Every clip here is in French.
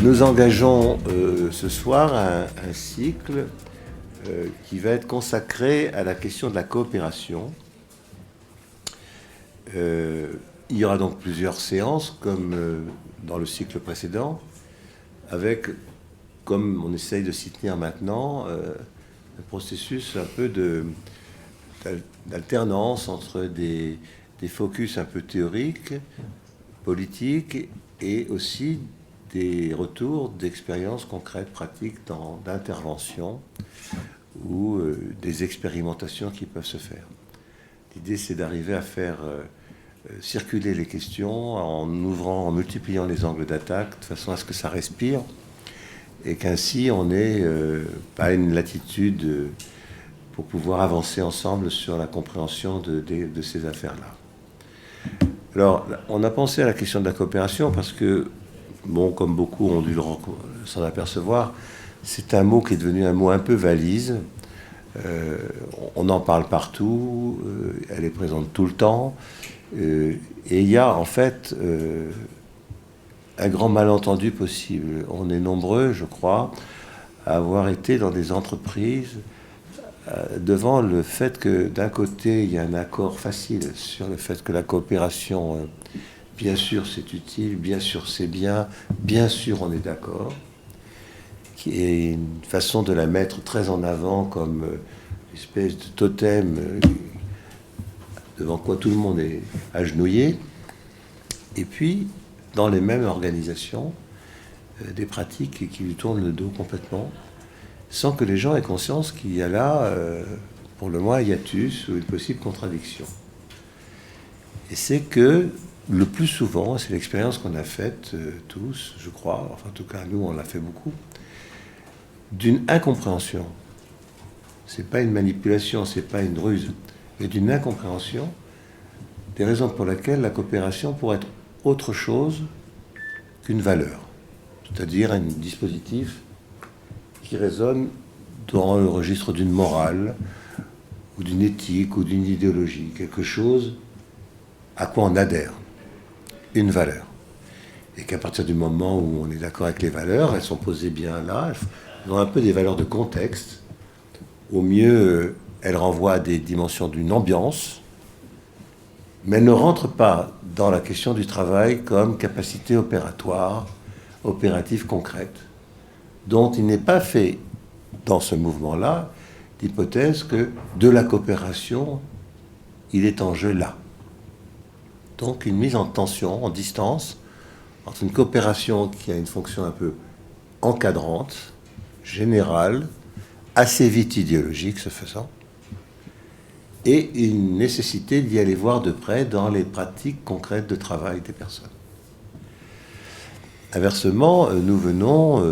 Nous engageons ce soir un cycle qui va être consacré à la question de la coopération. Il y aura donc plusieurs séances, comme dans le cycle précédent, avec, comme on essaye de s'y tenir maintenant, un processus un peu d'alternance entre des focus un peu théoriques, politiques, et aussi des retours d'expériences concrètes, pratiques, d'intervention ou des expérimentations qui peuvent se faire. L'idée, c'est d'arriver à faire circuler les questions en ouvrant, en multipliant les angles d'attaque, de façon à ce que ça respire et qu'ainsi on ait pas une latitude pour pouvoir avancer ensemble sur la compréhension de ces affaires-là. Alors, on a pensé à la question de la coopération parce que, bon, comme beaucoup ont dû s'en apercevoir, c'est un mot qui est devenu un mot un peu valise. On en parle partout, elle est présente tout le temps, et il y a en fait un grand malentendu possible. On est nombreux, je crois, à avoir été dans des entreprises devant le fait que d'un côté, il y a un accord facile sur le fait que la coopération, bien sûr c'est utile, bien sûr c'est bien sûr on est d'accord, qui est une façon de la mettre très en avant comme une espèce de totem devant quoi tout le monde est agenouillé. Et puis, dans les mêmes organisations, des pratiques qui lui tournent le dos complètement, sans que les gens aient conscience qu'il y a là, pour le moins, un hiatus ou une possible contradiction. Et c'est que, le plus souvent, c'est l'expérience qu'on a faite tous, je crois, enfin en tout cas nous on l'a fait beaucoup, d'une incompréhension. C'est pas une manipulation, c'est pas une ruse, mais d'une incompréhension des raisons pour lesquelles la coopération pourrait être autre chose qu'une valeur, c'est-à-dire un dispositif qui résonne dans le registre d'une morale ou d'une éthique ou d'une idéologie, quelque chose à quoi on adhère, une valeur. Et qu'à partir du moment où on est d'accord avec les valeurs, elles sont posées bien là, elles ont un peu des valeurs de contexte. Au mieux, elles renvoient à des dimensions d'une ambiance, mais elles ne rentrent pas dans la question du travail comme capacité opératoire, opérative concrète, dont il n'est pas fait dans ce mouvement-là l'hypothèse que de la coopération, il est en jeu là. Donc une mise en tension, en distance, entre une coopération qui a une fonction un peu encadrante, générale, assez vite idéologique ce faisant, et une nécessité d'y aller voir de près dans les pratiques concrètes de travail des personnes. Inversement, nous venons,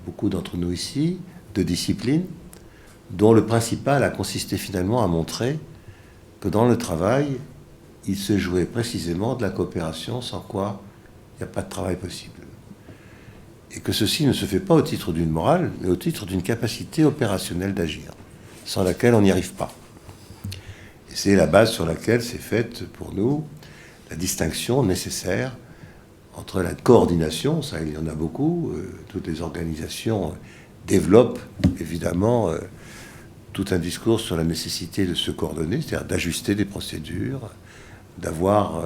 beaucoup d'entre nous ici, de disciplines dont le principal a consisté finalement à montrer que dans le travail, il se jouait précisément de la coopération sans quoi il n'y a pas de travail possible. Et que ceci ne se fait pas au titre d'une morale, mais au titre d'une capacité opérationnelle d'agir, sans laquelle on n'y arrive pas. Et c'est la base sur laquelle s'est faite pour nous la distinction nécessaire entre la coordination, ça il y en a beaucoup, toutes les organisations développent évidemment tout un discours sur la nécessité de se coordonner, c'est-à-dire d'ajuster des procédures, d'avoir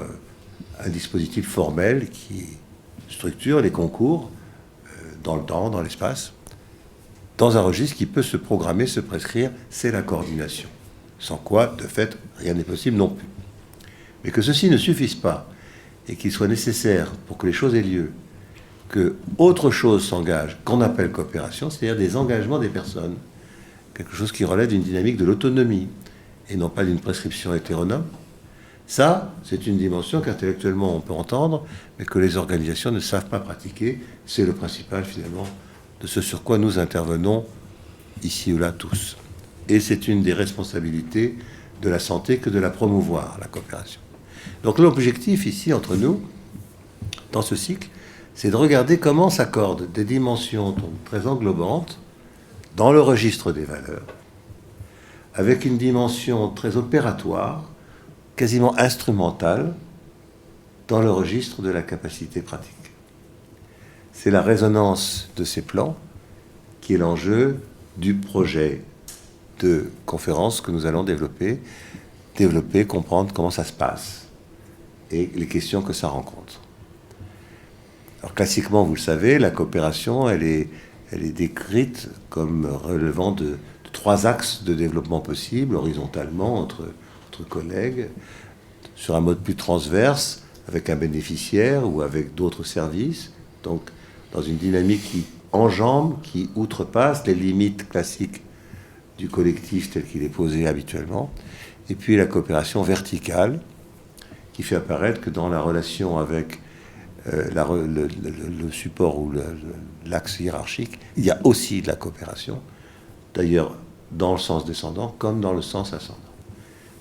un dispositif formel qui structure les concours dans le temps, dans l'espace, dans un registre qui peut se programmer, se prescrire, c'est la coordination. Sans quoi, de fait, rien n'est possible non plus. Mais que ceci ne suffise pas, et qu'il soit nécessaire, pour que les choses aient lieu, que autre chose s'engage, qu'on appelle coopération, c'est-à-dire des engagements des personnes, quelque chose qui relève d'une dynamique de l'autonomie, et non pas d'une prescription hétéronome. Ça, c'est une dimension qu'intellectuellement on peut entendre, mais que les organisations ne savent pas pratiquer. C'est le principal, finalement, de ce sur quoi nous intervenons, ici ou là, tous. Et c'est une des responsabilités de la santé que de la promouvoir, la coopération. Donc l'objectif, ici, entre nous, dans ce cycle, c'est de regarder comment s'accordent des dimensions très englobantes dans le registre des valeurs, avec une dimension très opératoire, quasiment instrumentale, dans le registre de la capacité pratique. c'est la résonance de ces plans qui est l'enjeu du projet de conférence que nous allons développer, comprendre comment ça se passe et les questions que ça rencontre. Alors classiquement, vous le savez, la coopération, elle est décrite comme relevant de 3 axes de développement possibles, horizontalement, entre collègues, sur un mode plus transverse, avec un bénéficiaire ou avec d'autres services, donc dans une dynamique qui enjambe, qui outrepasse les limites classiques du collectif tel qu'il est posé habituellement, et puis la coopération verticale, qui fait apparaître que dans la relation avec le support ou l'axe hiérarchique, il y a aussi de la coopération, d'ailleurs dans le sens descendant comme dans le sens ascendant.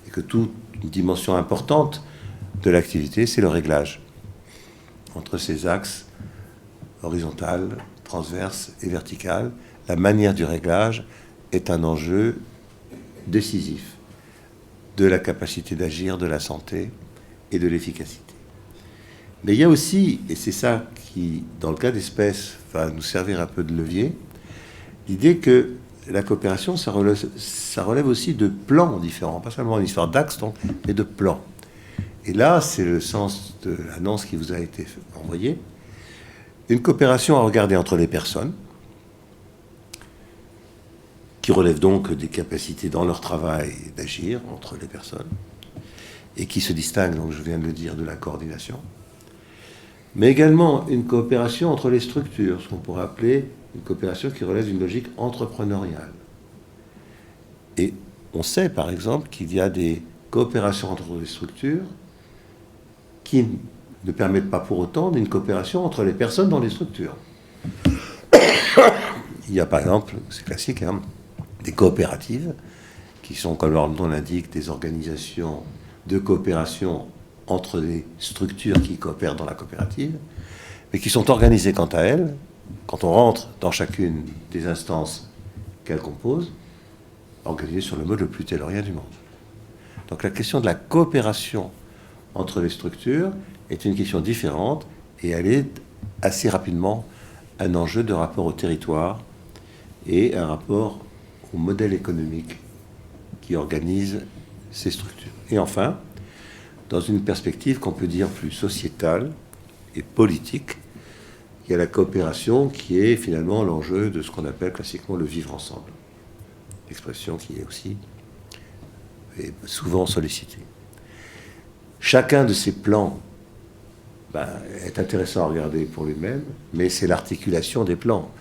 Et que toute une dimension importante de l'activité, c'est le réglage entre ces axes horizontal, transverse et vertical. La manière du réglage est un enjeu décisif de la capacité d'agir, de la santé et de l'efficacité. Mais il y a aussi, et c'est ça qui, dans le cas d'espèce, va nous servir un peu de levier, l'idée que la coopération, ça relève aussi de plans différents, pas seulement une histoire d'axe, mais de plans. Et là, c'est le sens de l'annonce qui vous a été envoyée. Une coopération à regarder entre les personnes, qui relève donc des capacités dans leur travail d'agir entre les personnes, et qui se distingue, donc je viens de le dire, de la coordination. Mais également une coopération entre les structures, ce qu'on pourrait appeler une coopération qui relève d'une logique entrepreneuriale. Et on sait, par exemple, qu'il y a des coopérations entre les structures qui ne permettent pas pour autant d'une coopération entre les personnes dans les structures. Il y a, par exemple, c'est classique, des coopératives qui sont, comme leur nom l'indique, des organisations de coopération entre des structures qui coopèrent dans la coopérative, mais qui sont organisées quant à elles, quand on rentre dans chacune des instances qu'elles composent, organisées sur le mode le plus taylorien du monde. Donc la question de la coopération entre les structures est une question différente et elle est assez rapidement un enjeu de rapport au territoire et un rapport au modèle économique qui organise ces structures. Et enfin, dans une perspective qu'on peut dire plus sociétale et politique, il y a la coopération qui est finalement l'enjeu de ce qu'on appelle classiquement le vivre ensemble. Expression qui est aussi souvent sollicitée. Chacun de ces plans est intéressant à regarder pour lui-même, mais c'est l'articulation des plans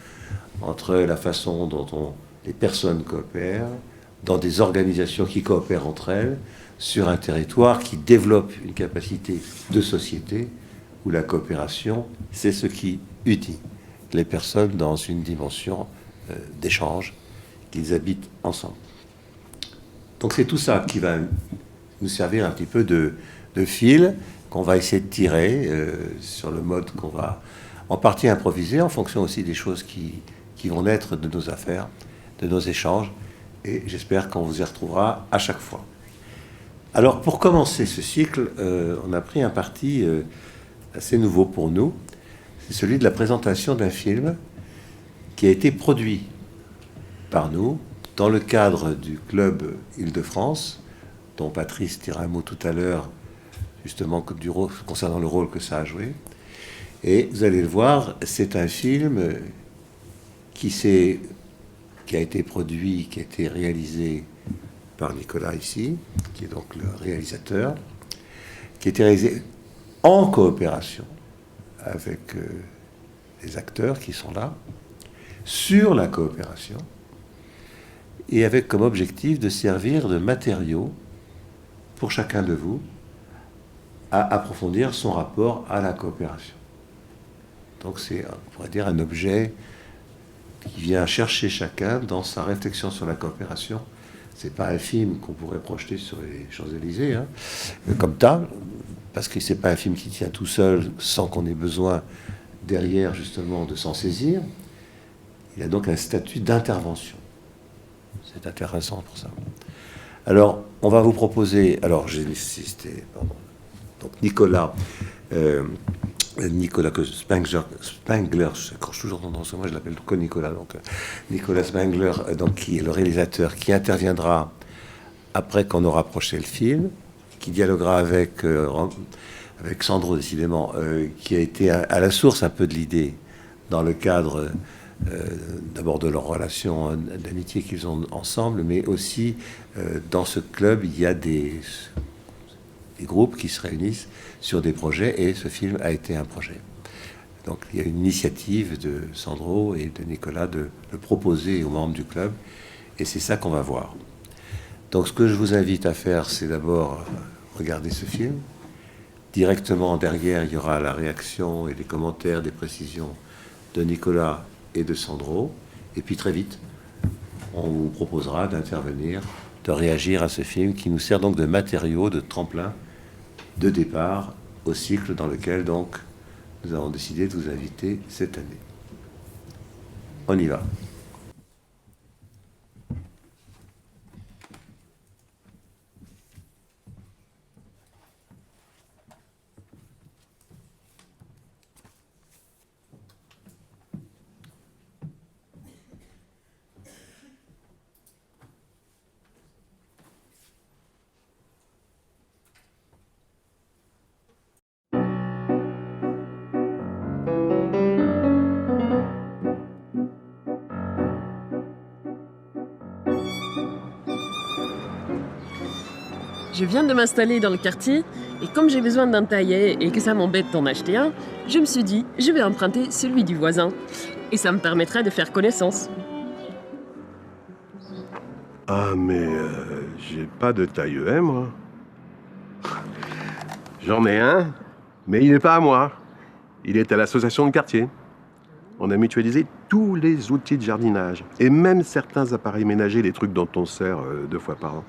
entre la façon dont les personnes coopèrent, dans des organisations qui coopèrent entre elles, sur un territoire qui développe une capacité de société où la coopération, c'est ce qui unit les personnes dans une dimension d'échange, qu'ils habitent ensemble. Donc c'est tout ça qui va nous servir un petit peu de fil qu'on va essayer de tirer sur le mode qu'on va en partie improviser en fonction aussi des choses qui vont naître de nos affaires, de nos échanges, et j'espère qu'on vous y retrouvera à chaque fois. Alors pour commencer ce cycle, on a pris un parti assez nouveau pour nous, c'est celui de la présentation d'un film qui a été produit par nous dans le cadre du club Île-de-France, dont Patrice dira un mot tout à l'heure, justement concernant le rôle que ça a joué. Et vous allez le voir, c'est un film qui a été produit, qui a été réalisé par Nicolas ici, qui est donc le réalisateur, qui a été réalisé en coopération avec les acteurs qui sont là, sur la coopération, et avec comme objectif de servir de matériau pour chacun de vous à approfondir son rapport à la coopération. Donc c'est, on pourrait dire, un objet qui vient chercher chacun dans sa réflexion sur la coopération. C'est pas un film qu'on pourrait projeter sur les Champs-Élysées, comme tel, parce que c'est pas un film qui tient tout seul sans qu'on ait besoin derrière justement de s'en saisir. Il a donc un statut d'intervention. C'est intéressant pour ça. Alors, on va vous proposer... Alors, j'ai nécessité... Donc, Nicolas Nicolas Spengler, je accroche toujours son nom, moi je l'appelle Nicolas, donc Nicolas Spengler, donc, qui est le réalisateur, qui interviendra après qu'on aura approché le film, qui dialoguera avec Sandro, décidément, qui a été à la source un peu de l'idée, dans le cadre d'abord de leur relation d'amitié qu'ils ont ensemble, mais aussi dans ce club, il y a des groupes qui se réunissent sur des projets, et ce film a été un projet. Donc il y a une initiative de Sandro et de Nicolas de le proposer aux membres du club, et c'est ça qu'on va voir. Donc ce que je vous invite à faire, c'est d'abord regarder ce film. Directement derrière, il y aura la réaction et les commentaires, des précisions de Nicolas et de Sandro. Et puis très vite, on vous proposera d'intervenir, de réagir à ce film qui nous sert donc de matériau, de tremplin, de départ au cycle dans lequel donc nous avons décidé de vous inviter cette année. On y va. Je viens de m'installer dans le quartier et comme j'ai besoin d'un taillet et que ça m'embête d'en acheter un, je me suis dit, je vais emprunter celui du voisin. Et ça me permettrait de faire connaissance. Ah, mais j'ai pas de taille EM, moi. J'en ai un, mais il n'est pas à moi. Il est à l'association de quartier. On a mutualisé tous les outils de jardinage, et même certains appareils ménagers, les trucs dont on se sert 2 fois par an.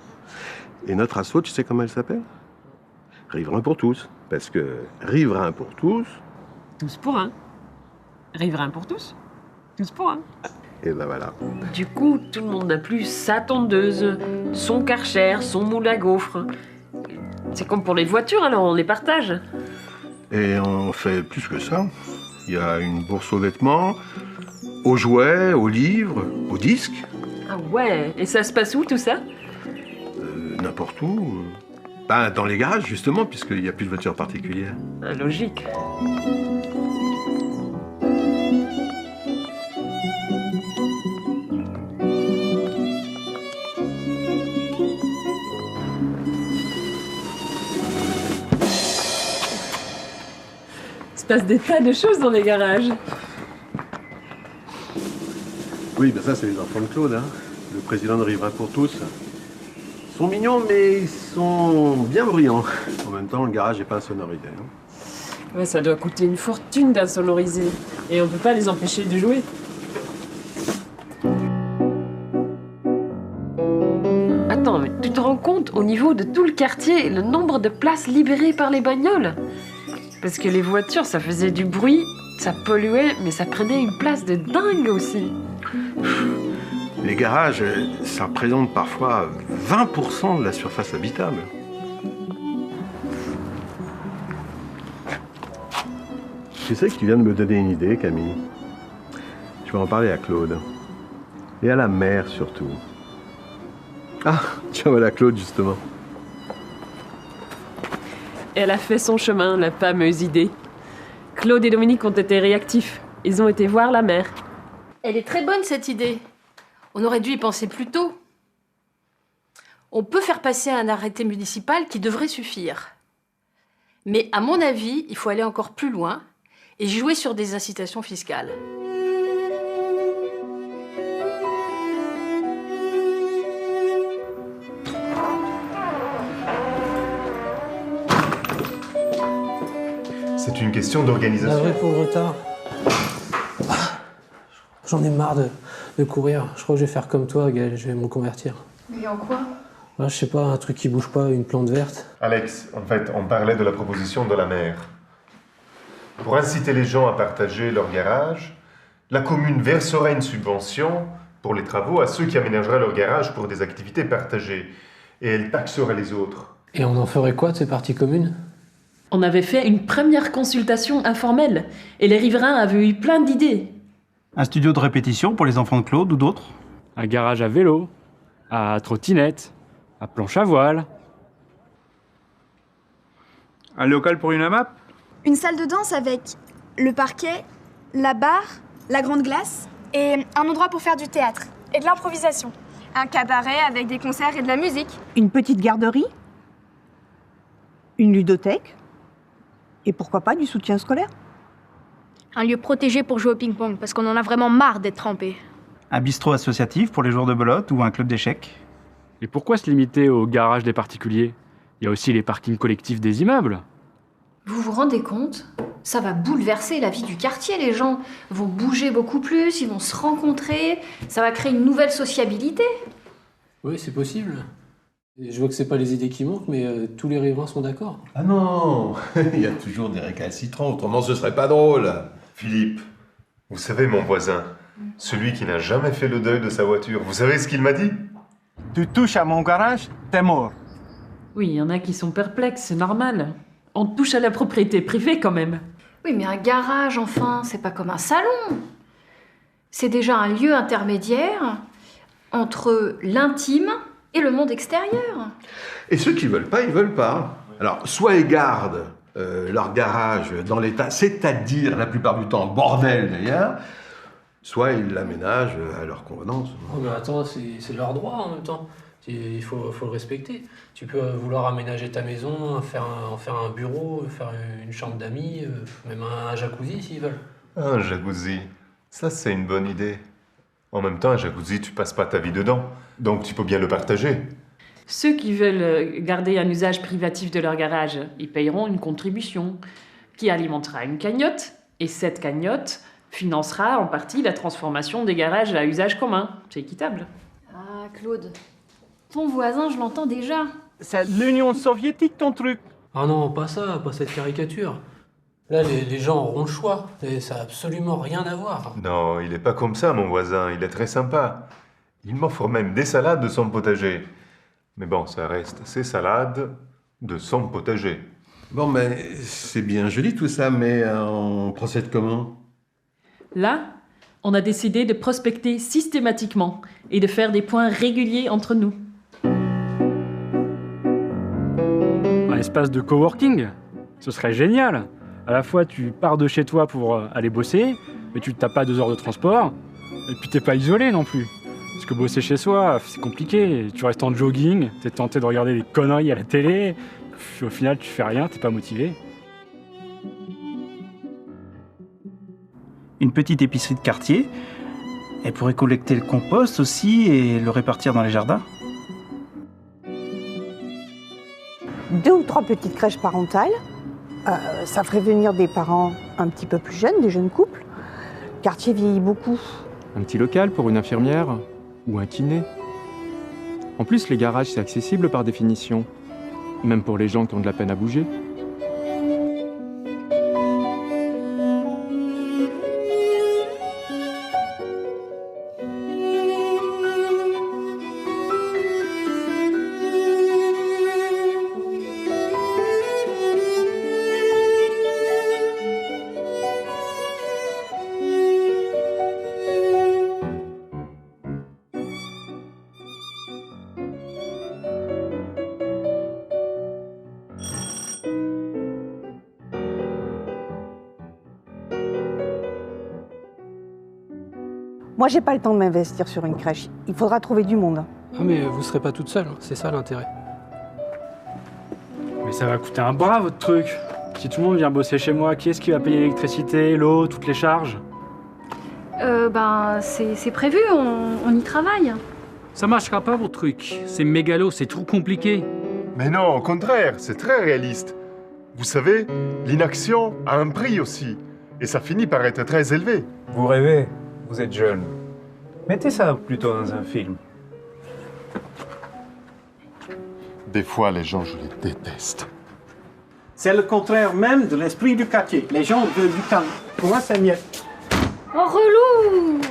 Et notre asso, tu sais comment elle s'appelle? Riverain pour tous. Parce que riverain pour tous... Tous pour un. Riverain pour tous. Tous pour un. Et ben voilà. Du coup, tout le monde n'a plus sa tondeuse, son Karcher, son moule à gaufres. C'est comme pour les voitures, alors on les partage. Et on fait plus que ça. Il y a une bourse aux vêtements, aux jouets, aux livres, aux disques. Ah ouais, et ça se passe où tout ça? N'importe où. Ben, dans les garages, justement, puisqu'il n'y a plus de voitures particulières. Ah, logique. Il se passe des tas de choses dans les garages. Oui, ben ça, c'est les enfants de Claude, hein. Le président de Riverain pour tous. Ils sont mignons, mais ils sont bien bruyants. En même temps, le garage n'est pas insonorisé. Hein. Ouais, ça doit coûter une fortune d'insonoriser. Et on peut pas les empêcher de jouer. Attends, mais tu te rends compte, au niveau de tout le quartier, le nombre de places libérées par les bagnoles? Parce que les voitures, ça faisait du bruit, ça polluait, mais ça prenait une place de dingue aussi. Les garages, ça représente parfois 20% de la surface habitable. Tu sais que tu viens de me donner une idée, Camille. Je vais en parler à Claude. Et à la mère, surtout. Ah, tiens, voilà Claude, justement. Elle a fait son chemin, la fameuse idée. Claude et Dominique ont été réactifs. Ils ont été voir la mère. Elle est très bonne, cette idée. On aurait dû y penser plus tôt. On peut faire passer un arrêté municipal qui devrait suffire. Mais à mon avis, il faut aller encore plus loin et jouer sur des incitations fiscales. C'est une question d'organisation. Navré pour le retard. J'en ai marre de courir. Je crois que je vais faire comme toi, Gaël. Je vais me convertir. Mais en quoi? Je sais pas, un truc qui bouge pas, une plante verte. Alex, en fait, on parlait de la proposition de la maire. Pour inciter les gens à partager leur garage, la commune versera une subvention pour les travaux à ceux qui aménageraient leur garage pour des activités partagées. Et elle taxera les autres. Et on en ferait quoi de ces parties communes? On avait fait une première consultation informelle et les riverains avaient eu plein d'idées. Un studio de répétition pour les enfants de Claude ou d'autres? Un garage à vélo, à trottinette, à planche à voile. Un local pour une AMAP? Une salle de danse avec le parquet, la barre, la grande glace et un endroit pour faire du théâtre et de l'improvisation. Un cabaret avec des concerts et de la musique. Une petite garderie, une ludothèque et pourquoi pas du soutien scolaire. Un lieu protégé pour jouer au ping-pong parce qu'on en a vraiment marre d'être trempés. Un bistrot associatif pour les joueurs de belote ou un club d'échecs? Et pourquoi se limiter au garage des particuliers? Il y a aussi les parkings collectifs des immeubles. Vous vous rendez compte? Ça va bouleverser la vie du quartier, les gens vont bouger beaucoup plus, ils vont se rencontrer, ça va créer une nouvelle sociabilité. Oui, c'est possible. Et je vois que c'est pas les idées qui manquent, mais tous les riverains sont d'accord. Ah non, il y a toujours des récalcitrants, autrement ce serait pas drôle. Philippe, vous savez, mon voisin, celui qui n'a jamais fait le deuil de sa voiture, vous savez ce qu'il m'a dit? Tu touches à mon garage, t'es mort. Oui, il y en a qui sont perplexes, c'est normal. On touche à la propriété privée quand même. Oui, mais un garage, enfin, c'est pas comme un salon. C'est déjà un lieu intermédiaire entre l'intime et le monde extérieur. Et ceux qui veulent pas, ils veulent pas. Alors, soit ils gardent leur garage dans l'état, c'est-à-dire la plupart du temps bordel d'ailleurs, soit ils l'aménagent à leur convenance. Oh, mais attends, c'est leur droit en même temps. Il faut le respecter. Tu peux vouloir aménager ta maison, en faire un bureau, faire une chambre d'amis, même un jacuzzi s'ils veulent. Un jacuzzi, ça c'est une bonne idée. En même temps, un jacuzzi, tu passes pas ta vie dedans, donc tu peux bien le partager. Ceux qui veulent garder un usage privatif de leur garage, ils payeront une contribution qui alimentera une cagnotte, et cette cagnotte financera en partie la transformation des garages à usage commun. C'est équitable. Ah, Claude, ton voisin, je l'entends déjà. C'est l'Union soviétique ton truc. Ah non, pas ça, pas cette caricature. Là, les gens auront le choix, et ça n'a absolument rien à voir. Non, il est pas comme ça, mon voisin, il est très sympa. Il m'offre même des salades de son potager. Mais bon, ça reste ses salades de son potager. Bon, mais c'est bien joli tout ça, mais on procède comment? Là, on a décidé de prospecter systématiquement et de faire des points réguliers entre nous. Un espace de coworking, ce serait génial. À la fois, tu pars de chez toi pour aller bosser, mais tu ne tapes pas 2 heures de transport, et puis t'es pas isolé non plus. Parce que bosser chez soi, c'est compliqué. Tu restes en jogging, t'es tenté de regarder des conneries à la télé, puis au final, tu fais rien, t'es pas motivé. Une petite épicerie de quartier. Elle pourrait collecter le compost aussi et le répartir dans les jardins. 2 ou 3 petites crèches parentales. Ça ferait venir des parents un petit peu plus jeunes, des jeunes couples. Le quartier vieillit beaucoup. Un petit local pour une infirmière ou un kiné. En plus, les garages, c'est accessible par définition, même pour les gens qui ont de la peine à bouger. Moi, j'ai pas le temps de m'investir sur une crèche. Il faudra trouver du monde. Ah mais vous serez pas toute seule, c'est ça l'intérêt. Mais ça va coûter un bras, votre truc. Si tout le monde vient bosser chez moi, qui est-ce qui va payer l'électricité, l'eau, toutes les charges? C'est prévu, on y travaille. Ça marchera pas, votre truc. C'est mégalo, c'est trop compliqué. Mais non, au contraire, c'est très réaliste. Vous savez, l'inaction a un prix aussi, et ça finit par être très élevé. Vous rêvez, vous êtes jeune. Mettez ça plutôt dans un film. Des fois, les gens, je les déteste. C'est le contraire même de l'esprit du quartier. Les gens veulent du calme. Pour moi, c'est mieux. Oh, relou!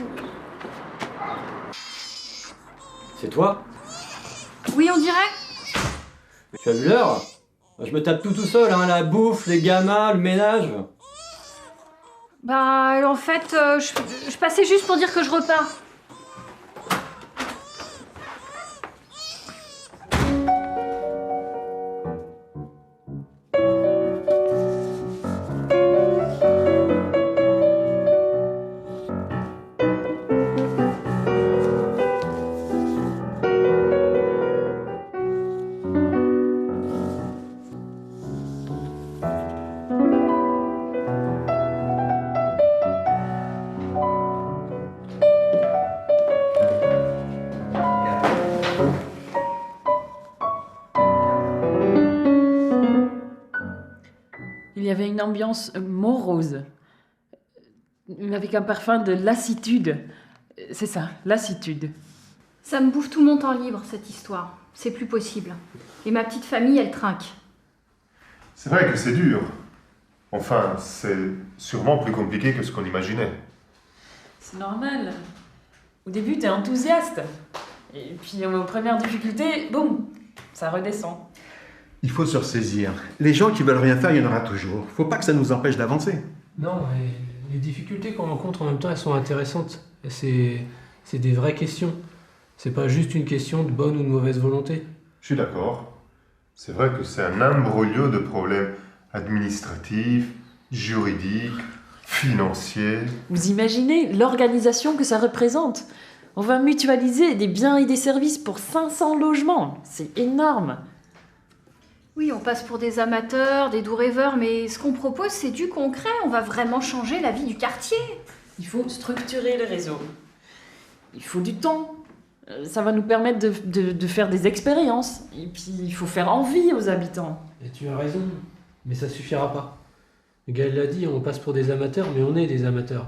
C'est toi? Oui, on dirait. Tu as vu l'heure? Je me tape tout seul, hein, la bouffe, les gamins, le ménage. Bah, en fait, je passais juste pour dire que je repars. Il y avait une ambiance morose, avec un parfum de lassitude. C'est ça, lassitude. Ça me bouffe tout mon temps libre, cette histoire. C'est plus possible. Et ma petite famille, elle trinque. C'est vrai que c'est dur. Enfin, c'est sûrement plus compliqué que ce qu'on imaginait. C'est normal. Au début, t'es enthousiaste. Et puis, aux premières difficultés, boum, ça redescend. Il faut se ressaisir. Les gens qui veulent rien faire, il y en aura toujours. Faut pas que ça nous empêche d'avancer. Non, et les difficultés qu'on rencontre en même temps, elles sont intéressantes. C'est des vraies questions. C'est pas juste une question de bonne ou de mauvaise volonté. Je suis d'accord. C'est vrai que c'est un imbroglio de problèmes administratifs, juridiques, financiers. Vous imaginez l'organisation que ça représente? On va mutualiser des biens et des services pour 500 logements. C'est énorme. Oui, on passe pour des amateurs, des doux rêveurs, mais ce qu'on propose, c'est du concret. On va vraiment changer la vie du quartier. Il faut structurer le réseau. Il faut du temps. Ça va nous permettre de faire des expériences. Et puis, il faut faire envie aux habitants. Et tu as raison, mais ça suffira pas. Gaël l'a dit, on passe pour des amateurs, mais on est des amateurs.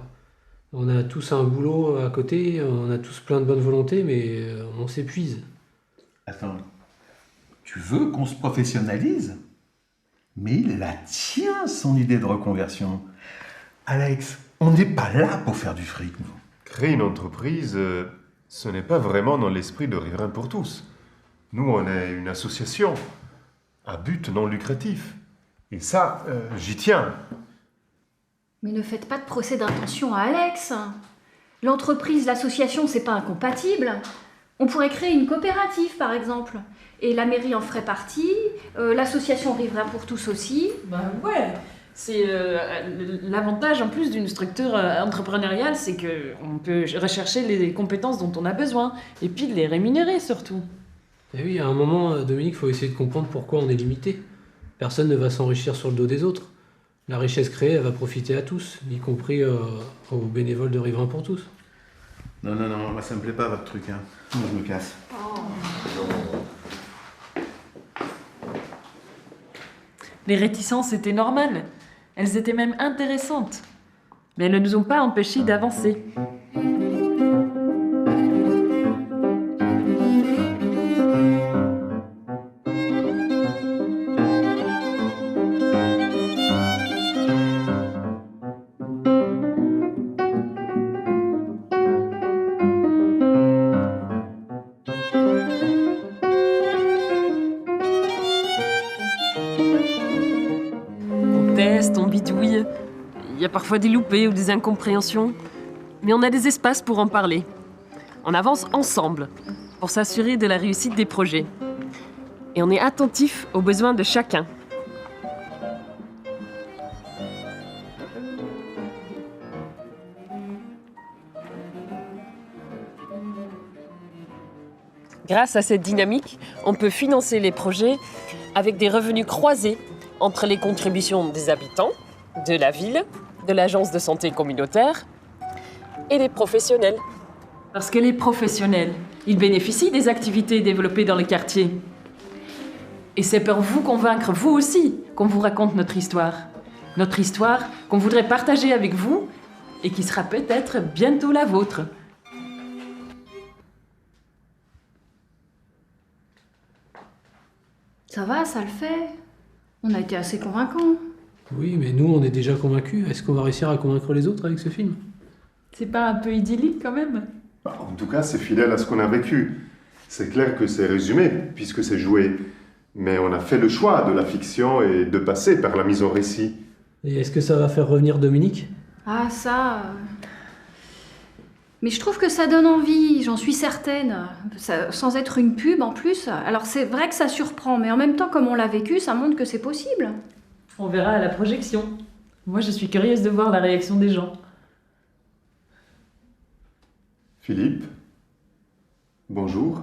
On a tous un boulot à côté, on a tous plein de bonne volonté, mais on s'épuise. Attends, tu veux qu'on se professionnalise? Mais il la tient, son idée de reconversion. Alex, on n'est pas là pour faire du fric, nous. Créer une entreprise, ce n'est pas vraiment dans l'esprit de Riverains pour tous. Nous, on est une association à but non lucratif. Et ça, j'y tiens. Mais ne faites pas de procès d'intention à Alex. L'entreprise, l'association, c'est pas incompatible. On pourrait créer une coopérative, par exemple. Et la mairie en ferait partie, l'association Riverains pour tous aussi. Ben ouais, c'est l'avantage en plus d'une structure entrepreneuriale, c'est qu'on peut rechercher les compétences dont on a besoin, et puis de les rémunérer surtout. Et oui, à un moment, Dominique, il faut essayer de comprendre pourquoi on est limité. Personne ne va s'enrichir sur le dos des autres. La richesse créée, elle va profiter à tous, y compris aux bénévoles de Riverains pour tous. Non, moi ça me plaît pas votre truc, hein. Moi je me casse. Les réticences étaient normales. Elles étaient même intéressantes. Mais elles ne nous ont pas empêchés d'avancer. On bidouille, il y a parfois des loupés ou des incompréhensions, mais on a des espaces pour en parler. On avance ensemble pour s'assurer de la réussite des projets. Et on est attentif aux besoins de chacun. Grâce à cette dynamique, on peut financer les projets avec des revenus croisés entre les contributions des habitants, de la ville, de l'agence de santé communautaire et des professionnels. Parce que les professionnels, ils bénéficient des activités développées dans le quartier. Et c'est pour vous convaincre, vous aussi, qu'on vous raconte notre histoire. Notre histoire qu'on voudrait partager avec vous et qui sera peut-être bientôt la vôtre. Ça va, ça le fait. On a été assez convaincants. Oui, mais nous, on est déjà convaincus. Est-ce qu'on va réussir à convaincre les autres avec ce film? C'est pas un peu idyllique quand même? En tout cas, c'est fidèle à ce qu'on a vécu. C'est clair que c'est résumé, puisque c'est joué Mais on a fait le choix de la fiction et de passer par la mise en récit. Et est-ce que ça va faire revenir Dominique? Ah, ça... Mais je trouve que ça donne envie, j'en suis certaine. Sans être une pub en plus. Alors c'est vrai que ça surprend, mais en même temps, comme on l'a vécu, ça montre que c'est possible. On verra à la projection. Moi, je suis curieuse de voir la réaction des gens. Philippe, bonjour.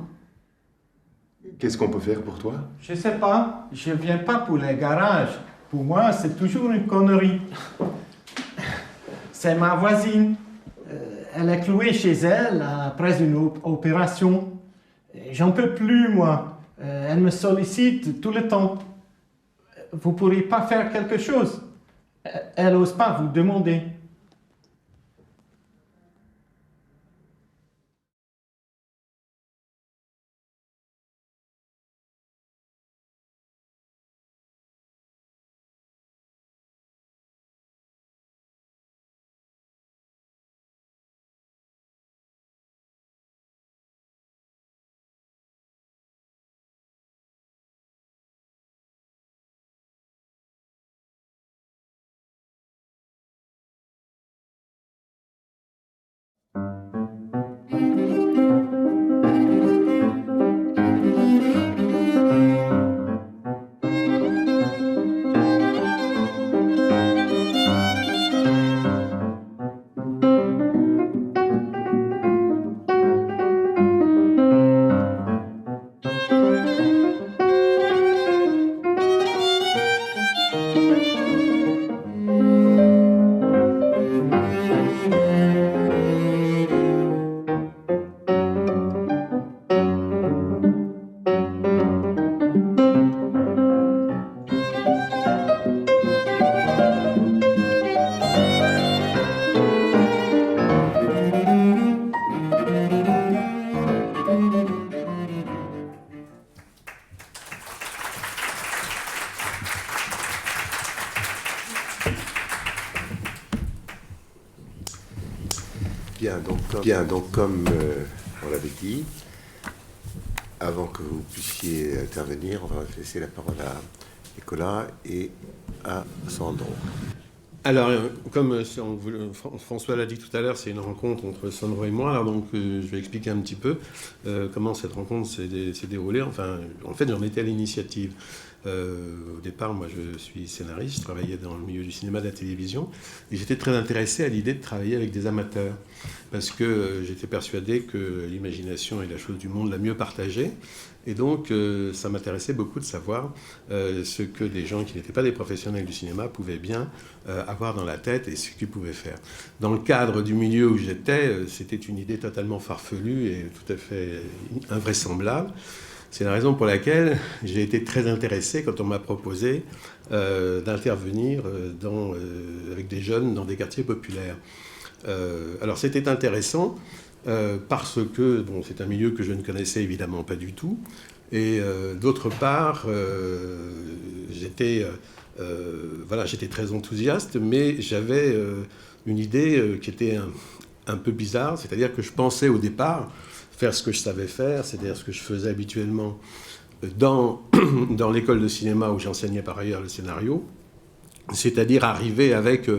Qu'est-ce qu'on peut faire pour toi? Je sais pas, je viens pas pour les garages. Pour moi, c'est toujours une connerie. C'est ma voisine. Elle est clouée chez elle après une opération. J'en peux plus, moi. Elle me sollicite tout le temps. Vous pourriez pas faire quelque chose? Elle n'ose pas vous demander. Donc comme on l'avait dit, avant que vous puissiez intervenir, on va laisser la parole à Nicolas et à Sandro. Alors, comme François l'a dit tout à l'heure, c'est une rencontre entre Sandro et moi, alors donc je vais expliquer un petit peu comment cette rencontre s'est déroulée. Enfin, en fait, j'en étais à l'initiative. Au départ, moi, je suis scénariste, je travaillais dans le milieu du cinéma et de la télévision, et j'étais très intéressé à l'idée de travailler avec des amateurs, parce que j'étais persuadé que l'imagination est la chose du monde la mieux partagée, et donc ça m'intéressait beaucoup de savoir ce que des gens qui n'étaient pas des professionnels du cinéma pouvaient bien avoir dans la tête et ce qu'ils pouvaient faire. Dans le cadre du milieu où j'étais, c'était une idée totalement farfelue et tout à fait invraisemblable. C'est la raison pour laquelle j'ai été très intéressé quand on m'a proposé d'intervenir avec des jeunes dans des quartiers populaires. Alors c'était intéressant parce que bon, c'est un milieu que je ne connaissais évidemment pas du tout. Et d'autre part, j'étais très enthousiaste, mais j'avais une idée qui était un peu bizarre, c'est-à-dire que je pensais au départ faire ce que je savais faire, c'est-à-dire ce que je faisais habituellement dans l'école de cinéma où j'enseignais par ailleurs le scénario, c'est-à-dire arriver avec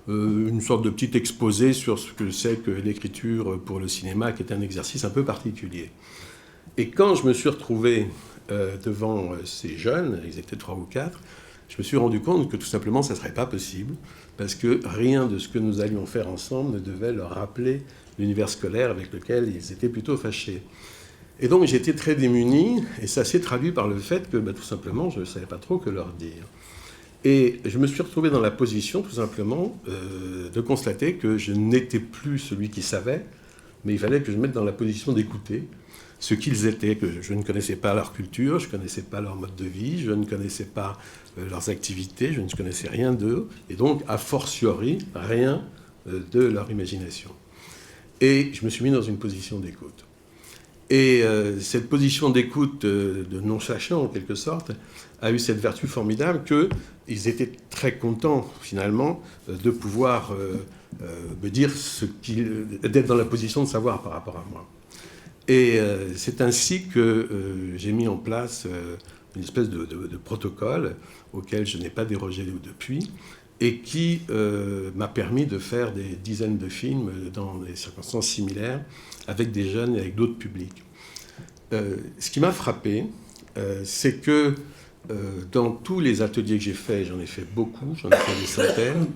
une sorte de petit exposé sur ce que c'est que l'écriture pour le cinéma, qui est un exercice un peu particulier. Et quand je me suis retrouvé devant ces jeunes, ils étaient 3 ou 4, je me suis rendu compte que tout simplement ça ne serait pas possible, parce que rien de ce que nous allions faire ensemble ne devait leur rappeler l'univers scolaire avec lequel ils étaient plutôt fâchés. Et donc j'étais très démuni, et ça s'est traduit par le fait que tout simplement je ne savais pas trop que leur dire. Et je me suis retrouvé dans la position tout simplement de constater que je n'étais plus celui qui savait, mais il fallait que je me mette dans la position d'écouter ce qu'ils étaient, que je ne connaissais pas leur culture, je ne connaissais pas leur mode de vie, je ne connaissais pas leurs activités, je ne connaissais rien d'eux, et donc a fortiori rien de leur imagination. Et je me suis mis dans une position d'écoute. Et cette position d'écoute, de non-sachant en quelque sorte, a eu cette vertu formidable qu'ils étaient très contents finalement de pouvoir me dire d'être dans la position de savoir par rapport à moi. Et c'est ainsi que j'ai mis en place une espèce de protocole auquel je n'ai pas dérogé depuis, et qui m'a permis de faire des dizaines de films dans des circonstances similaires, avec des jeunes et avec d'autres publics. Ce qui m'a frappé, c'est que dans tous les ateliers que j'ai faits, j'en ai fait beaucoup, j'en ai fait des centaines,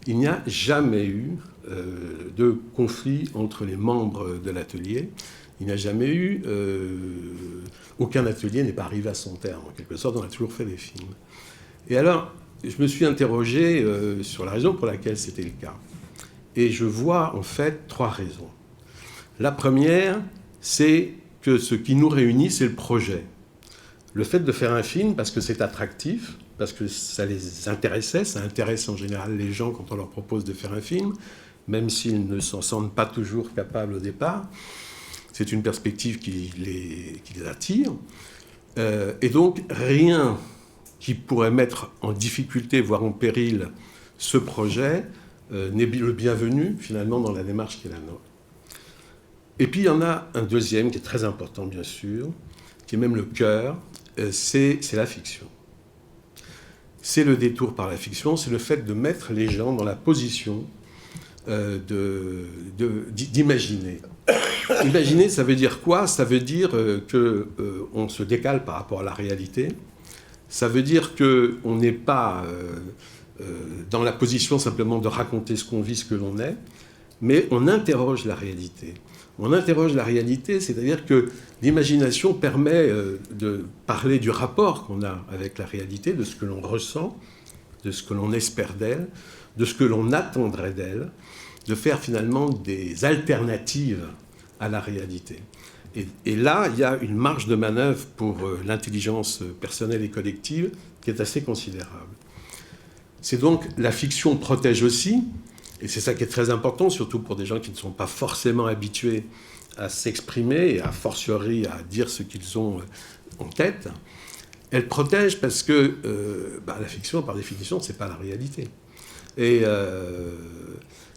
il n'y a jamais eu de conflit entre les membres de l'atelier. Il n'y a jamais eu... aucun atelier n'est pas arrivé à son terme. En quelque sorte, on a toujours fait des films. Et alors, je me suis interrogé sur la raison pour laquelle c'était le cas. Et je vois en fait 3 raisons. La première, c'est que ce qui nous réunit, c'est le projet. Le fait de faire un film, parce que c'est attractif, parce que ça les intéressait, ça intéresse en général les gens quand on leur propose de faire un film, même s'ils ne s'en sentent pas toujours capables au départ. C'est une perspective qui les attire. Et donc, rien qui pourrait mettre en difficulté, voire en péril, ce projet n'est le bienvenu, finalement, dans la démarche qui est la nôtre. Et puis, il y en a un deuxième qui est très important, bien sûr, qui est même le cœur, c'est la fiction. C'est le détour par la fiction, c'est le fait de mettre les gens dans la position d'imaginer. Imaginer, ça veut dire quoi? Ça veut dire qu'on se décale par rapport à la réalité. Ça veut dire qu'on n'est pas dans la position simplement de raconter ce qu'on vit, ce que l'on est, mais on interroge la réalité. On interroge la réalité, c'est-à-dire que l'imagination permet de parler du rapport qu'on a avec la réalité, de ce que l'on ressent, de ce que l'on espère d'elle, de ce que l'on attendrait d'elle, de faire finalement des alternatives à la réalité. Et là, il y a une marge de manœuvre pour l'intelligence personnelle et collective qui est assez considérable. C'est donc, la fiction protège aussi, et c'est ça qui est très important, surtout pour des gens qui ne sont pas forcément habitués à s'exprimer et a fortiori à dire ce qu'ils ont en tête. Elle protège parce que la fiction, par définition, c'est pas la réalité. Et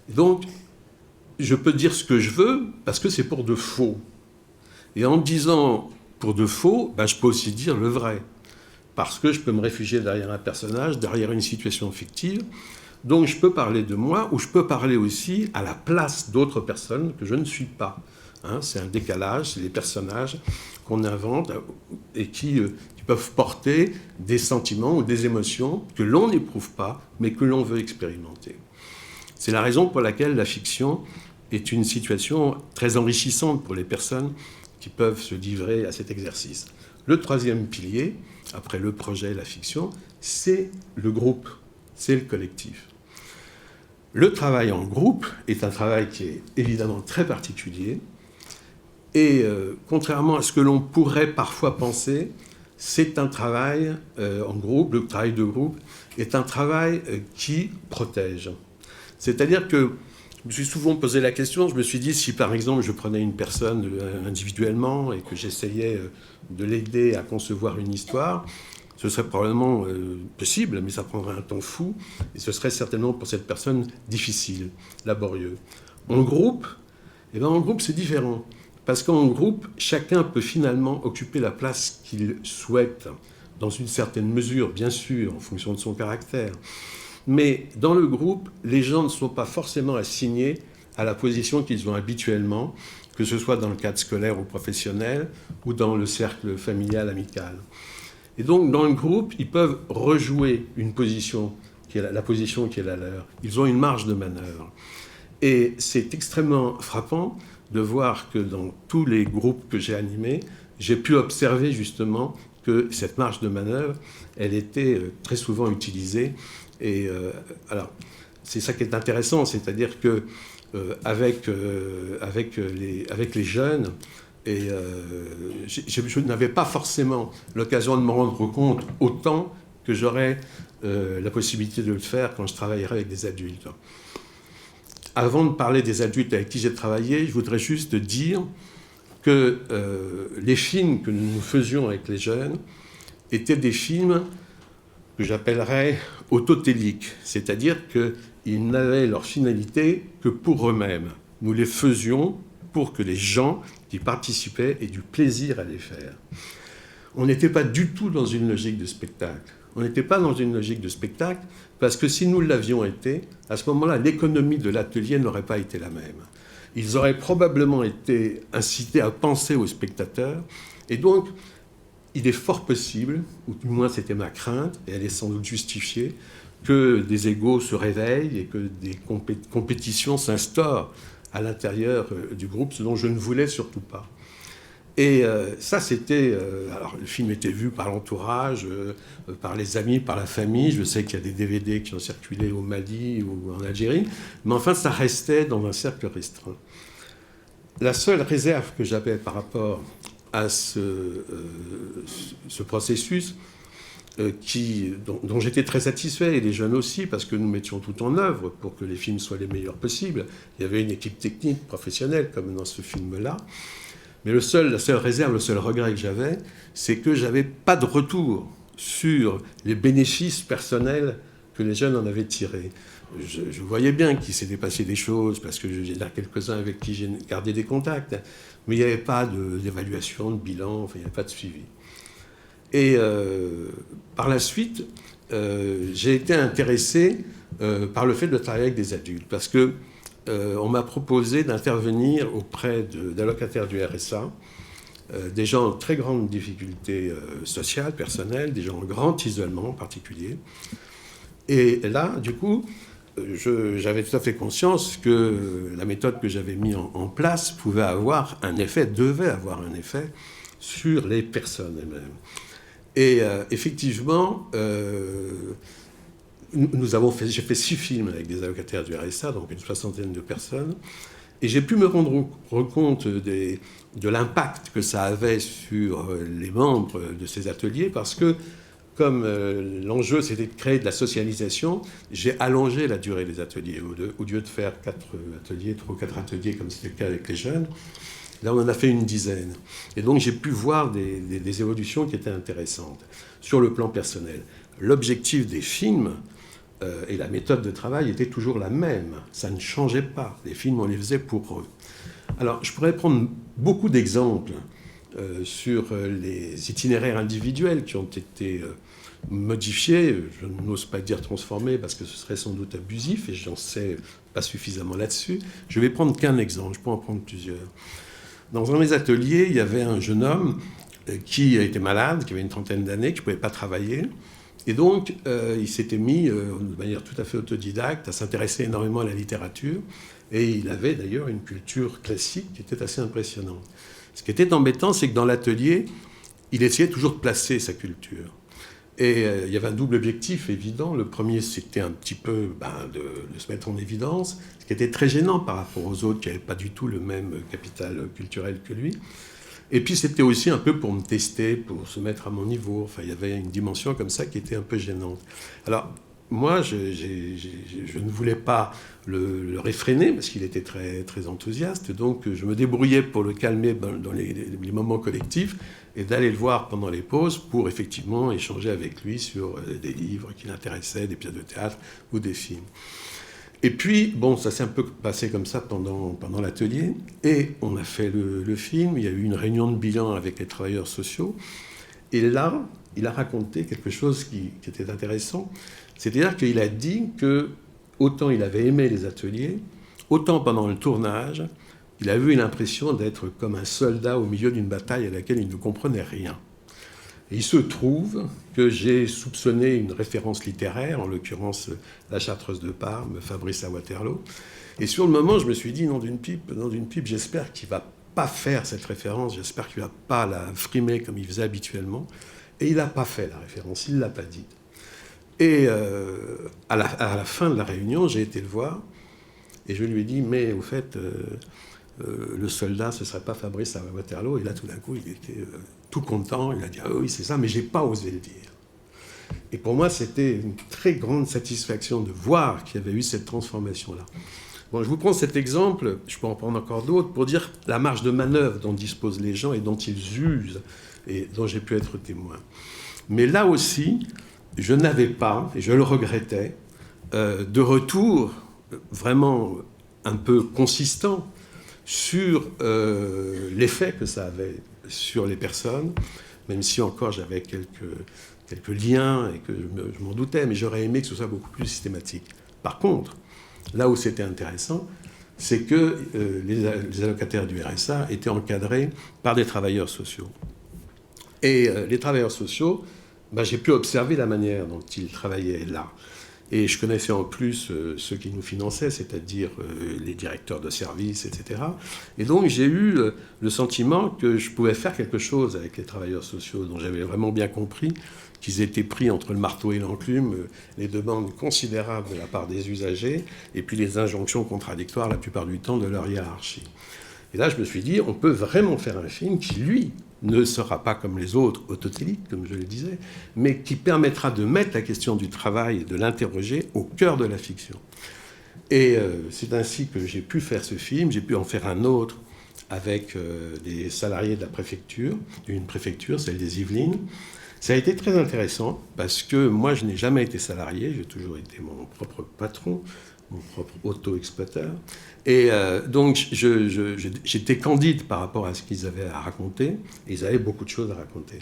donc, je peux dire ce que je veux parce que c'est pour de faux. Et en disant pour de faux, je peux aussi dire le vrai. Parce que je peux me réfugier derrière un personnage, derrière une situation fictive. Donc je peux parler de moi, ou je peux parler aussi à la place d'autres personnes que je ne suis pas. C'est un décalage, c'est des personnages qu'on invente et qui peuvent porter des sentiments ou des émotions que l'on n'éprouve pas, mais que l'on veut expérimenter. C'est la raison pour laquelle la fiction est une situation très enrichissante pour les personnes qui peuvent se livrer à cet exercice. Le troisième pilier, après le projet et la fiction, c'est le groupe, c'est le collectif. Le travail en groupe est un travail qui est évidemment très particulier et contrairement à ce que l'on pourrait parfois penser, c'est un travail en groupe, le travail de groupe est un travail qui protège. C'est-à-dire que je me suis souvent posé la question, je me suis dit si par exemple je prenais une personne individuellement et que j'essayais de l'aider à concevoir une histoire, ce serait probablement possible, mais ça prendrait un temps fou, et ce serait certainement pour cette personne difficile, laborieux. En groupe, c'est différent, parce qu'en groupe, chacun peut finalement occuper la place qu'il souhaite, dans une certaine mesure, bien sûr, en fonction de son caractère. Mais dans le groupe, les gens ne sont pas forcément assignés à la position qu'ils ont habituellement, que ce soit dans le cadre scolaire ou professionnel, ou dans le cercle familial, amical. Et donc, dans le groupe, ils peuvent rejouer une position, qui est la position qui est la leur. Ils ont une marge de manœuvre. Et c'est extrêmement frappant de voir que dans tous les groupes que j'ai animés, j'ai pu observer justement que cette marge de manœuvre, elle était très souvent utilisée. Et alors, c'est ça qui est intéressant, c'est-à-dire que avec les jeunes, et je n'avais pas forcément l'occasion de me rendre compte autant que j'aurais la possibilité de le faire quand je travaillerai avec des adultes. Avant de parler des adultes avec qui j'ai travaillé, je voudrais juste dire que les films que nous faisions avec les jeunes étaient des films que j'appellerais autotéliques, c'est-à-dire qu'ils n'avaient leur finalité que pour eux-mêmes. Nous les faisions pour que les gens qui participaient aient du plaisir à les faire. on n'était pas du tout dans une logique de spectacle. On n'était pas dans une logique de spectacle parce que si nous l'avions été, à ce moment-là, l'économie de l'atelier n'aurait pas été la même. Ils auraient probablement été incités à penser aux spectateurs. Et donc, il est fort possible, ou du moins c'était ma crainte, et elle est sans doute justifiée, que des égos se réveillent et que des compétitions s'instaurent à l'intérieur du groupe, ce dont je ne voulais surtout pas. Et ça, c'était... alors, le film était vu par l'entourage, par les amis, par la famille. Je sais qu'il y a des DVD qui ont circulé au Mali ou en Algérie. Mais enfin, ça restait dans un cercle restreint. La seule réserve que j'avais par rapport à ce processus, dont j'étais très satisfait, et les jeunes aussi, parce que nous mettions tout en œuvre pour que les films soient les meilleurs possibles. Il y avait une équipe technique professionnelle, comme dans ce film-là. Mais la seule réserve, le seul regret que j'avais, c'est que je n'avais pas de retour sur les bénéfices personnels que les jeunes en avaient tirés. Je voyais bien qu'il s'était passé des choses, parce que j'ai là quelques-uns avec qui j'ai gardé des contacts, mais il n'y avait pas d'évaluation, de bilan, enfin, il n'y avait pas de suivi. Et par la suite, j'ai été intéressé par le fait de travailler avec des adultes, parce que on m'a proposé d'intervenir auprès d'allocataires du RSA, des gens en très grande difficulté sociale, personnelle, des gens en grand isolement en particulier. Et là, du coup, j'avais tout à fait conscience que la méthode que j'avais mise en place pouvait avoir un effet, devait avoir un effet sur les personnes elles-mêmes. Et effectivement, j'ai fait 6 films avec des allocataires du RSA, donc une 60aine de personnes, et j'ai pu me rendre compte de l'impact que ça avait sur les membres de ces ateliers, parce que, comme l'enjeu c'était de créer de la socialisation, j'ai allongé la durée des ateliers. Au lieu de faire 3 ou 4 ateliers, comme c'était le cas avec les jeunes, là on en a fait une dizaine. Et donc j'ai pu voir des évolutions qui étaient intéressantes. Sur le plan personnel, l'objectif des films, et la méthode de travail était toujours la même. Ça ne changeait pas. Les films, on les faisait pour eux. Alors, je pourrais prendre beaucoup d'exemples sur les itinéraires individuels qui ont été modifiés. Je n'ose pas dire transformés parce que ce serait sans doute abusif et j'en sais pas suffisamment là-dessus. Je vais prendre qu'un exemple. Je peux en prendre plusieurs. Dans un de mes ateliers, il y avait un jeune homme qui était malade, qui avait une 30aine d'années, qui ne pouvait pas travailler. Et donc, il s'était mis, de manière tout à fait autodidacte, à s'intéresser énormément à la littérature. Et il avait d'ailleurs une culture classique qui était assez impressionnante. Ce qui était embêtant, c'est que dans l'atelier, il essayait toujours de placer sa culture. Et il y avait un double objectif évident. Le premier, c'était un petit peu de se mettre en évidence, ce qui était très gênant par rapport aux autres qui n'avaient pas du tout le même capital culturel que lui. Et puis c'était aussi un peu pour me tester, pour se mettre à mon niveau. Enfin, il y avait une dimension comme ça qui était un peu gênante. Alors, moi, je ne voulais pas le réfréner, parce qu'il était très, très enthousiaste. Donc, je me débrouillais pour le calmer dans les moments collectifs et d'aller le voir pendant les pauses pour effectivement échanger avec lui sur des livres qui l'intéressaient, des pièces de théâtre ou des films. Et puis, bon, ça s'est un peu passé comme ça pendant l'atelier. Et on a fait le film. Il y a eu une réunion de bilan avec les travailleurs sociaux. Et là, il a raconté quelque chose qui était intéressant. C'est-à-dire qu'il a dit que, autant il avait aimé les ateliers, autant pendant le tournage, il a eu l'impression d'être comme un soldat au milieu d'une bataille à laquelle il ne comprenait rien. Et il se trouve que j'ai soupçonné une référence littéraire, en l'occurrence La Chartreuse de Parme, Fabrice à Waterloo. Et sur le moment, je me suis dit, nom d'une pipe, j'espère qu'il ne va pas faire cette référence, j'espère qu'il ne va pas la frimer comme il faisait habituellement. Et il n'a pas fait la référence, il ne l'a pas dit. Et à la fin de la réunion, j'ai été le voir, et je lui ai dit, mais au fait, le soldat, ce ne serait pas Fabrice à Waterloo. Et là, tout d'un coup, il était tout content. Il a dit, ah oui, c'est ça, mais je n'ai pas osé le dire. Et pour moi, c'était une très grande satisfaction de voir qu'il y avait eu cette transformation-là. Bon, je vous prends cet exemple, je peux en prendre encore d'autres, pour dire la marge de manœuvre dont disposent les gens et dont ils usent, et dont j'ai pu être témoin. Mais là aussi, je n'avais pas, et je le regrettais, de retour vraiment un peu consistant sur l'effet que ça avait sur les personnes, même si encore j'avais quelques liens et que je m'en doutais, mais j'aurais aimé que ce soit beaucoup plus systématique. Par contre, là où c'était intéressant, c'est que les allocataires du RSA étaient encadrés par des travailleurs sociaux. Et les travailleurs sociaux, j'ai pu observer la manière dont ils travaillaient là. Et je connaissais en plus ceux qui nous finançaient, c'est-à-dire les directeurs de services, etc. Et donc j'ai eu le sentiment que je pouvais faire quelque chose avec les travailleurs sociaux, dont j'avais vraiment bien compris qu'ils étaient pris entre le marteau et l'enclume, les demandes considérables de la part des usagers, et puis les injonctions contradictoires la plupart du temps de leur hiérarchie. Et là, je me suis dit, on peut vraiment faire un film qui, lui, ne sera pas comme les autres autotéliques, comme je le disais, mais qui permettra de mettre la question du travail et de l'interroger au cœur de la fiction. Et c'est ainsi que j'ai pu faire ce film. J'ai pu en faire un autre avec des salariés de la préfecture, d'une préfecture, celle des Yvelines. Ça a été très intéressant parce que moi, je n'ai jamais été salarié, j'ai toujours été mon propre patron, mon propre auto-exploiteur. Et donc, j'étais candide par rapport à ce qu'ils avaient à raconter, et ils avaient beaucoup de choses à raconter.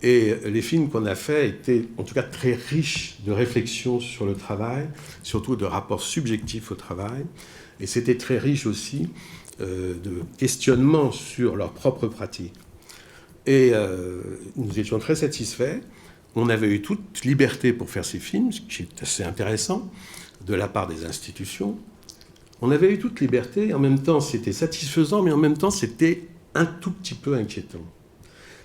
Et les films qu'on a faits étaient en tout cas très riches de réflexions sur le travail, surtout de rapports subjectifs au travail, et c'était très riche aussi de questionnements sur leurs propres pratiques. Et nous étions très satisfaits. On avait eu toute liberté pour faire ces films, ce qui est assez intéressant, de la part des institutions. On avait eu toute liberté, et en même temps c'était satisfaisant, mais en même temps c'était un tout petit peu inquiétant.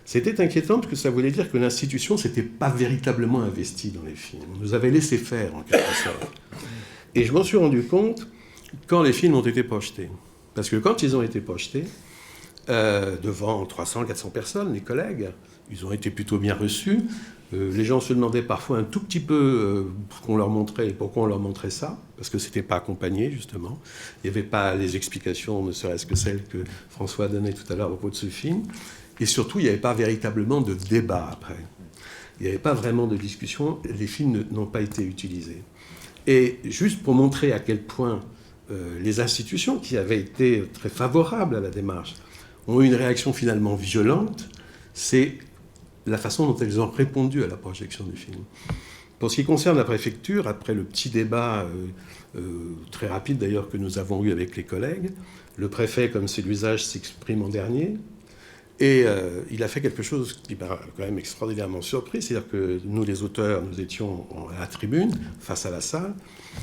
C'était inquiétant parce que ça voulait dire que l'institution ne s'était pas véritablement investie dans les films. On nous avait laissé faire, en quelque sorte. Et je m'en suis rendu compte quand les films ont été projetés. Parce que quand ils ont été projetés, devant 300, 400 personnes, les collègues, ils ont été plutôt bien reçus. Les gens se demandaient parfois un tout petit peu qu'on leur montrait et pourquoi on leur montrait ça, parce que c'était pas accompagné, justement. Il n'y avait pas les explications, ne serait-ce que celles que François donnait tout à l'heure à propos de ce film. Et surtout, il n'y avait pas véritablement de débat après. Il n'y avait pas vraiment de discussion. Les films n'ont pas été utilisés. Et juste pour montrer à quel point les institutions, qui avaient été très favorables à la démarche, ont eu une réaction finalement violente, c'est la façon dont elles ont répondu à la projection du film. Pour ce qui concerne la préfecture, après le petit débat très rapide d'ailleurs que nous avons eu avec les collègues, le préfet, comme c'est l'usage, s'exprime en dernier, et il a fait quelque chose qui m'a quand même extraordinairement surpris, c'est-à-dire que nous, les auteurs, nous étions à la tribune, face à la salle,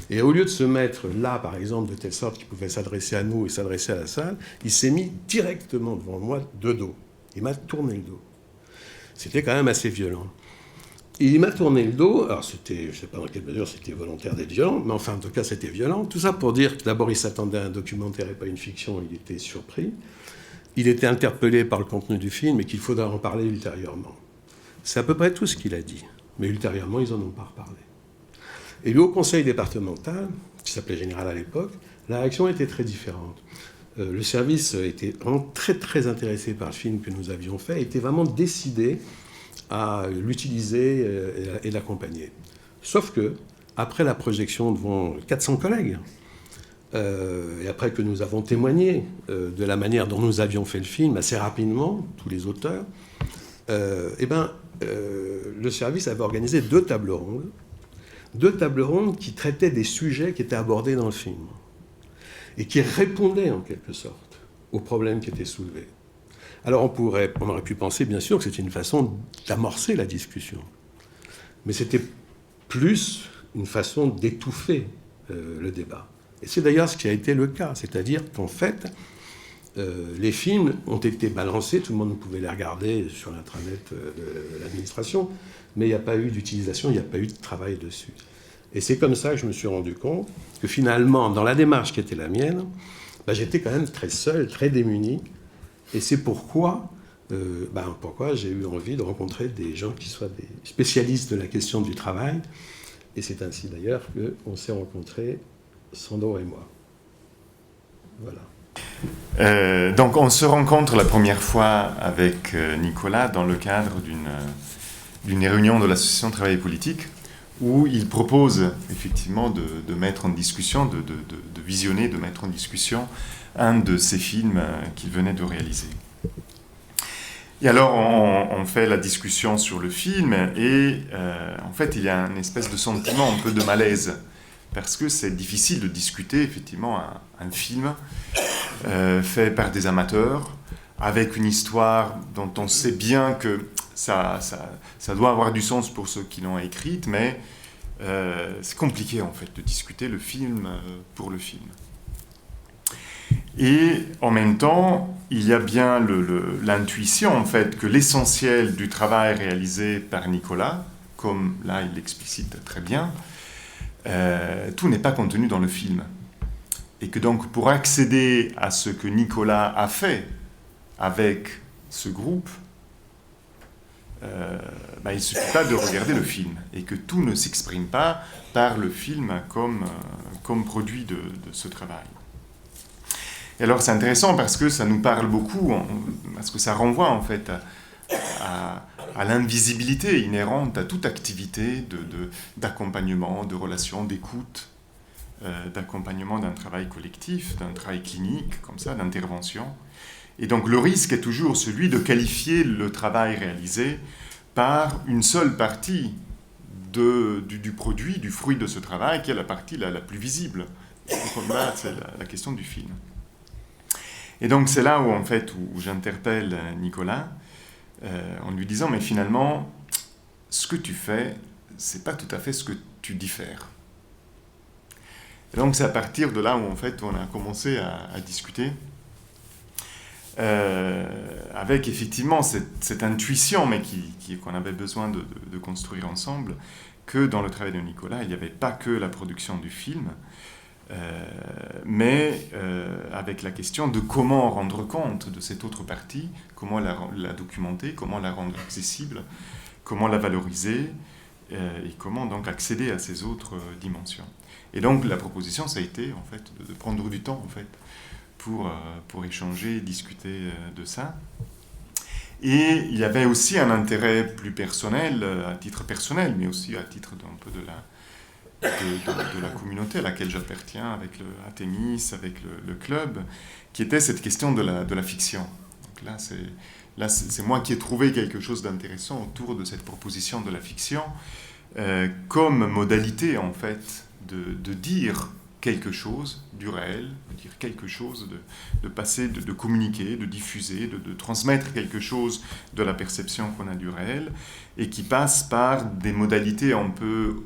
et au lieu de se mettre là, par exemple, de telle sorte qu'il pouvait s'adresser à nous et s'adresser à la salle, il s'est mis directement devant moi de dos. Il m'a tourné le dos. C'était quand même assez violent. Il m'a tourné le dos, alors c'était, je ne sais pas dans quelle mesure c'était volontaire d'être violent, mais enfin en tout cas c'était violent. Tout ça pour dire que d'abord il s'attendait à un documentaire et pas une fiction, il était surpris. Il était interpellé par le contenu du film et qu'il faudra en parler ultérieurement. C'est à peu près tout ce qu'il a dit, mais ultérieurement ils n'en ont pas reparlé. Et le haut conseil départemental, qui s'appelait Général à l'époque, la réaction était très différente. Le service était vraiment très très intéressé par le film que nous avions fait, était vraiment décidé à l'utiliser et l'accompagner. Sauf que, après la projection devant 400 collègues, et après que nous avons témoigné de la manière dont nous avions fait le film assez rapidement, tous les auteurs, le service avait organisé 2 tables rondes qui traitaient des sujets qui étaient abordés dans le film et qui répondaient en quelque sorte aux problèmes qui étaient soulevés. Alors on aurait pu penser bien sûr que c'était une façon d'amorcer la discussion, mais c'était plus une façon d'étouffer le débat. Et c'est d'ailleurs ce qui a été le cas, c'est-à-dire qu'en fait, les films ont été balancés, tout le monde pouvait les regarder sur l'intranet de l'administration, mais il n'y a pas eu d'utilisation, il n'y a pas eu de travail dessus. Et c'est comme ça que je me suis rendu compte que finalement, dans la démarche qui était la mienne, j'étais quand même très seul, très démuni, et c'est pourquoi j'ai eu envie de rencontrer des gens qui soient des spécialistes de la question du travail, et c'est ainsi d'ailleurs qu'on s'est rencontrés, Sandro et moi. Voilà. Donc on se rencontre la première fois avec Nicolas dans le cadre d'une réunion de l'association Travail et Politique où il propose effectivement de mettre en discussion, de visionner, de mettre en discussion un de ces films qu'il venait de réaliser. Et alors, on fait la discussion sur le film, et en fait, il y a une espèce de sentiment un peu de malaise, parce que c'est difficile de discuter, effectivement, un film fait par des amateurs, avec une histoire dont on sait bien que ça doit avoir du sens pour ceux qui l'ont écrite, mais c'est compliqué, en fait, de discuter le film pour le film. Et en même temps, il y a bien l'intuition, en fait, que l'essentiel du travail réalisé par Nicolas, comme là il l'explicite très bien, tout n'est pas contenu dans le film. Et que donc, pour accéder à ce que Nicolas a fait avec ce groupe, il ne suffit pas de regarder le film, et que tout ne s'exprime pas par le film comme produit de ce travail. Et alors c'est intéressant parce que ça nous parle beaucoup, parce que ça renvoie en fait à l'invisibilité inhérente à toute activité d'accompagnement, de relation, d'écoute, d'accompagnement d'un travail collectif, d'un travail clinique, comme ça, d'intervention. Et donc le risque est toujours celui de qualifier le travail réalisé par une seule partie du produit, du fruit de ce travail, qui est la partie la plus visible. Et donc là, c'est la question du film. Et donc c'est là où, en fait, où j'interpelle Nicolas en lui disant, mais finalement, ce que tu fais, c'est pas tout à fait ce que tu diffères. Et donc c'est à partir de là où, en fait, on a commencé à discuter avec effectivement cette intuition, mais qu'on avait besoin de construire ensemble, que dans le travail de Nicolas, il n'y avait pas que la production du film, mais avec la question de comment rendre compte de cette autre partie, comment la documenter, comment la rendre accessible, comment la valoriser, et comment donc accéder à ces autres dimensions. Et donc la proposition, ça a été en fait de prendre du temps en fait pour échanger, discuter de ça. Et il y avait aussi un intérêt plus personnel, à titre personnel, mais aussi à titre d'un peu de la communauté à laquelle j'appartiens, avec le Athémis, avec le club, qui était cette question de la fiction. Donc là, c'est moi qui ai trouvé quelque chose d'intéressant autour de cette proposition de la fiction, comme modalité, en fait, de dire quelque chose du réel, de dire quelque chose, de passer, de communiquer, de diffuser, de transmettre quelque chose de la perception qu'on a du réel, et qui passe par des modalités un peu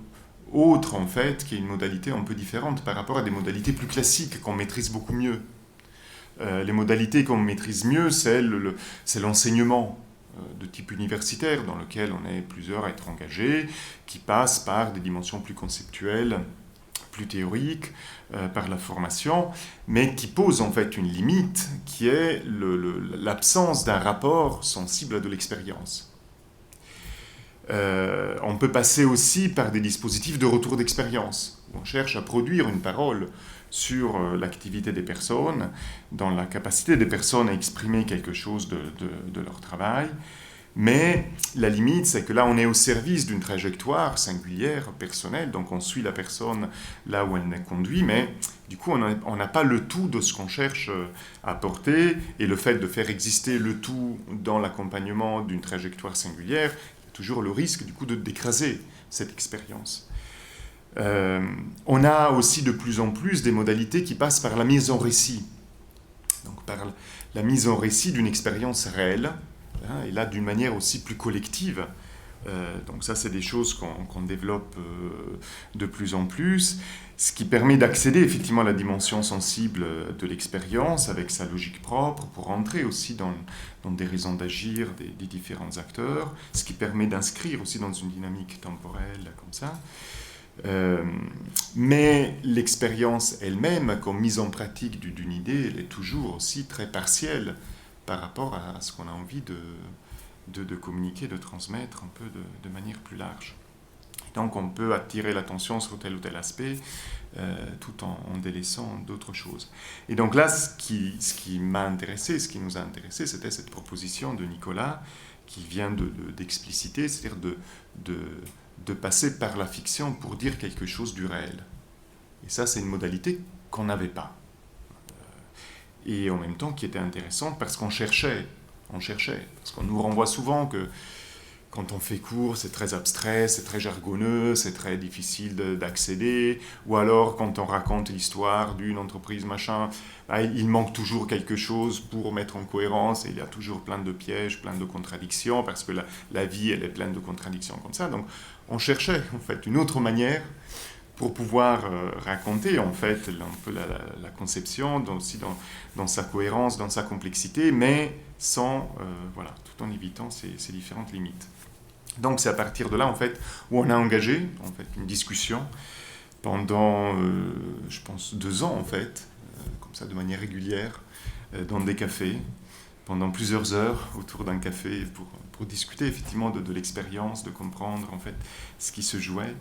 autre, en fait, qui est une modalité un peu différente par rapport à des modalités plus classiques qu'on maîtrise beaucoup mieux. Les modalités qu'on maîtrise mieux, c'est l'enseignement de type universitaire, dans lequel on est plusieurs à être engagés, qui passe par des dimensions plus conceptuelles, plus théoriques, par la formation, mais qui pose en fait une limite, qui est l'absence d'un rapport sensible à de l'expérience. On peut passer aussi par des dispositifs de retour d'expérience, où on cherche à produire une parole sur l'activité des personnes, dans la capacité des personnes à exprimer quelque chose de leur travail. Mais la limite, c'est que là, on est au service d'une trajectoire singulière, personnelle, donc on suit la personne là où elle est conduite, mais du coup, on n'a pas le tout de ce qu'on cherche à porter, et le fait de faire exister le tout dans l'accompagnement d'une trajectoire singulière, toujours le risque du coup d'écraser cette expérience. On a aussi de plus en plus des modalités qui passent par la mise en récit, donc par la mise en récit d'une expérience réelle, hein, et là d'une manière aussi plus collective. Donc ça, c'est des choses qu'on développe de plus en plus, ce qui permet d'accéder effectivement à la dimension sensible de l'expérience avec sa logique propre, pour entrer aussi dans des raisons d'agir des différents acteurs, ce qui permet d'inscrire aussi dans une dynamique temporelle comme ça. Mais l'expérience elle-même, comme mise en pratique d'une idée, elle est toujours aussi très partielle par rapport à ce qu'on a envie de communiquer, de transmettre un peu de manière plus large. Donc on peut attirer l'attention sur tel ou tel aspect tout en délaissant d'autres choses. Et donc là, ce qui m'a intéressé, ce qui nous a intéressé, c'était cette proposition de Nicolas qui vient d'expliciter, c'est-à-dire de passer par la fiction pour dire quelque chose du réel. Et ça, c'est une modalité qu'on n'avait pas. Et en même temps qui était intéressante parce qu'on cherchait On cherchait. Parce qu'on nous renvoie souvent que quand on fait cours, c'est très abstrait, c'est très jargonneux, c'est très difficile d'accéder. Ou alors, quand on raconte l'histoire d'une entreprise, machin, il manque toujours quelque chose pour mettre en cohérence. Et il y a toujours plein de pièges, plein de contradictions, parce que la vie, elle est pleine de contradictions comme ça. Donc, on cherchait, en fait, une autre manière pour pouvoir raconter, en fait, un peu la conception, aussi dans sa cohérence, dans sa complexité, mais sans, voilà, tout en évitant ces différentes limites. Donc c'est à partir de là, en fait, où on a engagé, en fait, une discussion pendant, je pense, 2 ans, en fait, comme ça, de manière régulière, dans des cafés, pendant plusieurs heures autour d'un café pour discuter effectivement de l'expérience, de comprendre, en fait, ce qui se jouait.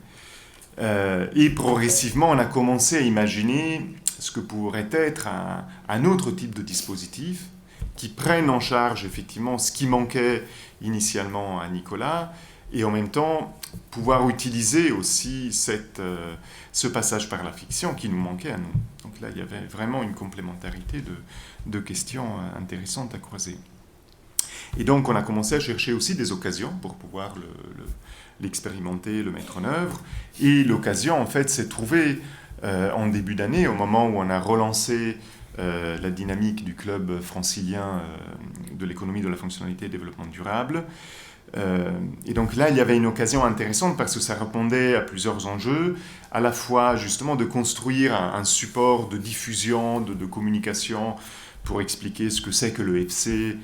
Et progressivement, on a commencé à imaginer ce que pourrait être un autre type de dispositif qui prenne en charge effectivement ce qui manquait initialement à Nicolas et en même temps pouvoir utiliser aussi ce passage par la fiction qui nous manquait à nous. Donc là, il y avait vraiment une complémentarité de questions intéressantes à croiser. Et donc, on a commencé à chercher aussi des occasions pour pouvoir l'expérimenter, le mettre en œuvre. Et l'occasion, en fait, s'est trouvée en début d'année, au moment où on a relancé la dynamique du club francilien de l'économie de la fonctionnalité et développement durable. Et donc là, il y avait une occasion intéressante parce que ça répondait à plusieurs enjeux, à la fois justement de construire un support de diffusion, de communication pour expliquer ce que c'est que le FC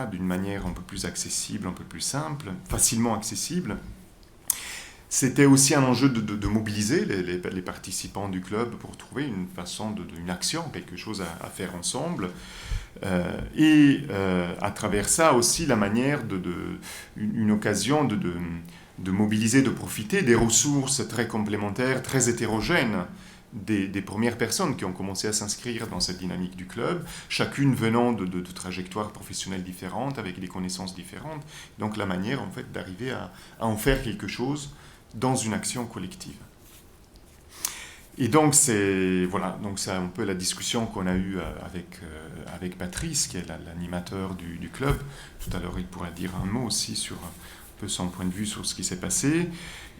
d'une manière un peu plus accessible, un peu plus simple, facilement accessible. C'était aussi un enjeu de mobiliser les participants du club pour trouver une façon, une action, quelque chose à faire ensemble. Et à travers ça aussi la manière une occasion de mobiliser, de profiter des ressources très complémentaires, très hétérogènes des premières personnes qui ont commencé à s'inscrire dans cette dynamique du club, chacune venant de trajectoires professionnelles différentes, avec des connaissances différentes. Donc la manière en fait d'arriver à en faire quelque chose dans une action collective. Et donc c'est un peu la discussion qu'on a eue avec Patrice, qui est l'animateur du club. Tout à l'heure, il pourra dire un mot aussi sur un peu son point de vue sur ce qui s'est passé.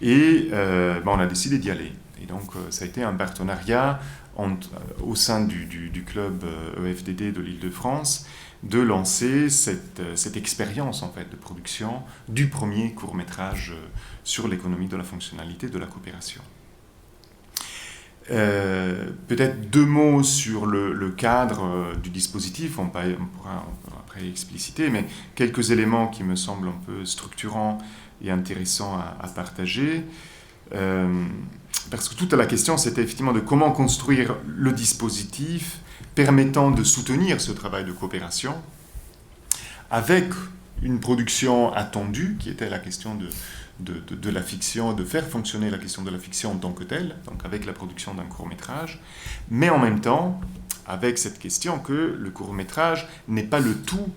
Et on a décidé d'y aller. Et donc ça a été un partenariat au sein du club EFDD de l'Île-de-France de lancer cette expérience en fait, de production du premier court-métrage sur l'économie de la fonctionnalité de la coopération. Peut-être 2 mots sur le cadre du dispositif, on pourra après expliciter, mais quelques éléments qui me semblent un peu structurants et intéressants à partager. Parce que toute la question, c'était effectivement de comment construire le dispositif permettant de soutenir ce travail de coopération avec une production attendue, qui était la question de la fiction, de faire fonctionner la question de la fiction en tant que telle, donc avec la production d'un court-métrage, mais en même temps avec cette question que le court-métrage n'est pas le tout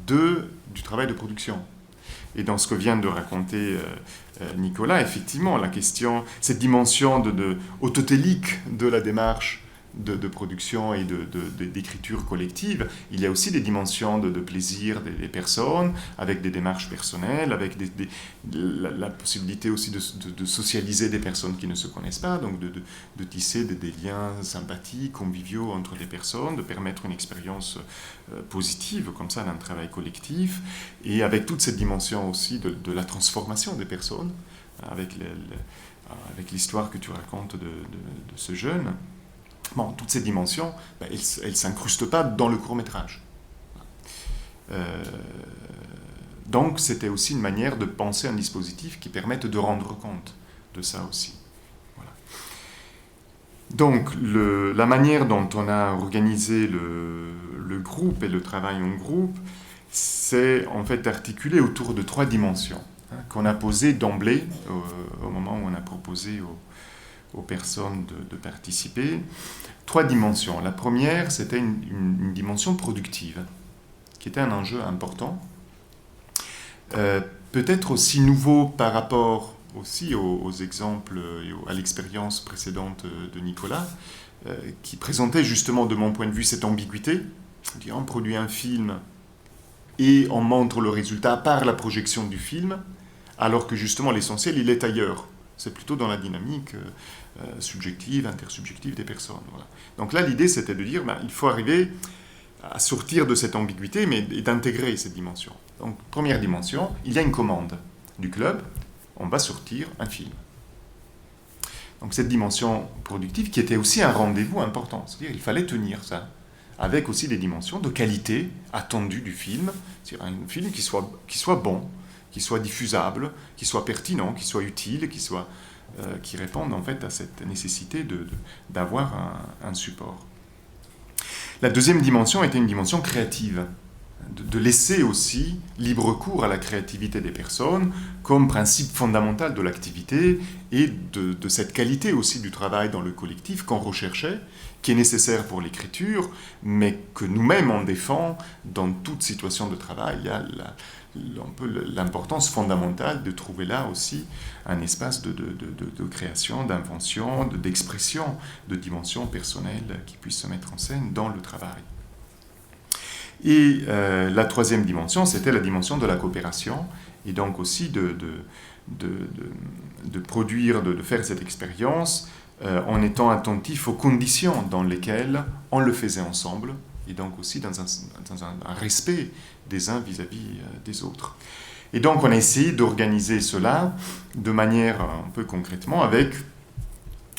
du travail de production. Et dans ce que vient de raconter Nicolas, effectivement, la question, cette dimension autotélique de la démarche de production et d'écriture collective, il y a aussi des dimensions de plaisir des personnes, avec des démarches personnelles, avec la possibilité aussi de socialiser des personnes qui ne se connaissent pas, donc de tisser des liens sympathiques, conviviaux entre des personnes, de permettre une expérience positive, comme ça, d'un travail collectif, et avec toute cette dimension aussi de la transformation des personnes, avec l'histoire que tu racontes de ce jeune. Bon, toutes ces dimensions, elles ne s'incrustent pas dans le court-métrage. Donc, c'était aussi une manière de penser un dispositif qui permette de rendre compte de ça aussi. Voilà. Donc, la manière dont on a organisé le groupe et le travail en groupe, c'est en fait articulé autour de 3 dimensions qu'on a posées d'emblée au moment où on a proposé aux personnes de participer. 3 dimensions. La première, c'était une dimension productive, qui était un enjeu important. Peut-être aussi nouveau par rapport aussi aux exemples et à l'expérience précédente de Nicolas, qui présentait justement, de mon point de vue, cette ambiguïté. On produit un film et on montre le résultat par la projection du film, alors que justement l'essentiel, il est ailleurs. C'est plutôt dans la dynamique subjective, intersubjective des personnes. Voilà. Donc là, l'idée, c'était de dire, il faut arriver à sortir de cette ambiguïté, mais et d'intégrer cette dimension. Donc, première dimension, il y a une commande du club, on va sortir un film. Donc cette dimension productive qui était aussi un rendez-vous important, c'est-à-dire il fallait tenir ça, avec aussi des dimensions de qualité attendue du film, c'est-à-dire un film qui soit bon, qui soit diffusable, qui soit pertinent, qui soit utile, qui réponde en fait à cette nécessité d'avoir un support. La deuxième dimension était une dimension créative, de laisser aussi libre cours à la créativité des personnes comme principe fondamental de l'activité et de cette qualité aussi du travail dans le collectif qu'on recherchait, qui est nécessaire pour l'écriture, mais que nous-mêmes on défend dans toute situation de travail. Il y a un peu l'importance fondamentale de trouver là aussi un espace de création, d'invention, d'expression, de dimension personnelle qui puisse se mettre en scène dans le travail. Et la troisième dimension, c'était la dimension de la coopération, et donc aussi de produire, de faire cette expérience en étant attentif aux conditions dans lesquelles on le faisait ensemble, et donc aussi dans un respect des uns vis-à-vis des autres. Et donc on a essayé d'organiser cela de manière un peu concrètement avec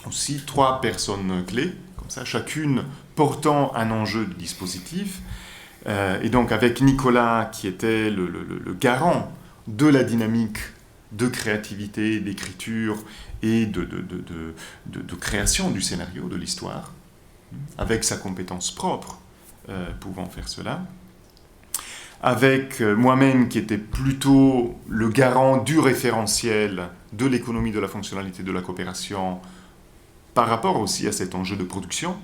aussi 3 personnes clés, comme ça, chacune portant un enjeu de dispositif. Et donc avec Nicolas qui était le garant de la dynamique de créativité, d'écriture et de création du scénario, de l'histoire, avec sa compétence propre pouvant faire cela. Avec moi-même qui était plutôt le garant du référentiel de l'économie de la fonctionnalité de la coopération par rapport aussi à cet enjeu de production.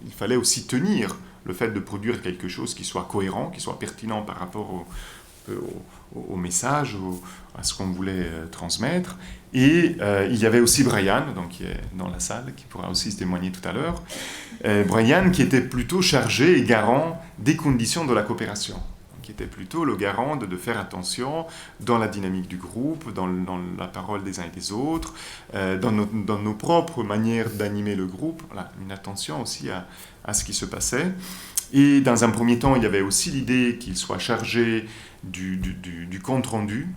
Il fallait aussi tenir le fait de produire quelque chose qui soit cohérent, qui soit pertinent par rapport au message, à ce qu'on voulait transmettre. Et il y avait aussi Brian, donc, qui est dans la salle, qui pourra aussi se témoigner tout à l'heure. Brian qui était plutôt chargé et garant des conditions de la coopération, qui était plutôt le garant de faire attention dans la dynamique du groupe, dans la parole des uns et des autres, dans nos propres manières d'animer le groupe, voilà, une attention aussi à ce qui se passait. Et dans un premier temps, il y avait aussi l'idée qu'il soit chargé du compte-rendu,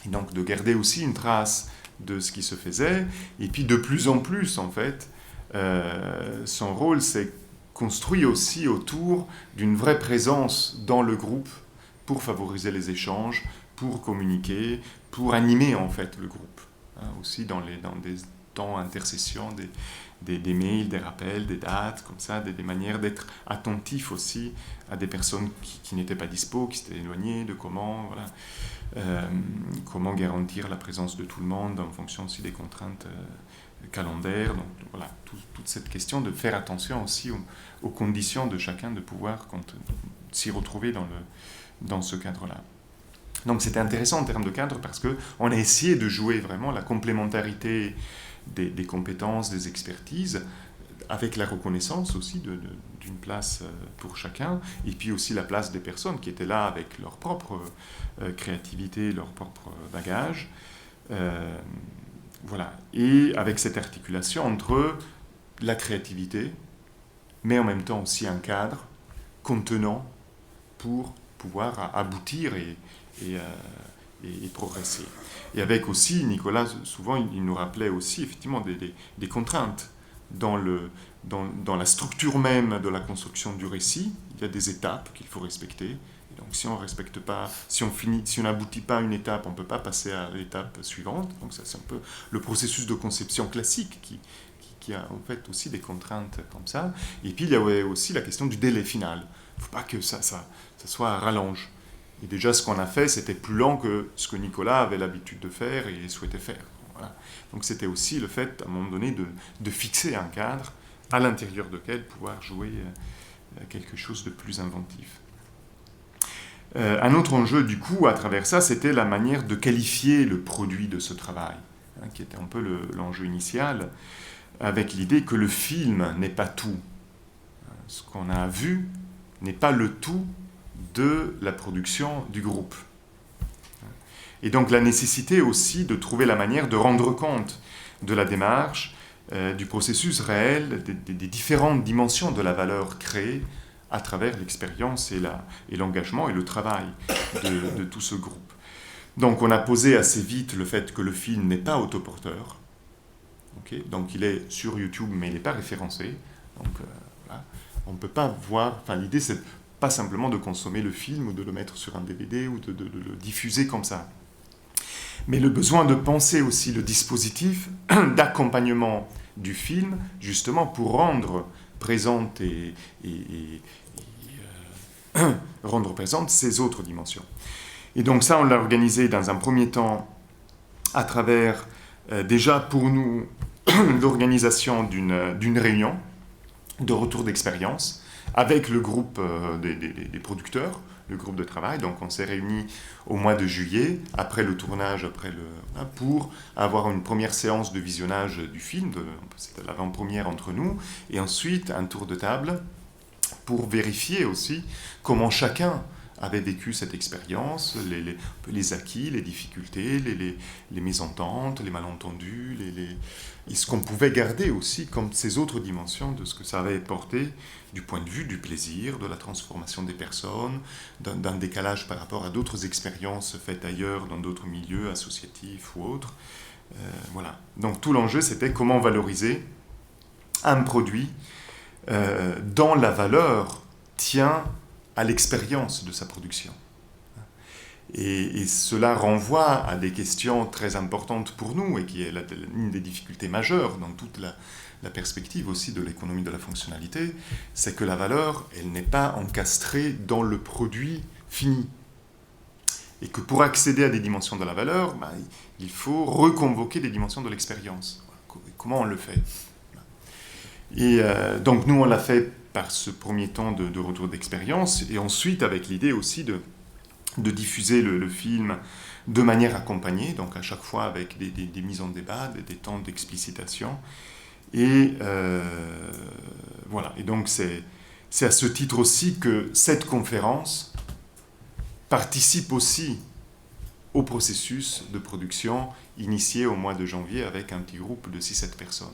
et donc de garder aussi une trace de ce qui se faisait. Et puis de plus en plus, en fait, son rôle s'est construit aussi autour d'une vraie présence dans le groupe pour favoriser les échanges, pour communiquer, pour animer en fait le groupe. Aussi dans des temps intercession, des mails, des rappels, des dates, comme ça, des manières d'être attentif aussi à des personnes qui n'étaient pas dispo, qui s'étaient éloignées, de comment garantir la présence de tout le monde en fonction aussi des contraintes calendaires. Donc voilà, toute cette question de faire attention aussi aux conditions de chacun de pouvoir s'y retrouver dans ce cadre-là. Donc c'était intéressant en termes de cadre parce qu'on a essayé de jouer vraiment la complémentarité des compétences, des expertises, avec la reconnaissance aussi d'une place pour chacun, et puis aussi la place des personnes qui étaient là avec leur propre créativité, leur propre bagage. Voilà. Et avec cette articulation entre la créativité, mais en même temps aussi un cadre contenant pour pouvoir aboutir et progresser. Et avec aussi, Nicolas, souvent, il nous rappelait aussi effectivement des contraintes dans la structure même de la construction du récit. Il y a des étapes qu'il faut respecter. Et donc si on respecte pas, si on n'aboutit pas à une étape, on ne peut pas passer à l'étape suivante. Donc ça, c'est un peu le processus de conception classique qui a en fait aussi des contraintes comme ça. Et puis il y avait aussi la question du délai final. Il ne faut pas que ça soit à rallonge. Et déjà, ce qu'on a fait, c'était plus lent que ce que Nicolas avait l'habitude de faire et souhaitait faire. Voilà. Donc c'était aussi le fait, à un moment donné, de fixer un cadre à l'intérieur duquel pouvoir jouer quelque chose de plus inventif. Un autre enjeu, du coup, à travers ça, c'était la manière de qualifier le produit de ce travail, qui était un peu l'enjeu initial, avec l'idée que le film n'est pas tout. Ce qu'on a vu n'est pas le tout de la production du groupe. Et donc la nécessité aussi de trouver la manière de rendre compte de la démarche, du processus réel, des différentes dimensions de la valeur créée à travers l'expérience et l'engagement et le travail de tout ce groupe. Donc on a posé assez vite le fait que le film n'est pas autoporteur. Okay, donc il est sur YouTube, mais il n'est pas référencé. Donc voilà. On ne peut pas voir... Enfin, l'idée, c'est pas simplement de consommer le film ou de le mettre sur un DVD ou de le diffuser comme ça. Mais le besoin de penser aussi le dispositif d'accompagnement du film, justement pour rendre présente rendre présente ces autres dimensions. Et donc ça, on l'a organisé dans un premier temps à travers, déjà pour nous, l'organisation d'une réunion de retour d'expérience avec le groupe des producteurs, le groupe de travail. Donc on s'est réunis au mois de juillet, après le tournage, pour avoir une première séance de visionnage du film, c'était l'avant-première entre nous, et ensuite un tour de table pour vérifier aussi comment chacun avait vécu cette expérience, les acquis, les difficultés, les mésententes, les malentendus, et ce qu'on pouvait garder aussi comme ces autres dimensions de ce que ça avait porté du point de vue du plaisir, de la transformation des personnes, d'un décalage par rapport à d'autres expériences faites ailleurs, dans d'autres milieux associatifs ou autres. Voilà. Donc tout l'enjeu, c'était comment valoriser un produit dont la valeur tient à l'expérience de sa production. Et cela renvoie à des questions très importantes pour nous, et qui est l'une des difficultés majeures dans toute la perspective aussi de l'économie de la fonctionnalité, c'est que la valeur, elle n'est pas encastrée dans le produit fini. Et que pour accéder à des dimensions de la valeur, il faut reconvoquer des dimensions de l'expérience. Comment on le fait ? Et donc nous, on l'a fait par ce premier temps de retour d'expérience, et ensuite avec l'idée aussi de diffuser le film de manière accompagnée, donc à chaque fois avec des mises en débat, des temps d'explicitation. Et voilà. Et donc c'est à ce titre aussi que cette conférence participe aussi au processus de production initié au mois de janvier avec un petit groupe de 6-7 personnes.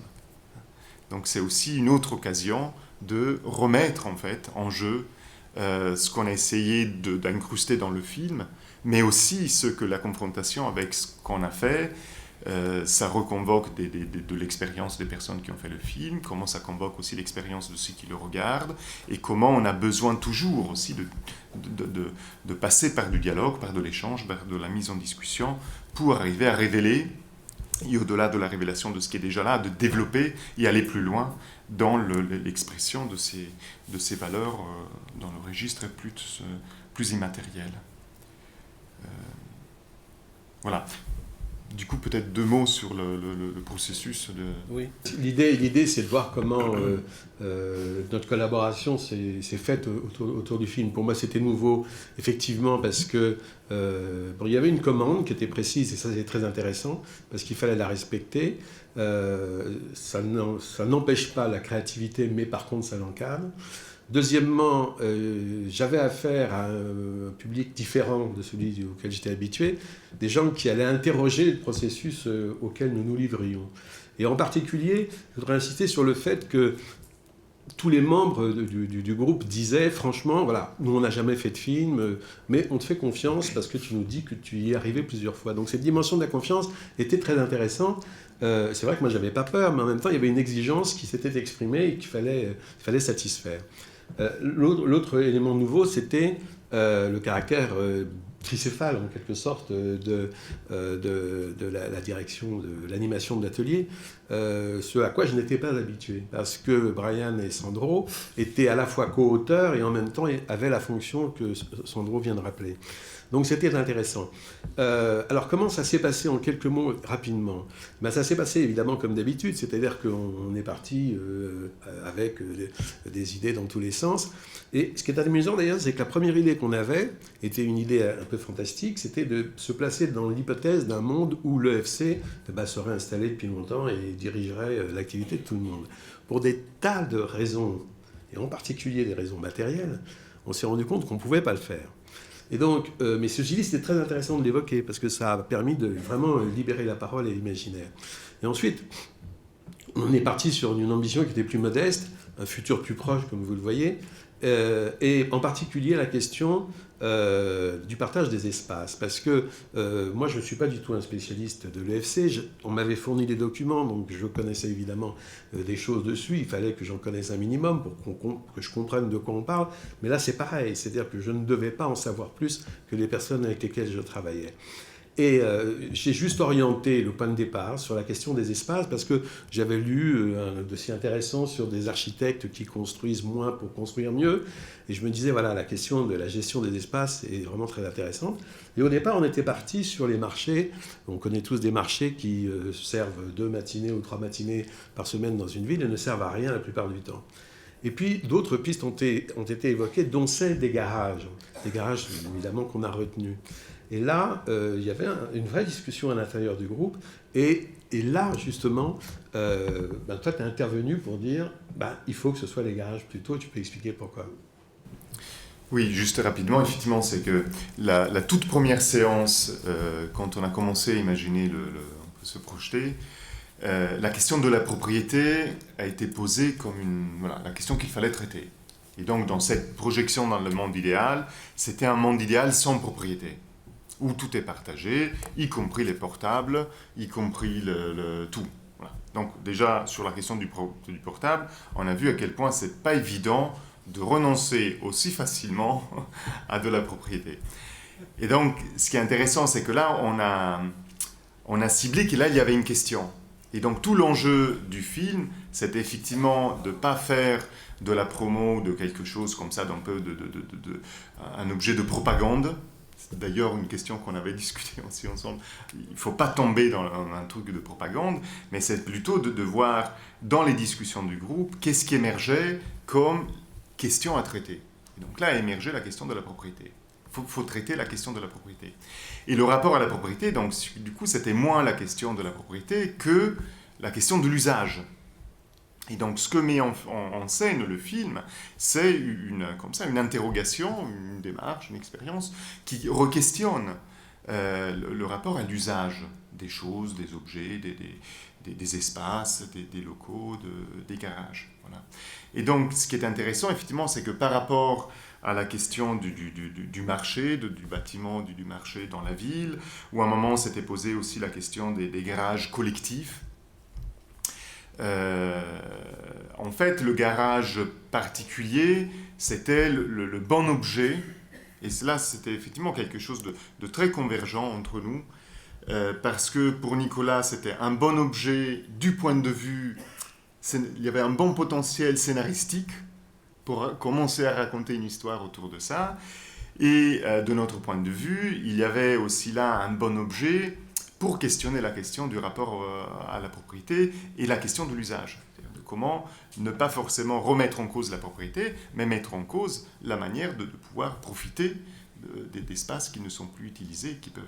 Donc c'est aussi une autre occasion de remettre en fait en jeu ce qu'on a essayé d'incruster dans le film, mais aussi ce que la confrontation avec ce qu'on a fait, ça reconvoque de l'expérience des personnes qui ont fait le film, comment ça convoque aussi l'expérience de ceux qui le regardent, et comment on a besoin toujours aussi de passer par du dialogue, par de l'échange, par de la mise en discussion, pour arriver à révéler, et au-delà de la révélation de ce qui est déjà là, de développer et aller plus loin dans l'expression de ces valeurs dans le registre plus immatériel. Voilà. Du coup, peut-être 2 mots sur le processus de... Oui. L'idée, c'est de voir comment notre collaboration s'est faite autour du film. Pour moi, c'était nouveau, effectivement, parce que il y avait une commande qui était précise, et ça, c'est très intéressant, parce qu'il fallait la respecter. Ça n'empêche pas la créativité, mais par contre, ça l'encadre. Deuxièmement, j'avais affaire à un public différent de celui auquel j'étais habitué, des gens qui allaient interroger le processus auquel nous nous livrions. Et en particulier, je voudrais insister sur le fait que tous les membres du groupe disaient, franchement, voilà, nous on n'a jamais fait de film, mais on te fait confiance parce que tu nous dis que tu y es arrivé plusieurs fois. Donc cette dimension de la confiance était très intéressante. C'est vrai que moi j'avais pas peur, mais en même temps il y avait une exigence qui s'était exprimée et qu'il fallait satisfaire. L'autre élément nouveau, c'était le caractère tricéphale, en quelque sorte, de la direction, de l'animation de l'atelier, ce à quoi je n'étais pas habitué, parce que Brian et Sandro étaient à la fois co-auteurs et en même temps avaient la fonction que Sandro vient de rappeler. Donc c'était intéressant. Alors comment ça s'est passé en quelques mots rapidement ? Ça s'est passé évidemment comme d'habitude, c'est-à-dire qu'on est parti avec des idées dans tous les sens. Et ce qui est amusant d'ailleurs, c'est que la première idée qu'on avait était une idée un peu fantastique, c'était de se placer dans l'hypothèse d'un monde où l'EFC serait installé depuis longtemps et dirigerait l'activité de tout le monde. Pour des tas de raisons, et en particulier des raisons matérielles, on s'est rendu compte qu'on ne pouvait pas le faire. Et donc, mais ceci dit, c'était très intéressant de l'évoquer, parce que ça a permis de vraiment libérer la parole et l'imaginaire. Et ensuite, on est parti sur une ambition qui était plus modeste, un futur plus proche, comme vous le voyez, et en particulier la question du partage des espaces. Parce que moi, je ne suis pas du tout un spécialiste de l'EFC. On m'avait fourni des documents, donc je connaissais évidemment des choses dessus. Il fallait que j'en connaisse un minimum pour que je comprenne de quoi on parle. Mais là, c'est pareil. C'est-à-dire que je ne devais pas en savoir plus que les personnes avec lesquelles je travaillais. Et j'ai juste orienté le point de départ sur la question des espaces parce que j'avais lu un dossier intéressant sur des architectes qui construisent moins pour construire mieux. Et je me disais, voilà, la question de la gestion des espaces est vraiment très intéressante. Et au départ, on était parti sur les marchés. On connaît tous des marchés qui servent 2 matinées ou 3 matinées par semaine dans une ville et ne servent à rien la plupart du temps. Et puis, d'autres pistes ont été évoquées, dont celle des garages. Des garages, évidemment, qu'on a retenus. Et là, il y avait une vraie discussion à l'intérieur du groupe. Et là, justement, toi, tu es intervenu pour dire il faut que ce soit les garages plutôt. Tu peux expliquer pourquoi? Oui, juste rapidement, effectivement, c'est que la toute première séance, quand on a commencé à imaginer, on peut se projeter, la question de la propriété a été posée comme la question qu'il fallait traiter. Et donc, dans cette projection dans le monde idéal, c'était un monde idéal sans propriété, où tout est partagé, y compris les portables, y compris tout. Voilà. Donc déjà, sur la question du portable, on a vu à quel point c'est pas évident de renoncer aussi facilement à de la propriété. Et donc, ce qui est intéressant, c'est que là, on a ciblé que là, il y avait une question. Et donc, tout l'enjeu du film, c'était effectivement de ne pas faire de la promo de quelque chose comme ça, d'un peu un objet de propagande. C'est d'ailleurs une question qu'on avait discutée aussi ensemble. Il ne faut pas tomber dans un truc de propagande, mais c'est plutôt de voir dans les discussions du groupe qu'est-ce qui émergeait comme question à traiter. Et donc là a émergé la question de la propriété. Il faut traiter la question de la propriété. Et le rapport à la propriété, donc du coup, c'était moins la question de la propriété que la question de l'usage. Et donc, ce que met en scène le film, c'est une interrogation, une démarche, une expérience qui re-questionne le rapport à l'usage des choses, des objets, des espaces, des locaux, des garages. Voilà. Et donc, ce qui est intéressant, effectivement, c'est que par rapport à la question du marché, du bâtiment, du marché dans la ville, où à un moment s'était posé aussi la question des garages collectifs. En fait, le garage particulier, c'était le bon objet, et cela, c'était effectivement quelque chose de très convergent entre nous, parce que pour Nicolas, c'était un bon objet du point de vue, il y avait un bon potentiel scénaristique pour commencer à raconter une histoire autour de ça, et de notre point de vue, il y avait aussi là un bon objet pour questionner la question du rapport à la propriété et la question de l'usage. C'est-à-dire de comment ne pas forcément remettre en cause la propriété, mais mettre en cause la manière de pouvoir profiter d'espaces qui ne sont plus utilisés, qui peuvent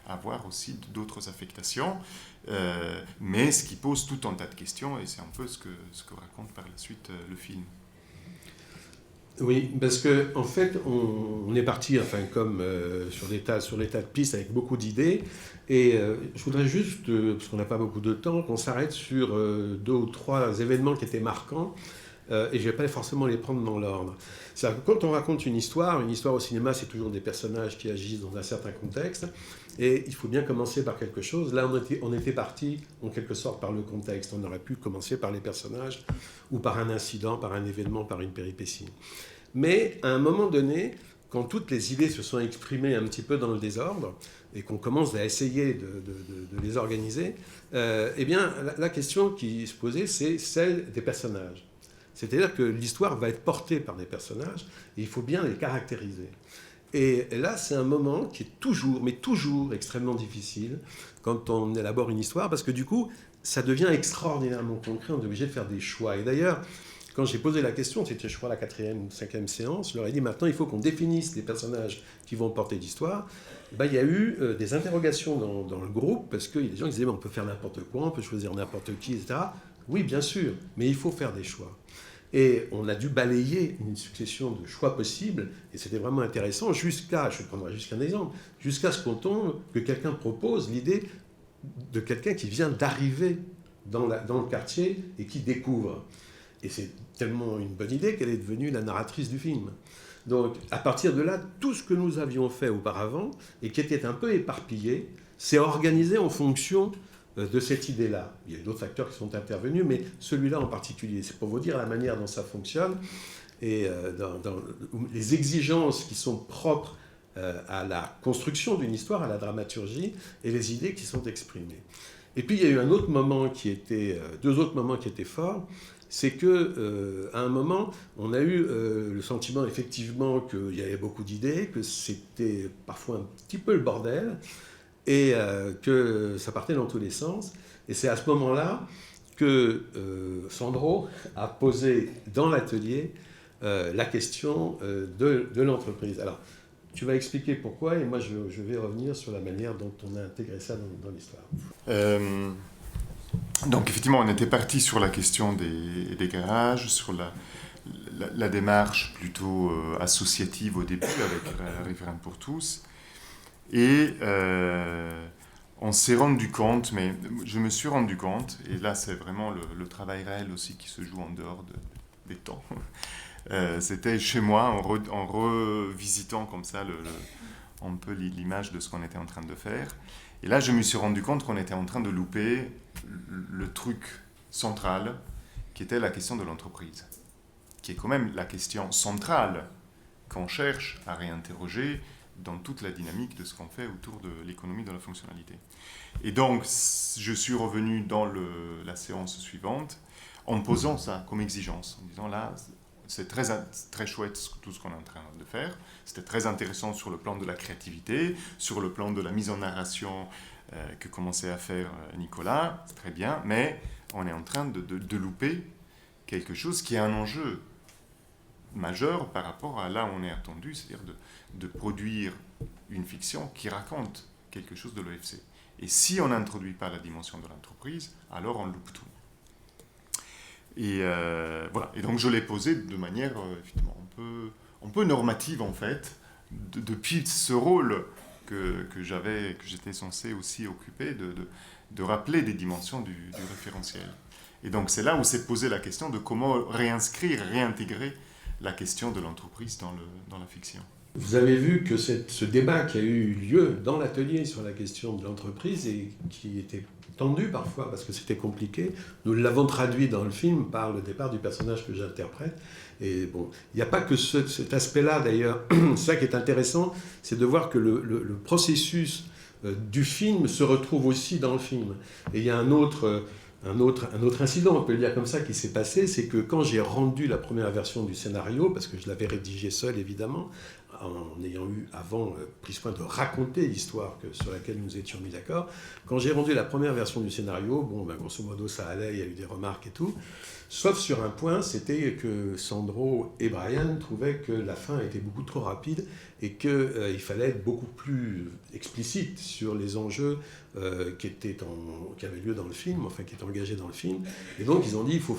avoir aussi d'autres affectations, mais ce qui pose tout un tas de questions, et c'est un peu ce que raconte par la suite le film. Oui, parce que en fait, on est parti, comme sur des tas de pistes avec beaucoup d'idées, et je voudrais juste, parce qu'on n'a pas beaucoup de temps, qu'on s'arrête sur 2 ou 3 événements qui étaient marquants, et je ne vais pas forcément les prendre dans l'ordre. C'est-à-dire que quand on raconte une histoire au cinéma, c'est toujours des personnages qui agissent dans un certain contexte, et il faut bien commencer par quelque chose. Là, on était parti, en quelque sorte, par le contexte. On aurait pu commencer par les personnages, ou par un incident, par un événement, par une péripétie. Mais à un moment donné, quand toutes les idées se sont exprimées un petit peu dans le désordre, et qu'on commence à essayer de les organiser, eh bien, la question qui se posait, c'est celle des personnages. C'est-à-dire que l'histoire va être portée par des personnages, et il faut bien les caractériser. Et là, c'est un moment qui est toujours extrêmement difficile quand on élabore une histoire, parce que du coup, ça devient extraordinairement concret, on est obligé de faire des choix. Et d'ailleurs, quand j'ai posé la question, c'était je crois la 4e ou 5e séance, je leur ai dit maintenant il faut qu'on définisse les personnages qui vont porter l'histoire. Il y a eu des interrogations dans le groupe, parce qu'il y a des gens qui disaient on peut faire n'importe quoi, on peut choisir n'importe qui, etc. Oui, bien sûr, mais il faut faire des choix. Et on a dû balayer une succession de choix possibles, et c'était vraiment intéressant, je prendrai juste un exemple, jusqu'à ce qu'on tombe, que quelqu'un propose l'idée de quelqu'un qui vient d'arriver dans le quartier et qui découvre. Et c'est tellement une bonne idée qu'elle est devenue la narratrice du film. Donc, à partir de là, tout ce que nous avions fait auparavant, et qui était un peu éparpillé, s'est organisé en fonction de cette idée-là. Il y a d'autres facteurs qui sont intervenus, mais celui-là en particulier. C'est pour vous dire la manière dont ça fonctionne et dans les exigences qui sont propres à la construction d'une histoire, à la dramaturgie, et les idées qui sont exprimées. Et puis il y a eu deux autres moments qui étaient forts. C'est que à un moment, on a eu le sentiment effectivement qu'il y avait beaucoup d'idées, que c'était parfois un petit peu le bordel, et que ça partait dans tous les sens. Et c'est à ce moment-là que Sandro a posé dans l'atelier la question de l'entreprise. Alors, tu vas expliquer pourquoi, et moi je vais revenir sur la manière dont on a intégré ça dans l'histoire. Donc effectivement, on était parti sur la question des garages, sur la démarche plutôt associative au début, avec la référente pour tous. Et on s'est rendu compte, mais je me suis rendu compte, et là c'est vraiment le travail réel aussi qui se joue en dehors des temps. C'était chez moi, en revisitant comme ça un peu l'image de ce qu'on était en train de faire. Et là je me suis rendu compte qu'on était en train de louper le truc central, qui était la question de l'entreprise, qui est quand même la question centrale qu'on cherche à réinterroger dans toute la dynamique de ce qu'on fait autour de l'économie de la fonctionnalité. Et donc, je suis revenu dans la séance suivante en posant ça comme exigence, en disant là, c'est très chouette tout ce qu'on est en train de faire, c'était très intéressant sur le plan de la créativité, sur le plan de la mise en narration que commençait à faire Nicolas, c'est très bien, mais on est en train de louper quelque chose qui est un enjeu majeur par rapport à là où on est attendu, c'est-à-dire de produire une fiction qui raconte quelque chose de l'OFC. Et si on n'introduit pas la dimension de l'entreprise, alors on loupe tout. Et voilà. Et donc je l'ai posé de manière effectivement un peu normative en fait, depuis ce rôle que j'étais censé aussi occuper, de rappeler des dimensions du référentiel. Et donc c'est là où s'est posé la question de comment réintégrer la question de l'entreprise dans la fiction. Vous avez vu que ce débat qui a eu lieu dans l'atelier sur la question de l'entreprise et qui était tendu parfois parce que c'était compliqué, nous l'avons traduit dans le film par le départ du personnage que j'interprète. Et bon, il n'y a pas que cet aspect-là d'ailleurs. Ça qui est intéressant, c'est de voir que le processus du film se retrouve aussi dans le film. Et il y a un autre incident, on peut le dire comme ça, qui s'est passé, c'est que quand j'ai rendu la première version du scénario, parce que je l'avais rédigé seul évidemment, en ayant eu avant pris soin de raconter l'histoire sur laquelle nous étions mis d'accord, quand j'ai rendu la première version du scénario, grosso modo ça allait, il y a eu des remarques et tout, sauf sur un point, c'était que Sandro et Brian trouvaient que la fin était beaucoup trop rapide et qu'il fallait être beaucoup plus explicite sur les enjeux qui avaient lieu dans le film, enfin qui étaient engagés dans le film. Et donc ils ont dit, il faut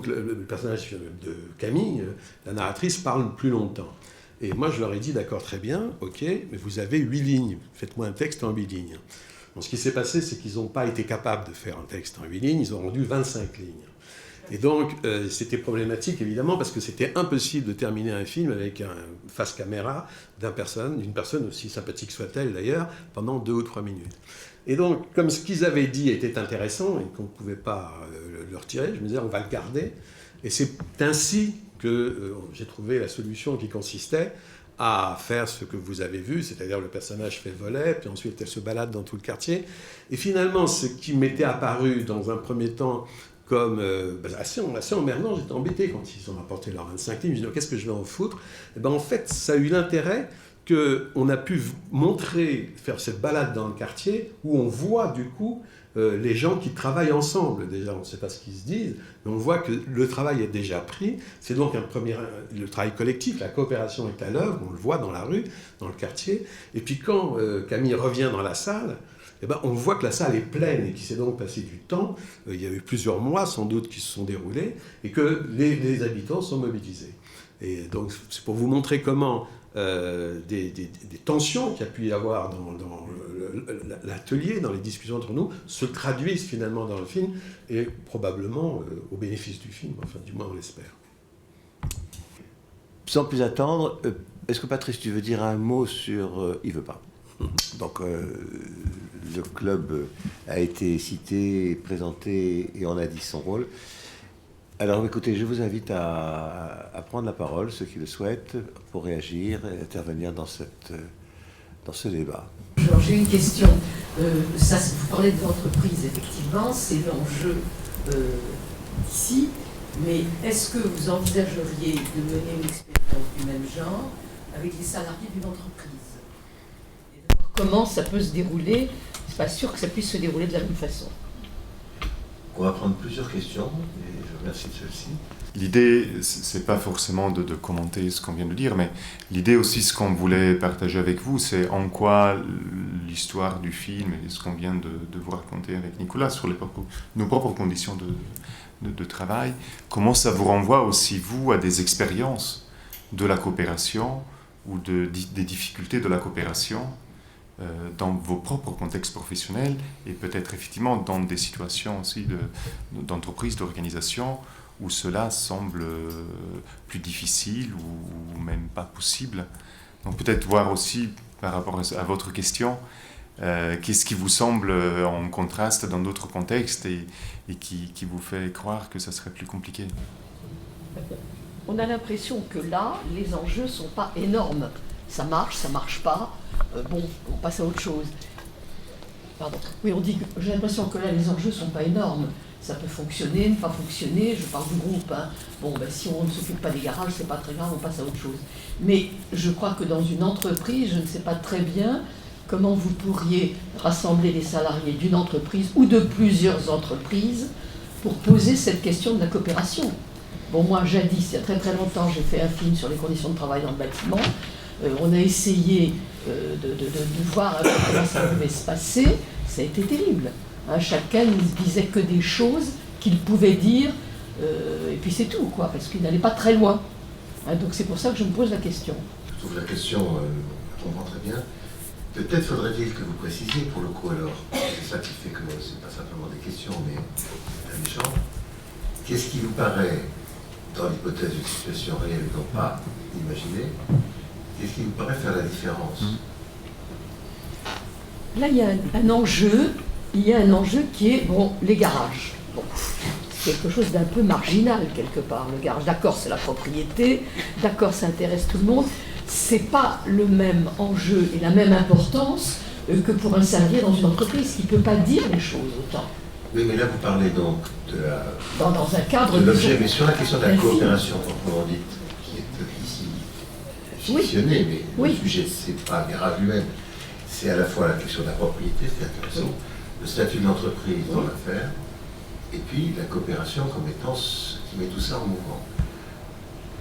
que le personnage de Camille, la narratrice, parle plus longtemps. Et moi je leur ai dit, d'accord, très bien, ok, mais vous avez 8 lignes, faites-moi un texte en 8 lignes. Bon, ce qui s'est passé, c'est qu'ils n'ont pas été capables de faire un texte en 8 lignes, ils ont rendu 25 lignes. Et donc, c'était problématique, évidemment, parce que c'était impossible de terminer un film avec un face caméra d'une personne aussi sympathique soit-elle d'ailleurs, pendant 2 ou 3 minutes. Et donc, comme ce qu'ils avaient dit était intéressant et qu'on ne pouvait pas le retirer, je me disais, on va le garder. Et c'est ainsi que j'ai trouvé la solution qui consistait à faire ce que vous avez vu, c'est-à-dire le personnage fait voler, puis ensuite elle se balade dans tout le quartier. Et finalement, ce qui m'était apparu dans un premier temps comme assez emmerdant, j'étais embêté quand ils ont apporté leurs 25 lignes, je me dis qu'est-ce que je vais en foutre ? Et ben en fait, ça a eu l'intérêt qu'on a pu faire cette balade dans le quartier où on voit du coup les gens qui travaillent ensemble. Déjà, on ne sait pas ce qu'ils se disent, mais on voit que le travail est déjà pris. C'est donc le travail collectif, la coopération est à l'œuvre, on le voit dans la rue, dans le quartier. Et puis quand Camille revient dans la salle, eh ben, on voit que la salle est pleine et qu'il s'est donc passé du temps. Il y a eu plusieurs mois sans doute qui se sont déroulés et que les habitants sont mobilisés. Et donc c'est pour vous montrer comment des tensions qu'il y a pu y avoir dans l'atelier, dans les discussions entre nous, se traduisent finalement dans le film et probablement au bénéfice du film, enfin du moins on l'espère. Sans plus attendre, est-ce que Patrice, tu veux dire un mot sur... il veut pas. Donc le club a été cité, présenté et on a dit son rôle. Alors écoutez, je vous invite à prendre la parole, ceux qui le souhaitent, pour réagir et intervenir dans ce débat. Alors j'ai une question. Vous parlez de l'entreprise, effectivement, c'est l'enjeu ici, mais est-ce que vous envisageriez de mener une expérience du même genre avec les salariés d'une entreprise et de voir comment ça peut se dérouler? C'est pas sûr que ça puisse se dérouler de la même façon. On va prendre plusieurs questions et je remercie de celle-ci. L'idée, c'est pas forcément de commenter ce qu'on vient de dire, mais l'idée aussi, ce qu'on voulait partager avec vous, c'est en quoi l'histoire du film et ce qu'on vient de vous raconter avec Nicolas sur nos propres conditions de travail, comment ça vous renvoie aussi, vous, à des expériences de la coopération ou des difficultés de la coopération dans vos propres contextes professionnels et peut-être effectivement dans des situations aussi d'entreprise, d'organisation où cela semble plus difficile ou même pas possible. Donc peut-être voir aussi par rapport à votre question, qu'est-ce qui vous semble en contraste dans d'autres contextes et qui vous fait croire que ça serait plus compliqué? On a l'impression que là, les enjeux ne sont pas énormes. Ça marche pas. Bon, on passe à autre chose. Pardon. Oui, on dit que j'ai l'impression que là, les enjeux ne sont pas énormes. Ça peut fonctionner, ne pas fonctionner, je parle du groupe. Hein. Bon, ben, si on ne s'occupe pas des garages, c'est pas très grave, on passe à autre chose. Mais je crois que dans une entreprise, je ne sais pas très bien comment vous pourriez rassembler les salariés d'une entreprise ou de plusieurs entreprises pour poser cette question de la coopération. Bon, moi, jadis, il y a très très longtemps, j'ai fait un film sur les conditions de travail dans le bâtiment. On a essayé de voir comment ça pouvait se passer. Ça a été terrible. Hein, chacun ne disait que des choses qu'il pouvait dire, et puis c'est tout, quoi, parce qu'il n'allait pas très loin. Hein, donc c'est pour ça que je me pose la question. Je trouve la question, je comprends très bien. Peut-être faudrait-il que vous précisiez pour le coup alors, c'est ça qui fait que c'est pas simplement des questions, mais un échange. Qu'est-ce qui vous paraît, dans l'hypothèse d'une situation réelle, non pas imaginée, qu'est-ce qui vous paraît faire la différence? Là, il y a un enjeu. Il y a un enjeu qui est, bon, les garages. Bon, c'est quelque chose d'un peu marginal, quelque part, le garage. D'accord, c'est la propriété, d'accord, ça intéresse tout le monde. C'est pas le même enjeu et la même importance que pour un salarié dans une entreprise qui ne peut pas dire les choses autant. Oui, mais là, vous parlez donc de la... Dans un cadre... de l'objet, mais sur la question de la coopération, proprement dite, qui est ici fictionnée, mais oui. Le sujet, c'est pas garage lui-même. C'est à la fois la question de la propriété, c'est intéressant, le statut de l'entreprise dans l'affaire, et puis la coopération comme étant ce qui met tout ça en mouvement.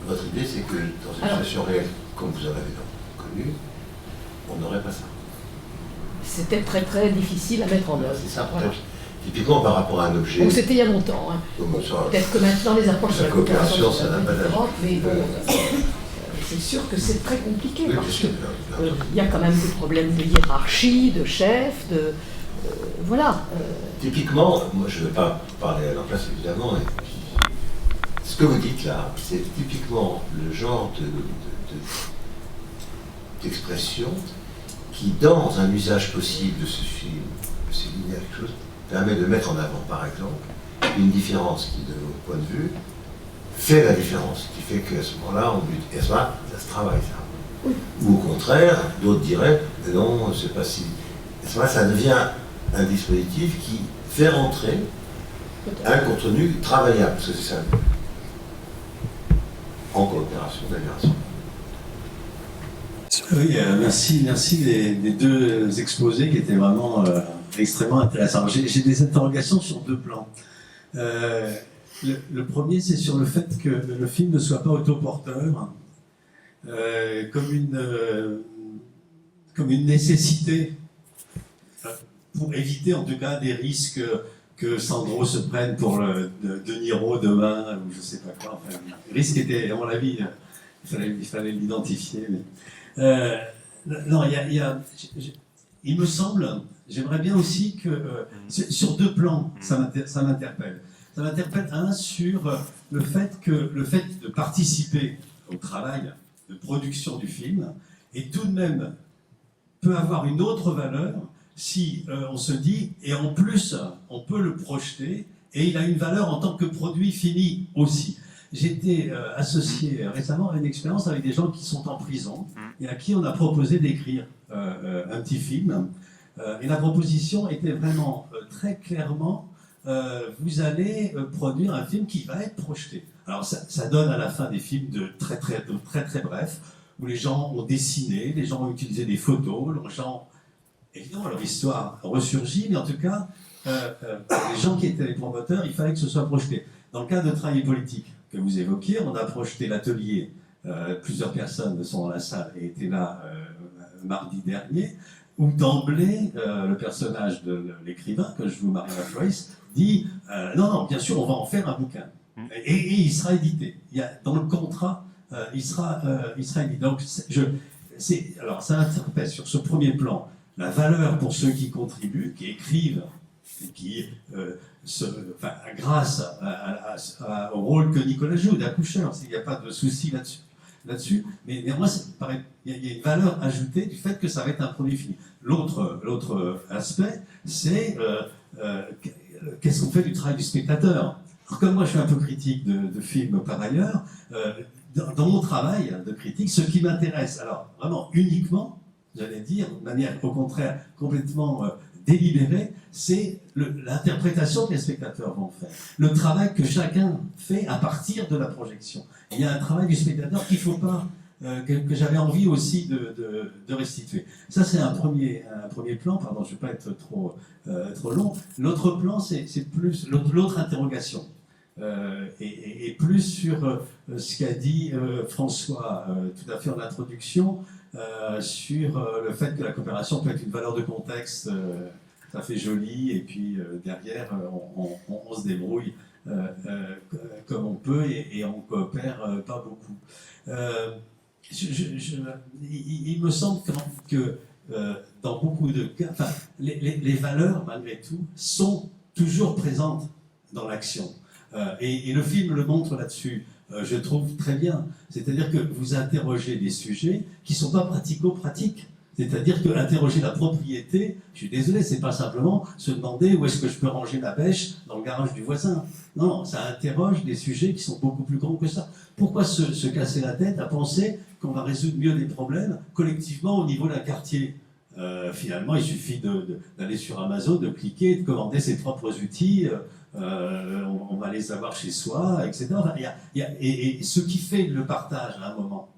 Votre idée, c'est que dans une situation réelle, comme vous en avez connu, on n'aurait pas ça. C'était très très difficile à mettre en œuvre. C'est ça, peut-être. Typiquement par rapport à un objet. Donc c'était il y a longtemps. Hein. Peut-être que maintenant les approches de la coopération sont différentes, mais bon, c'est sûr que c'est très compliqué parce qu'il y a quand même des problèmes de hiérarchie, de chef, de voilà. Typiquement, moi je ne vais pas parler à leur place évidemment, et puis, ce que vous dites là, c'est typiquement le genre d'expression qui, dans un usage possible de ce film, de ces lignes, quelque chose, permet de mettre en avant, par exemple, une différence qui, de votre point de vue, fait la différence, qui fait qu'à ce moment-là, on lutte. Et à ce moment-là, ça se travaille, ça. Oui. Ou au contraire, d'autres diraient, non, c'est pas si... À ce moment-là, ça devient un dispositif qui fait rentrer un contenu travaillable, parce que c'est ça, en coopération d'ailleurs. Oui, merci les deux exposés qui étaient vraiment extrêmement intéressants. J'ai des interrogations sur deux plans. Le premier, c'est sur le fait que le film ne soit pas autoporteur, comme une nécessité pour éviter en tout cas des risques que Sandro se prenne pour le De Niro demain, ou je sais pas quoi. Enfin, le risque était, à mon avis, il fallait l'identifier. Mais, non, il me semble, j'aimerais bien aussi que, sur deux plans, ça m'interpelle. Ça m'interpelle, sur le fait de participer au travail de production du film, et tout de même peut avoir une autre valeur si on se dit, et en plus, on peut le projeter, et il a une valeur en tant que produit fini aussi. J'étais associé récemment à une expérience avec des gens qui sont en prison, et à qui on a proposé d'écrire un petit film. Et la proposition était vraiment très clairement, vous allez produire un film qui va être projeté. Alors ça donne à la fin des films très brefs, où les gens ont dessiné, les gens ont utilisé des photos, les gens, évidemment leur histoire ressurgit, mais en tout cas, les gens qui étaient les promoteurs, il fallait que ce soit projeté. Dans le cas de Travail politique que vous évoquiez, on a projeté l'atelier, plusieurs personnes sont dans la salle et étaient là mardi dernier, où d'emblée, le personnage de l'écrivain, que je vous Maria Joyce, dit non, bien sûr, on va en faire un bouquin. Et il sera édité. Dans le contrat, il sera édité. Donc, alors, ça interpelle sur ce premier plan la valeur pour ceux qui contribuent, qui écrivent, et qui, grâce au rôle que Nicolas joue d'accoucheur, il n'y a pas de souci là-dessus, mais néanmoins, il y a une valeur ajoutée du fait que ça va être un produit fini. L'autre aspect, c'est qu'est-ce qu'on fait du travail du spectateur. Alors, comme moi je suis un peu critique de films par ailleurs, dans mon travail de critique, ce qui m'intéresse, alors vraiment uniquement, j'allais dire, de manière au contraire complètement délibérée, c'est l'interprétation que les spectateurs vont faire. Le travail que chacun fait à partir de la projection. Il y a un travail du spectateur qu'il ne faut pas, que j'avais envie aussi de restituer. Ça, c'est un premier plan, pardon, je ne vais pas être trop long. L'autre plan, c'est plus l'autre interrogation. Et plus sur ce qu'a dit François tout à fait en introduction, sur le fait que la coopération peut être une valeur de contexte tout à fait jolie, et puis derrière on se débrouille comme on peut, et on coopère pas beaucoup. Il me semble que dans beaucoup de cas, les valeurs malgré tout sont toujours présentes dans l'action. Et le film le montre là-dessus, je trouve très bien. C'est-à-dire que vous interrogez des sujets qui ne sont pas pratico-pratiques. C'est-à-dire que interroger la propriété, je suis désolé, c'est pas simplement se demander où est-ce que je peux ranger ma bêche dans le garage du voisin. Non, ça interroge des sujets qui sont beaucoup plus grands que ça. Pourquoi se casser la tête à penser qu'on va résoudre mieux des problèmes collectivement au niveau d'un quartier ? Finalement, il suffit d'aller sur Amazon, de cliquer, de commander ses propres outils. On va les avoir chez soi, etc. Et ce qui fait le partage à un moment,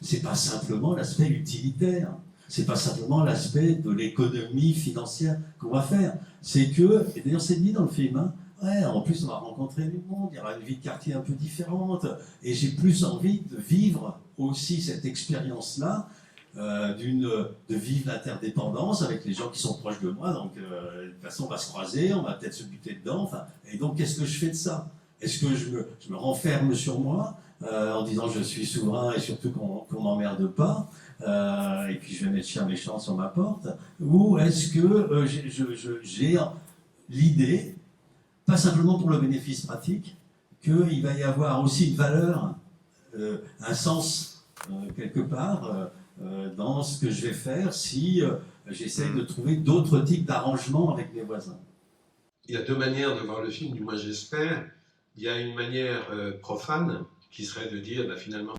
c'est pas simplement l'aspect utilitaire, c'est pas simplement l'aspect de l'économie financière qu'on va faire. C'est que, et d'ailleurs c'est dit dans le film, en plus on va rencontrer du monde, il y aura une vie de quartier un peu différente, et j'ai plus envie de vivre aussi cette expérience-là, de vivre l'interdépendance avec les gens qui sont proches de moi, donc de toute façon on va se croiser, on va peut-être se buter dedans, et donc qu'est-ce que je fais de ça? Est-ce que je me renferme sur moi en disant je suis souverain et surtout qu'on m'emmerde pas, et puis je vais mettre chien méchant sur ma porte, ou est-ce que j'ai l'idée, pas simplement pour le bénéfice pratique, qu'il va y avoir aussi une valeur, un sens quelque part, dans ce que je vais faire si j'essaie de trouver d'autres types d'arrangements avec mes voisins. Il y a deux manières de voir le film, du moins j'espère. Il y a une manière profane, qui serait de dire finalement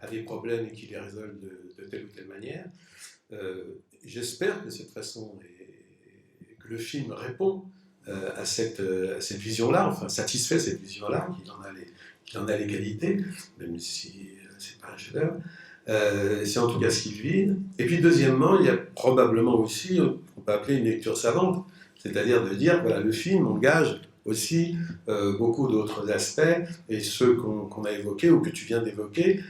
a des problèmes et qui les résolve de telle ou telle manière. J'espère que cette façon, que le film répond à cette vision-là, enfin satisfait cette vision-là, qu'il en a l'égalité, même si c'est pas un chef-d'œuvre. C'est en tout cas ce qu'il vise. Et puis deuxièmement, il y a probablement aussi, on peut appeler une lecture savante, c'est-à-dire de dire, voilà, le film engage aussi beaucoup d'autres aspects, et ceux qu'on a évoqués ou que tu viens d'évoquer,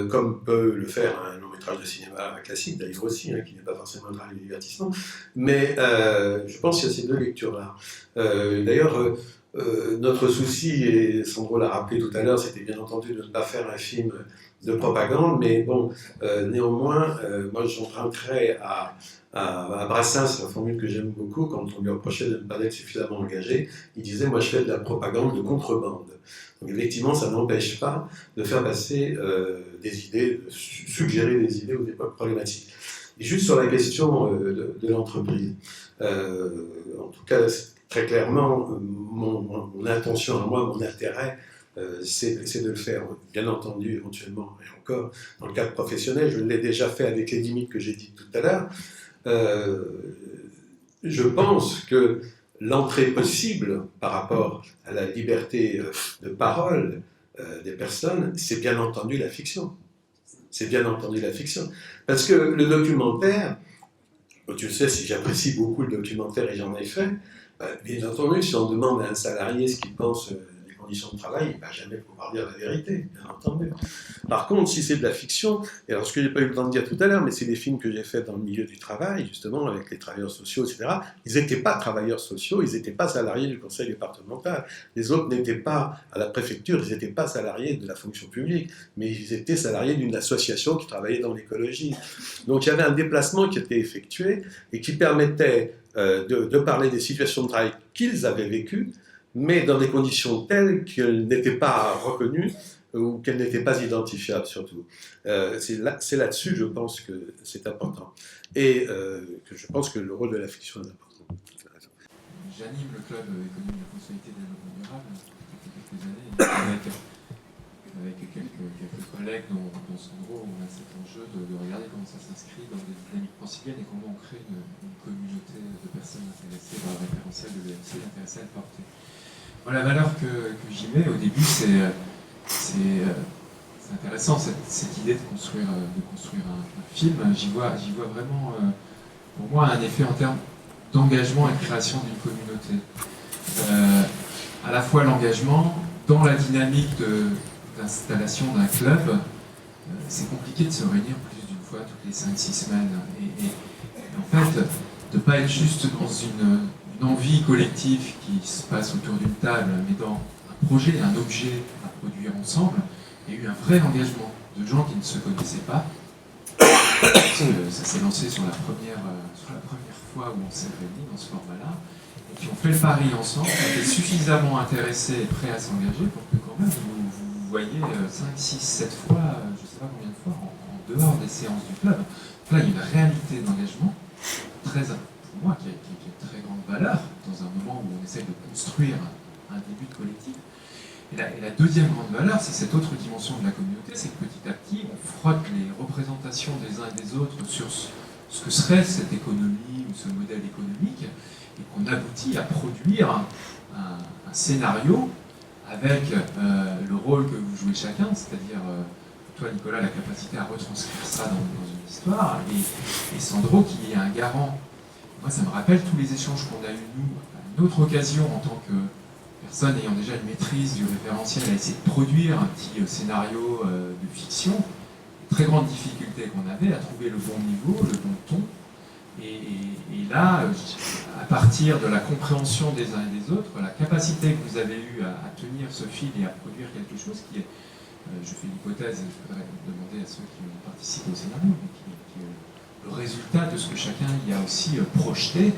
comme peut le faire un long métrage de cinéma classique, d'ailleurs aussi, qui n'est pas forcément un travail de divertissement. Mais je pense qu'il y a ces deux lectures-là. D'ailleurs, notre souci, et Sandro l'a rappelé tout à l'heure, c'était bien entendu de ne pas faire un film de propagande, mais bon, néanmoins, moi j'emprunterais à Brassens, la formule que j'aime beaucoup, quand on lui reprochait de ne pas être suffisamment engagé, il disait « moi je fais de la propagande de contrebande ». Donc effectivement, ça n'empêche pas de faire passer des idées, de suggérer des idées aux époques problématiques. Et juste sur la question de l'entreprise, en tout cas, très clairement, mon intention à moi, mon intérêt, c'est de le faire, bien entendu, éventuellement, et encore, dans le cadre professionnel. Je l'ai déjà fait avec les limites que j'ai dites tout à l'heure. Je pense que l'entrée possible par rapport à la liberté de parole des personnes, c'est bien entendu la fiction. C'est bien entendu la fiction. Parce que le documentaire, tu sais, si j'apprécie beaucoup le documentaire et j'en ai fait, bien entendu, si on demande à un salarié ce qu'il pense des conditions de travail, il ne va jamais pouvoir dire la vérité, bien entendu. Par contre, si c'est de la fiction, et alors ce que je n'ai pas eu le temps de dire tout à l'heure, mais c'est des films que j'ai faits dans le milieu du travail, justement, avec les travailleurs sociaux, etc., ils n'étaient pas travailleurs sociaux, ils n'étaient pas salariés du conseil départemental. Les autres n'étaient pas à la préfecture, ils n'étaient pas salariés de la fonction publique, mais ils étaient salariés d'une association qui travaillait dans l'écologie. Donc il y avait un déplacement qui était effectué et qui permettait de parler des situations de travail qu'ils avaient vécues, mais dans des conditions telles qu'elles n'étaient pas reconnues ou qu'elles n'étaient pas identifiables surtout. C'est là-dessus, je pense, que c'est important. Et que je pense que le rôle de la fiction est important. J'anime le club économie de la fonctionnalité de développement durable depuis quelques années, avec quelques collègues dont Sandro, on a cet enjeu de regarder comment ça s'inscrit dans des dynamiques franciliennes et comment on crée une communauté de personnes intéressées par le référentiel de l'EMC, intéressées à le porter. Bon, la valeur que j'y mets au début, c'est intéressant cette idée de construire un film. J'y vois vraiment, pour moi, un effet en termes d'engagement et de création d'une communauté. À la fois l'engagement dans la dynamique d'installation d'un club, c'est compliqué de se réunir plus d'une fois toutes les 5-6 semaines. Et en fait, de ne pas être juste dans une envie collective qui se passe autour d'une table, mais dans un projet, un objet à produire ensemble, il y a eu un vrai engagement de gens qui ne se connaissaient pas. Ça s'est lancé sur la première fois où on s'est réunis dans ce format-là, et qui ont fait le pari ensemble, qui étaient suffisamment intéressés et prêts à s'engager pour que quand même vous voyez 5, 6, 7 fois, je ne sais pas combien de fois, en dehors des séances du club. Là, il y a une réalité d'engagement très, pour moi, qui a une très grande valeur dans un moment où on essaie de construire un début de collectif. Et la deuxième grande valeur, c'est cette autre dimension de la communauté, c'est que petit à petit, on frotte les représentations des uns et des autres sur ce que serait cette économie ou ce modèle économique, et qu'on aboutit à produire un scénario avec le rôle que vous jouez chacun, c'est-à-dire toi, Nicolas, la capacité à retranscrire ça dans une histoire, et Sandro qui est un garant. Moi, ça me rappelle tous les échanges qu'on a eus, nous, à une autre occasion, en tant que personne ayant déjà une maîtrise du référentiel, à essayer de produire un petit scénario de fiction. Très grande difficulté qu'on avait à trouver le bon niveau, le bon ton. Et là, à partir de la compréhension des uns et des autres, la capacité que vous avez eue à tenir ce fil et à produire quelque chose qui est, je fais l'hypothèse, je voudrais demander à ceux qui ont participé au scénario, mais qui est le résultat de ce que chacun y a aussi projeté.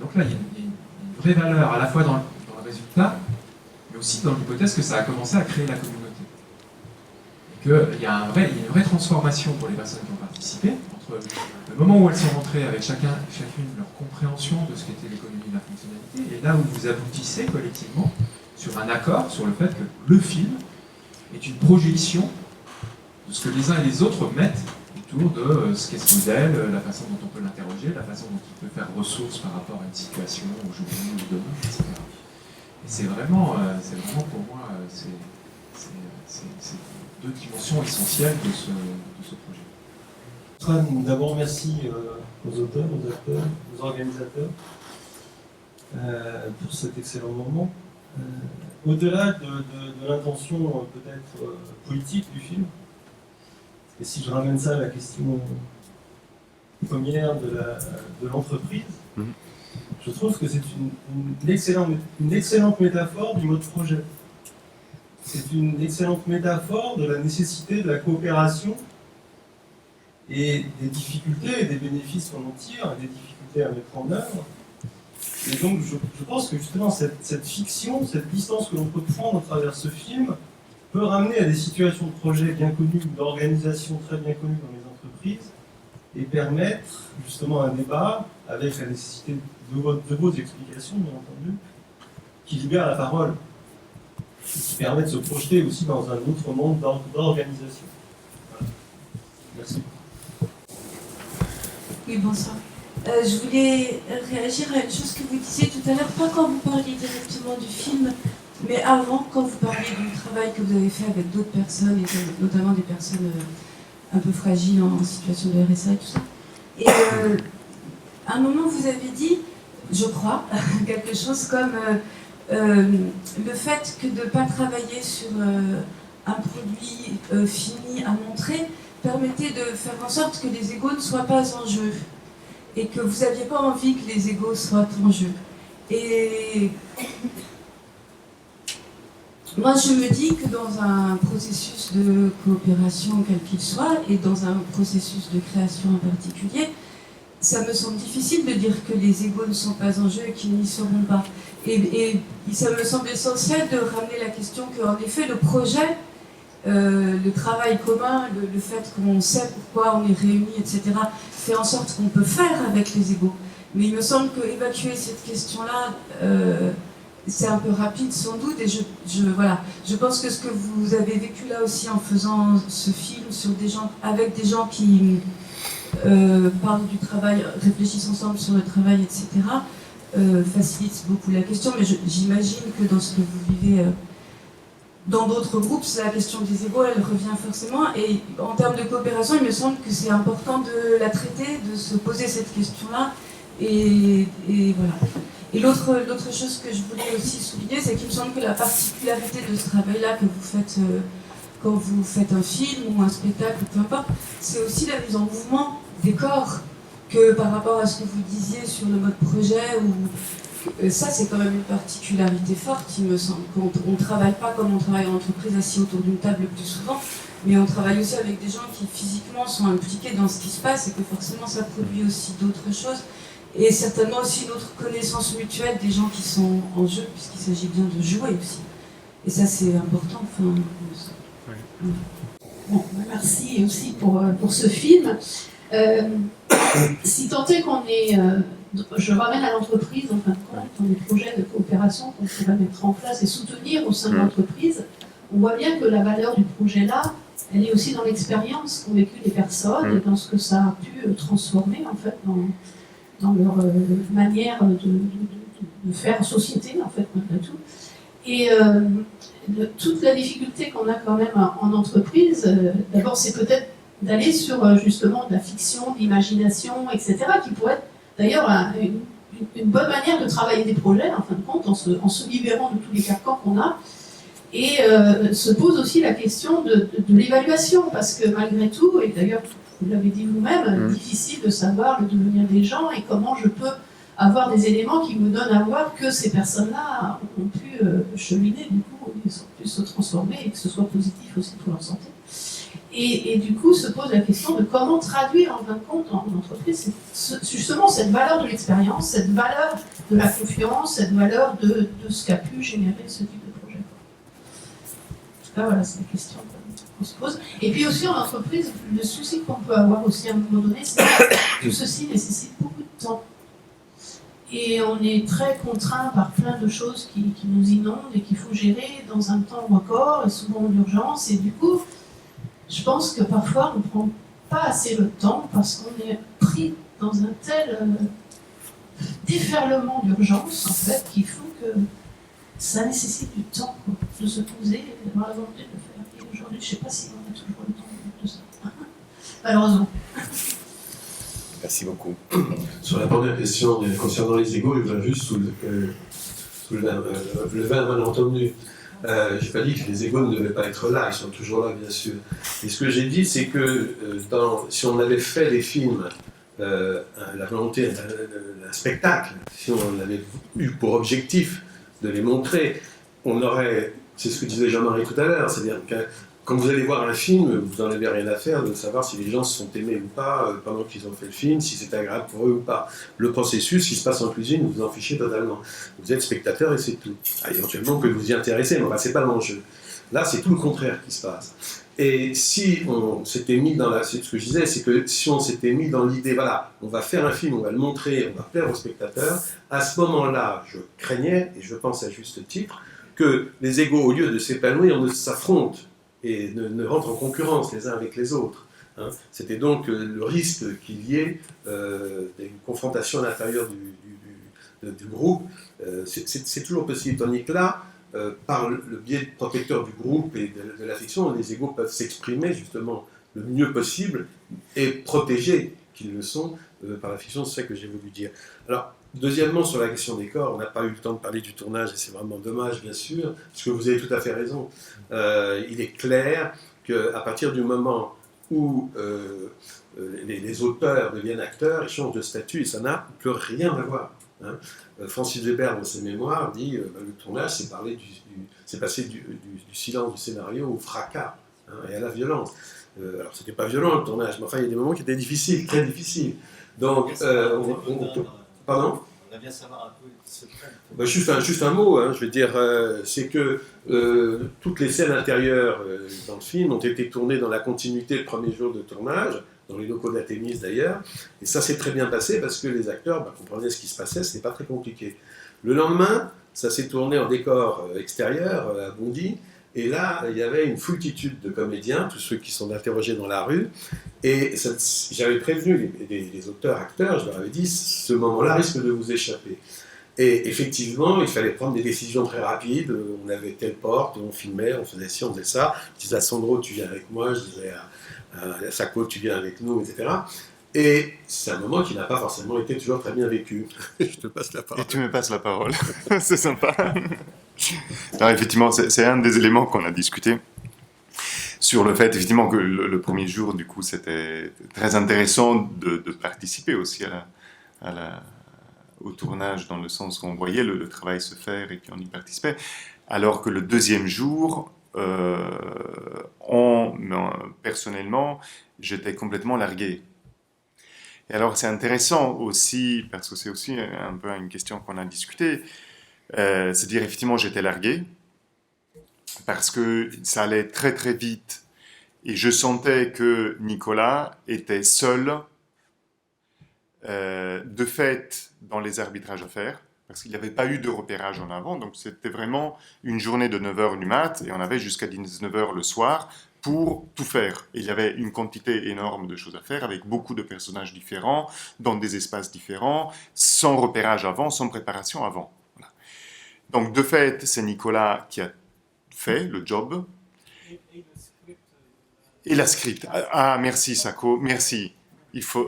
Donc là, il y a une vraie valeur à la fois dans le résultat, mais aussi dans l'hypothèse que ça a commencé à créer la communauté. Et qu'il y a une vraie transformation pour les personnes qui ont participé, entre le moment où elles sont rentrées avec chacune leur compréhension de ce qu'était l'économie de la fonctionnalité, et là où vous aboutissez collectivement sur un accord sur le fait que le film est une projection de ce que les uns et les autres mettent autour de ce qu'est ce modèle, la façon dont on peut l'interroger, la façon dont il peut faire ressource par rapport à une situation aujourd'hui ou demain, etc. Et c'est vraiment pour moi, c'est deux dimensions essentielles de ce projet. D'abord, merci aux auteurs, aux acteurs, aux organisateurs pour cet excellent moment. Au-delà de l'intention peut-être politique du film, et si je ramène ça à la question première de l'entreprise, je trouve que c'est une excellente métaphore du mode projet. C'est une excellente métaphore de la nécessité de la coopération et des difficultés et des bénéfices qu'on en tire, et des difficultés à mettre en œuvre. Et donc je pense que justement cette fiction, cette distance que l'on peut prendre à travers ce film peut ramener à des situations de projet bien connues, d'organisation très bien connues dans les entreprises, et permettre justement un débat avec la nécessité de vos explications, bien entendu, qui libère la parole, qui permet de se projeter aussi dans un autre monde d'organisation. Voilà. Merci. Oui, bonsoir. Je voulais réagir à une chose que vous disiez tout à l'heure, pas quand vous parliez directement du film, mais avant, quand vous parliez du travail que vous avez fait avec d'autres personnes, et notamment des personnes un peu fragiles en situation de RSA et tout ça. Et à un moment, vous avez dit, je crois, quelque chose comme le fait que de ne pas travailler sur un produit fini à montrer permettait de faire en sorte que les égos ne soient pas en jeu et que vous n'aviez pas envie que les égos soient en jeu. Et moi, je me dis que dans un processus de coopération, quel qu'il soit, et dans un processus de création en particulier, ça me semble difficile de dire que les égos ne sont pas en jeu et qu'ils n'y seront pas. Et ça me semble essentiel de ramener la question qu'en effet, le projet, le travail commun, le fait qu'on sait pourquoi on est réunis, etc., fait en sorte qu'on peut faire avec les égos. Mais il me semble qu'évacuer cette question-là, c'est un peu rapide sans doute, et voilà. Je pense que ce que vous avez vécu là aussi en faisant ce film sur avec des gens qui parlent du travail, réfléchissent ensemble sur le travail, etc., facilite beaucoup la question, mais j'imagine que dans ce que vous vivez dans d'autres groupes, la question des égos, elle revient forcément, et en termes de coopération, il me semble que c'est important de la traiter, de se poser cette question-là, et voilà. Et l'autre chose que je voulais aussi souligner, c'est qu'il me semble que la particularité de ce travail-là que vous faites quand vous faites un film ou un spectacle, peu importe, c'est aussi la mise en mouvement des corps, que par rapport à ce que vous disiez sur le mode projet, ou ça c'est quand même une particularité forte, il me semble, qu'on ne travaille pas comme on travaille en entreprise assis autour d'une table le plus souvent, mais on travaille aussi avec des gens qui physiquement sont impliqués dans ce qui se passe et que forcément ça produit aussi d'autres choses. Et certainement aussi une autre connaissance mutuelle des gens qui sont en jeu, puisqu'il s'agit bien de jouer aussi. Et ça, c'est important. Enfin, oui. Bon, merci aussi pour ce film. Si tant est qu'on est... je ramène à l'entreprise, en fin de compte, dans les projets de coopération qu'on pourrait mettre en place et soutenir au sein de l'entreprise, on voit bien que la valeur du projet-là, elle est aussi dans l'expérience qu'ont vécu les personnes et dans ce que ça a pu transformer, en fait, dans leur manière de faire société, en fait, malgré tout. Et toute la difficulté qu'on a quand même en entreprise, d'abord, c'est peut-être d'aller sur justement de la fiction, de l'imagination, etc., qui pourrait être d'ailleurs une bonne manière de travailler des projets, en fin de compte, en se libérant de tous les carcans qu'on a. Et se pose aussi la question de l'évaluation, parce que malgré tout, et d'ailleurs, vous l'avez dit vous-même, difficile de savoir le devenir des gens et comment je peux avoir des éléments qui me donnent à voir que ces personnes-là ont pu cheminer, du coup, ils ont pu se transformer et que ce soit positif aussi pour leur santé. Et du coup, se pose la question de comment traduire en fin de compte en entreprise justement cette valeur de l'expérience, cette valeur de la confiance, cette valeur de ce qu'a pu générer ce type de projet. En tout cas, voilà, c'est la question qu'on se pose. Et puis aussi en entreprise, le souci qu'on peut avoir aussi à un moment donné, c'est que tout ceci nécessite beaucoup de temps. Et on est très contraint par plein de choses qui nous inondent et qu'il faut gérer dans un temps record et souvent en urgence. Et du coup, je pense que parfois on ne prend pas assez le temps parce qu'on est pris dans un tel déferlement d'urgence en fait qu'il faut que ça nécessite du temps quoi, de se poser et d'avoir la volonté de le faire. Et aujourd'hui, je ne sais pas si on a toujours le temps de ça. Malheureusement. Merci beaucoup. Sur la première question concernant les égos, je voudrais juste lever un malentendu. J'ai pas dit que les égos ne devaient pas être là, ils sont toujours là, bien sûr. Et ce que j'ai dit, c'est que si on avait fait les films, la volonté d'un spectacle, si on avait eu pour objectif de les montrer, on aurait, c'est ce que disait Jean-Marie tout à l'heure, c'est-à-dire que quand vous allez voir un film, vous n'en avez rien à faire de savoir si les gens se sont aimés ou pas pendant qu'ils ont fait le film, si c'est agréable pour eux ou pas. Le processus qui se passe en cuisine, vous vous en fichez totalement. Vous êtes spectateur et c'est tout. Éventuellement, que vous y intéressez, mais c'est pas l'enjeu. Là, c'est tout le contraire qui se passe. Et si on s'était mis dans c'est ce que je disais, c'est que si on s'était mis dans l'idée, voilà, on va faire un film, on va le montrer, on va plaire aux spectateurs, à ce moment-là, je craignais, et je pense à juste titre, que les égos, au lieu de s'épanouir, ne s'affrontent et ne rentrent en concurrence les uns avec les autres. Hein. C'était donc le risque qu'il y ait une confrontation à l'intérieur du groupe. C'est toujours possible, tandis que là, par le biais protecteur du groupe et de la fiction, les égos peuvent s'exprimer justement le mieux possible et protégés qu'ils le sont par la fiction, c'est ça que j'ai voulu dire. Alors, deuxièmement, sur la question des corps, on n'a pas eu le temps de parler du tournage et c'est vraiment dommage, bien sûr, parce que vous avez tout à fait raison. Il est clair qu'à partir du moment où les auteurs deviennent acteurs, ils changent de statut et ça n'a plus rien à voir. Hein. Francis Weber, dans ses mémoires, dit le tournage, c'est passé du silence du scénario au fracas et à la violence. Alors, c'était pas violent le tournage, mais enfin, il y a des moments qui étaient difficiles, très difficiles. Donc, pardon ? On a bien savoir un peu ce Juste un mot, hein, je veux dire, c'est que toutes les scènes intérieures dans le film ont été tournées dans la continuité le premier jour de tournage, dans les locaux d'Athémis d'ailleurs, et ça s'est très bien passé parce que les acteurs comprenaient ce qui se passait, ce n'est pas très compliqué. Le lendemain, ça s'est tourné en décor extérieur à Bondy, et là, il y avait une foultitude de comédiens, tous ceux qui sont interrogés dans la rue, et j'avais prévenu les auteurs, acteurs, je leur avais dit, ce moment-là risque de vous échapper. Et effectivement, il fallait prendre des décisions très rapides, on avait telle porte, on filmait, on faisait ci, on faisait ça, je disais à Sandro, tu viens avec moi, je disais à Sacco, tu viens avec nous, etc. Et c'est un moment qui n'a pas forcément été toujours très bien vécu. Je te passe la parole. Et tu me passes la parole, c'est sympa. Non, effectivement, c'est un des éléments qu'on a discuté sur le fait, effectivement, que le premier jour, du coup, c'était très intéressant de participer aussi au tournage, dans le sens où on voyait le travail se faire et qu'on y participait, alors que le deuxième jour, personnellement, j'étais complètement largué. Et alors, c'est intéressant aussi, parce que c'est aussi un peu une question qu'on a discutée, c'est-à-dire, effectivement, j'étais largué, parce que ça allait très très vite, et je sentais que Nicolas était seul, de fait, dans les arbitrages à faire, parce qu'il n'y avait pas eu de repérage en avant, donc c'était vraiment une journée de 9h du mat, et on avait jusqu'à 19h le soir, pour tout faire. Et il y avait une quantité énorme de choses à faire, avec beaucoup de personnages différents, dans des espaces différents, sans repérage avant, sans préparation avant. Voilà. Donc, de fait, c'est Nicolas qui a fait le job. Et la script. Ah, merci, Sacco, merci.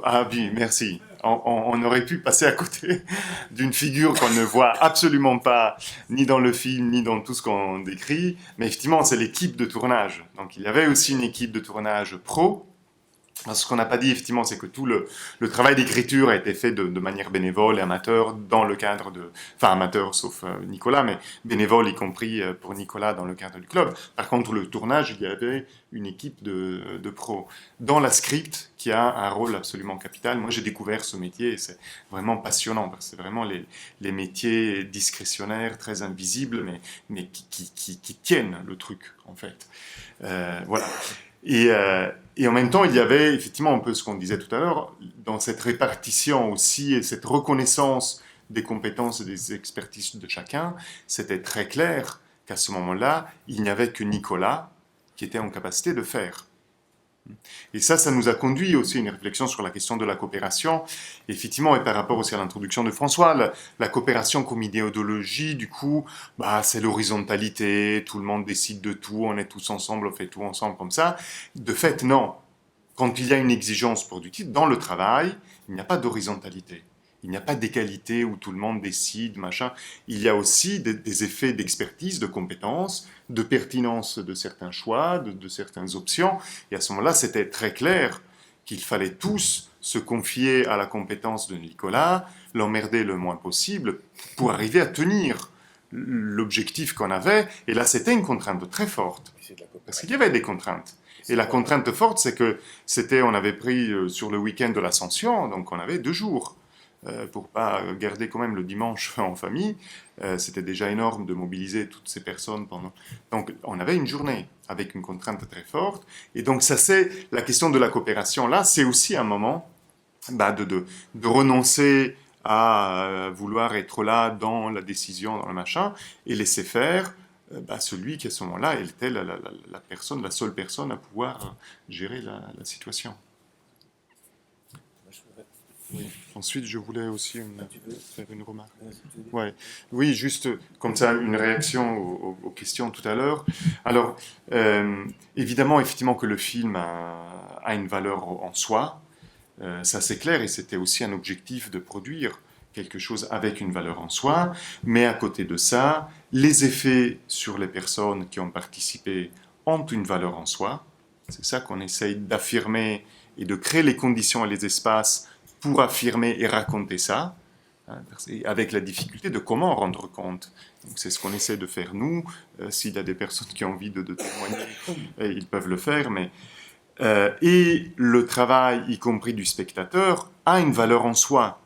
Ah oui, merci. On aurait pu passer à côté d'une figure qu'on ne voit absolument pas, ni dans le film, ni dans tout ce qu'on décrit. Mais effectivement, c'est l'équipe de tournage. Donc, il y avait aussi une équipe de tournage pro. Ce qu'on n'a pas dit, effectivement, c'est que tout le travail d'écriture a été fait de manière bénévole et amateur dans le cadre de... Enfin, amateur, sauf Nicolas, mais bénévole, y compris pour Nicolas, dans le cadre du club. Par contre, le tournage, il y avait une équipe de pros. Dans la script, qui a un rôle absolument capital, moi, j'ai découvert ce métier et c'est vraiment passionnant, parce que c'est vraiment les métiers discrétionnaires, très invisibles, mais qui tiennent le truc, en fait. Voilà. Et en même temps, il y avait effectivement un peu ce qu'on disait tout à l'heure, dans cette répartition aussi, et cette reconnaissance des compétences et des expertises de chacun, c'était très clair qu'à ce moment-là, il n'y avait que Nicolas qui était en capacité de faire. Et ça nous a conduit aussi à une réflexion sur la question de la coopération, effectivement, et par rapport aussi à l'introduction de François, la coopération comme idéologie, du coup, c'est l'horizontalité, tout le monde décide de tout, on est tous ensemble, on fait tout ensemble comme ça. De fait, non. Quand il y a une exigence pour du titre, dans le travail, il n'y a pas d'horizontalité. Il n'y a pas d'égalité où tout le monde décide, machin. Il y a aussi des effets d'expertise, de compétences, de pertinence de certains choix, de certaines options. Et à ce moment-là, c'était très clair qu'il fallait tous se confier à la compétence de Nicolas, l'emmerder le moins possible pour arriver à tenir l'objectif qu'on avait. Et là, c'était une contrainte très forte, parce qu'il y avait des contraintes. Et la contrainte forte, c'est que on avait pris sur le week-end de l'Ascension, donc on avait 2 jours pour pas garder quand même le dimanche en famille. C'était déjà énorme de mobiliser toutes ces personnes pendant. Donc on avait une journée avec une contrainte très forte. Et donc ça, c'est la question de la coopération. Là, c'est aussi un moment de renoncer à vouloir être là dans la décision, dans le machin, et laisser faire celui qui à ce moment-là était la seule personne à pouvoir gérer la situation. Oui. Ensuite, je voulais aussi faire une remarque. Ouais. Oui, juste comme ça, une réaction aux questions tout à l'heure. Alors, évidemment que le film a une valeur en soi, ça c'est clair, et c'était aussi un objectif de produire quelque chose avec une valeur en soi, mais à côté de ça, les effets sur les personnes qui ont participé ont une valeur en soi. C'est ça qu'on essaye d'affirmer et de créer les conditions et les espaces pour affirmer et raconter ça, avec la difficulté de comment rendre compte. Donc c'est ce qu'on essaie de faire nous. S'il y a des personnes qui ont envie de témoigner, ils peuvent le faire, mais... et le travail, y compris du spectateur, a une valeur en soi,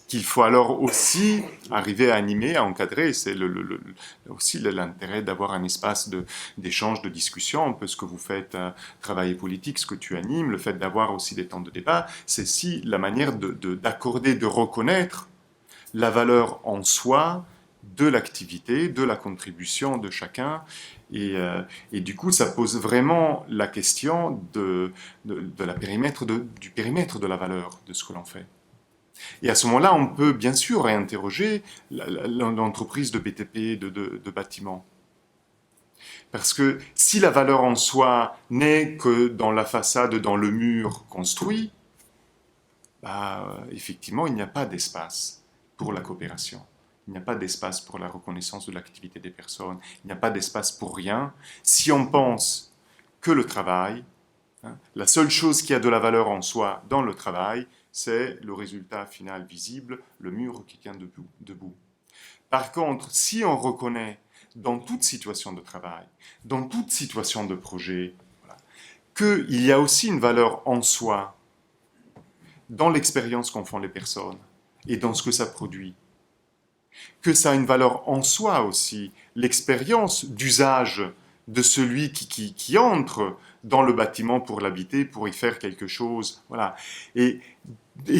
qu'il faut alors aussi arriver à animer, à encadrer. C'est aussi l'intérêt d'avoir un espace d'échange, de discussion, un peu ce que vous faites, travail politique, ce que tu animes, le fait d'avoir aussi des temps de débat, c'est aussi la manière d'accorder, de reconnaître la valeur en soi de l'activité, de la contribution de chacun. Et du coup, ça pose vraiment la question du périmètre de la valeur de ce que l'on fait. Et à ce moment-là, on peut bien sûr réinterroger l'entreprise de BTP, de bâtiment. Parce que si la valeur en soi n'est que dans la façade, dans le mur construit, effectivement, il n'y a pas d'espace pour la coopération. Il n'y a pas d'espace pour la reconnaissance de l'activité des personnes. Il n'y a pas d'espace pour rien. Si on pense que le travail, la seule chose qui a de la valeur en soi dans le travail, c'est le résultat final visible, le mur qui tient debout. Par contre, si on reconnaît dans toute situation de travail, dans toute situation de projet, qu'il y a aussi une valeur en soi, dans l'expérience qu'en font les personnes et dans ce que ça produit, que ça a une valeur en soi aussi, l'expérience d'usage de celui qui entre dans le bâtiment pour l'habiter, pour y faire quelque chose. Voilà. Et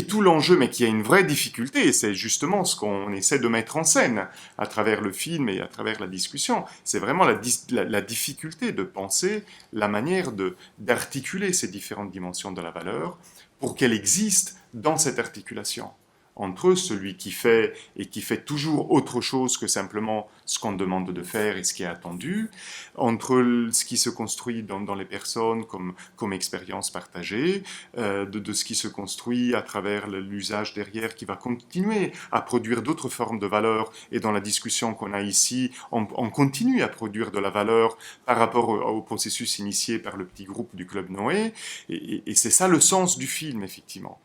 tout l'enjeu, mais qui a une vraie difficulté, c'est justement ce qu'on essaie de mettre en scène à travers le film et à travers la discussion, c'est vraiment la difficulté de penser la manière d'articuler ces différentes dimensions de la valeur pour qu'elle existe dans cette articulation entre celui qui fait et qui fait toujours autre chose que simplement ce qu'on demande de faire et ce qui est attendu, entre ce qui se construit dans les personnes comme expérience partagée, de ce qui se construit à travers l'usage derrière qui va continuer à produire d'autres formes de valeur. Et dans la discussion qu'on a ici, on continue à produire de la valeur par rapport au processus initié par le petit groupe du Club Noé. Et c'est ça le sens du film, effectivement.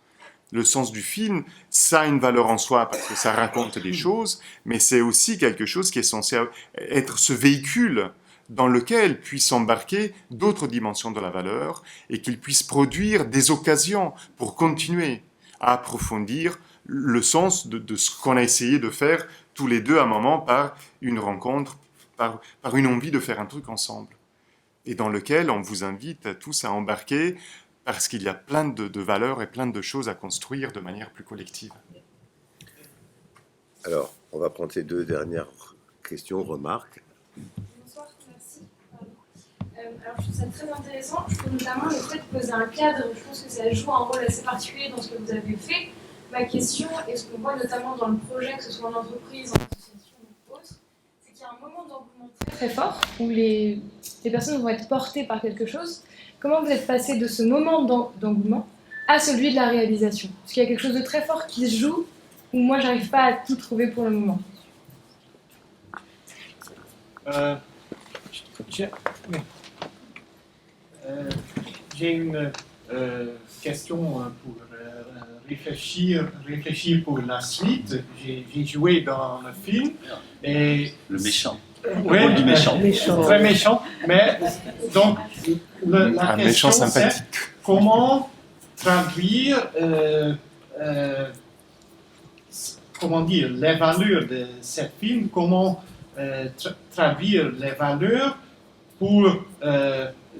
Le sens du film, ça a une valeur en soi parce que ça raconte des choses, mais c'est aussi quelque chose qui est censé être ce véhicule dans lequel puissent embarquer d'autres dimensions de la valeur et qu'il puisse produire des occasions pour continuer à approfondir le sens de ce qu'on a essayé de faire tous les deux à un moment par une rencontre, par une envie de faire un truc ensemble. Et dans lequel on vous invite tous à embarquer parce qu'il y a plein de valeurs et plein de choses à construire de manière plus collective. Alors, on va prendre ces 2 dernières questions, remarques. Bonsoir, merci. Alors, je trouve ça très intéressant. Je trouve notamment le fait de poser un cadre, je pense que ça joue un rôle assez particulier dans ce que vous avez fait. Ma question, et ce qu'on voit notamment dans le projet, que ce soit en entreprise, en association ou autre, c'est qu'il y a un moment d'engouement très fort où les personnes vont être portées par quelque chose. Comment vous êtes passé de ce moment d'engouement à celui de la réalisation. Parce qu'il y a quelque chose de très fort qui se joue, où moi j'arrive pas à tout trouver pour le moment. J'ai une question pour réfléchir pour la suite. J'ai joué dans le film et Le méchant. oui, Le rôle du méchant. Très méchant. Mais donc la Un question méchant c'est sympathique. comment traduire comment dire les valeurs de ce film, comment traduire les valeurs pour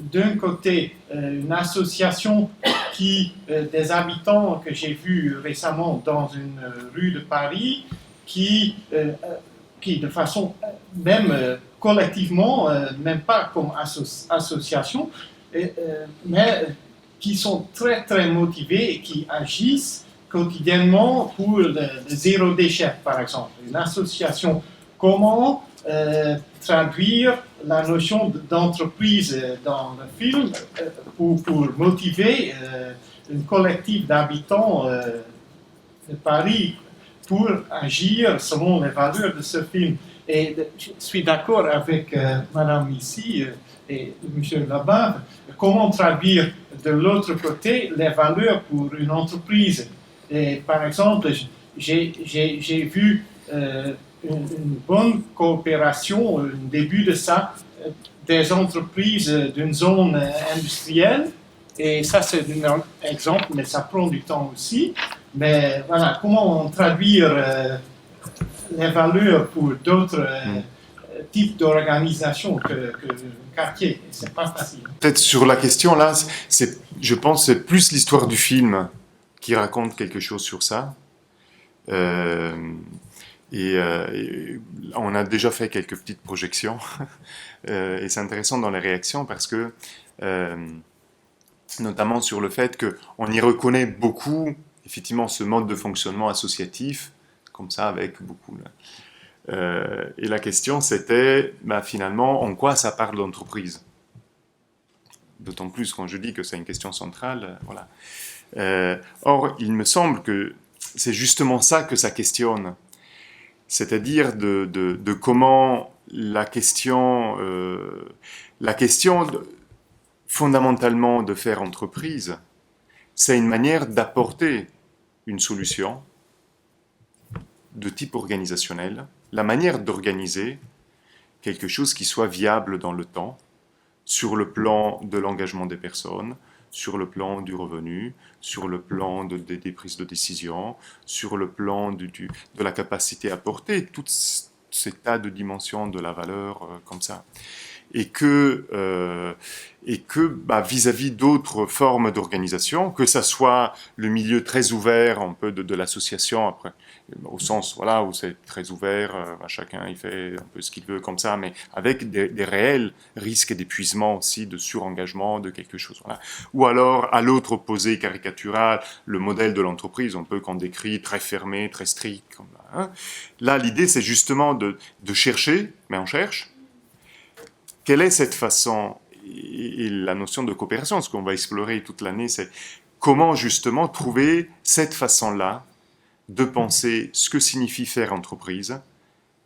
d'un côté une association des habitants que j'ai vu récemment dans une rue de Paris qui de façon même collectivement, même pas comme association, mais qui sont très très motivés et qui agissent quotidiennement pour le zéro déchet, par exemple. Une association, comment traduire la notion d'entreprise dans le film pour motiver un collectif d'habitants de Paris pour agir selon les valeurs de ce film. Et je suis d'accord avec Madame ici et Monsieur là-bas, comment traduire de l'autre côté les valeurs pour une entreprise. Et par exemple, j'ai vu une bonne coopération, un début de ça, des entreprises d'une zone industrielle. Et ça, c'est un exemple, mais ça prend du temps aussi. Mais voilà, comment traduire les valeurs pour d'autres types d'organisations que le quartier. C'est pas facile. Peut-être sur la question là, je pense que c'est plus l'histoire du film qui raconte quelque chose sur ça. Et on a déjà fait quelques petites projections. Et c'est intéressant dans les réactions parce que, notamment sur le fait qu'on y reconnaît beaucoup, effectivement, ce mode de fonctionnement associatif, comme ça, avec beaucoup. Et la question, c'était, finalement, en quoi ça parle d'entreprise? D'autant plus quand je dis que c'est une question centrale. Voilà. Or, il me semble que c'est justement ça que ça questionne. C'est-à-dire de comment la question fondamentalement de faire entreprise, c'est une manière d'apporter une solution de type organisationnel, la manière d'organiser quelque chose qui soit viable dans le temps, sur le plan de l'engagement des personnes, sur le plan du revenu, sur le plan des prises de décision, sur le plan de la capacité à porter tout ces tas de dimensions de la valeur comme ça. Et que vis-à-vis d'autres formes d'organisation, que ça soit le milieu très ouvert, un peu de l'association, après, au sens voilà, où c'est très ouvert, chacun il fait un peu ce qu'il veut comme ça, mais avec des réels risques d'épuisement aussi, de surengagement, de quelque chose. Voilà. Ou alors, à l'autre opposé caricatural, le modèle de l'entreprise, un peu qu'on décrit très fermé, très strict. Comme là, hein. Là, l'idée, c'est justement de chercher, mais on cherche, quelle est cette façon, et la notion de coopération, ce qu'on va explorer toute l'année, c'est comment justement trouver cette façon-là de penser ce que signifie faire entreprise,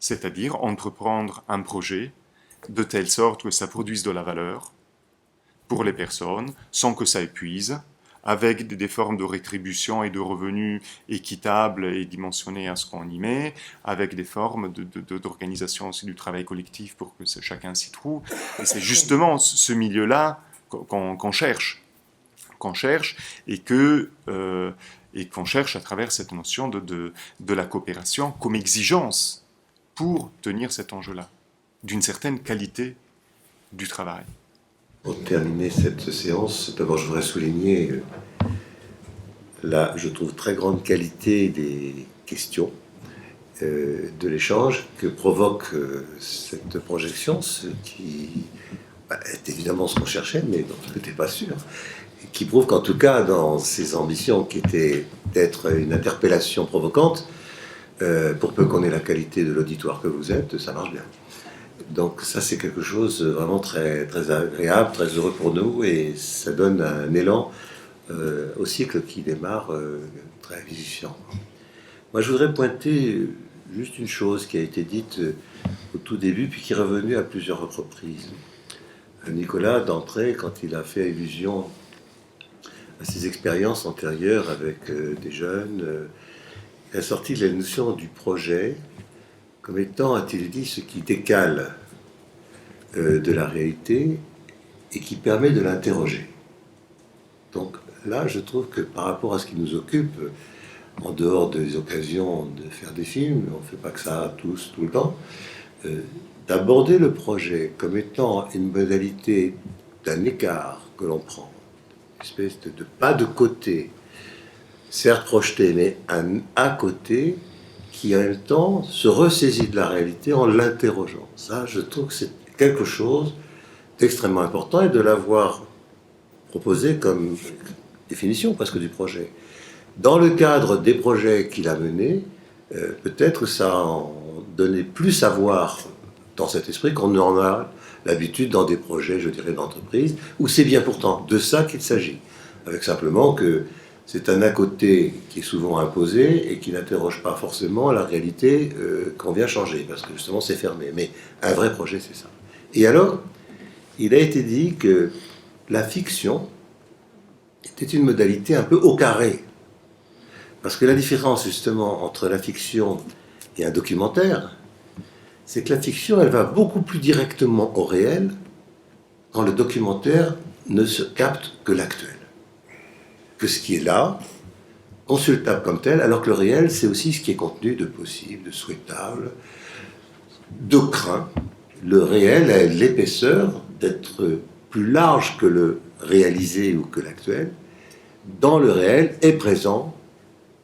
c'est-à-dire entreprendre un projet de telle sorte que ça produise de la valeur pour les personnes, sans que ça épuise, avec des formes de rétribution et de revenus équitables et dimensionnés à ce qu'on y met, avec des formes d'organisation aussi du travail collectif pour que chacun s'y trouve. Et c'est justement ce milieu-là qu'on cherche. Et qu'on cherche à travers cette notion de la coopération comme exigence pour tenir cet enjeu-là, d'une certaine qualité du travail. Pour terminer cette séance, d'abord je voudrais souligner la, je trouve, très grande qualité des questions, de l'échange que provoque cette projection, ce qui est évidemment ce qu'on cherchait, mais dont on n'était pas sûr, et qui prouve qu'en tout cas, dans ses ambitions qui étaient d'être une interpellation provocante, pour peu qu'on ait la qualité de l'auditoire que vous êtes, ça marche bien. Donc ça, c'est quelque chose vraiment très, très agréable, très heureux pour nous, et ça donne un élan au cycle qui démarre très vivifiant. Moi, je voudrais pointer juste une chose qui a été dite au tout début, puis qui est revenue à plusieurs reprises. Nicolas, d'entrée, quand il a fait allusion à ses expériences antérieures avec des jeunes, il a sorti la notion du projet comme étant, a-t-il dit, ce qui décale de la réalité et qui permet de l'interroger. Donc là, je trouve que par rapport à ce qui nous occupe, en dehors des occasions de faire des films, on ne fait pas que ça tous, tout le temps, d'aborder le projet comme étant une modalité d'un écart que l'on prend, une espèce de pas de côté, certes projeté, mais un à côté, qui en même temps se ressaisit de la réalité en l'interrogeant. Ça, je trouve que c'est quelque chose d'extrêmement important, et de l'avoir proposé comme définition presque du projet. Dans le cadre des projets qu'il a menés, peut-être ça en donnait plus à voir dans cet esprit qu'on en a l'habitude dans des projets, je dirais, d'entreprise, où c'est bien pourtant de ça qu'il s'agit, avec simplement que c'est un à côté qui est souvent imposé et qui n'interroge pas forcément la réalité qu'on vient changer, parce que justement c'est fermé. Mais un vrai projet, c'est ça. Et alors, il a été dit que la fiction était une modalité un peu au carré. Parce que la différence justement entre la fiction et un documentaire, c'est que la fiction, elle va beaucoup plus directement au réel, quand le documentaire ne se capte que l'actuel. Que ce qui est là, consultable comme tel, alors que le réel, c'est aussi ce qui est contenu de possible, de souhaitable, de craint. Le réel a l'épaisseur d'être plus large que le réalisé ou que l'actuel. Dans le réel est présent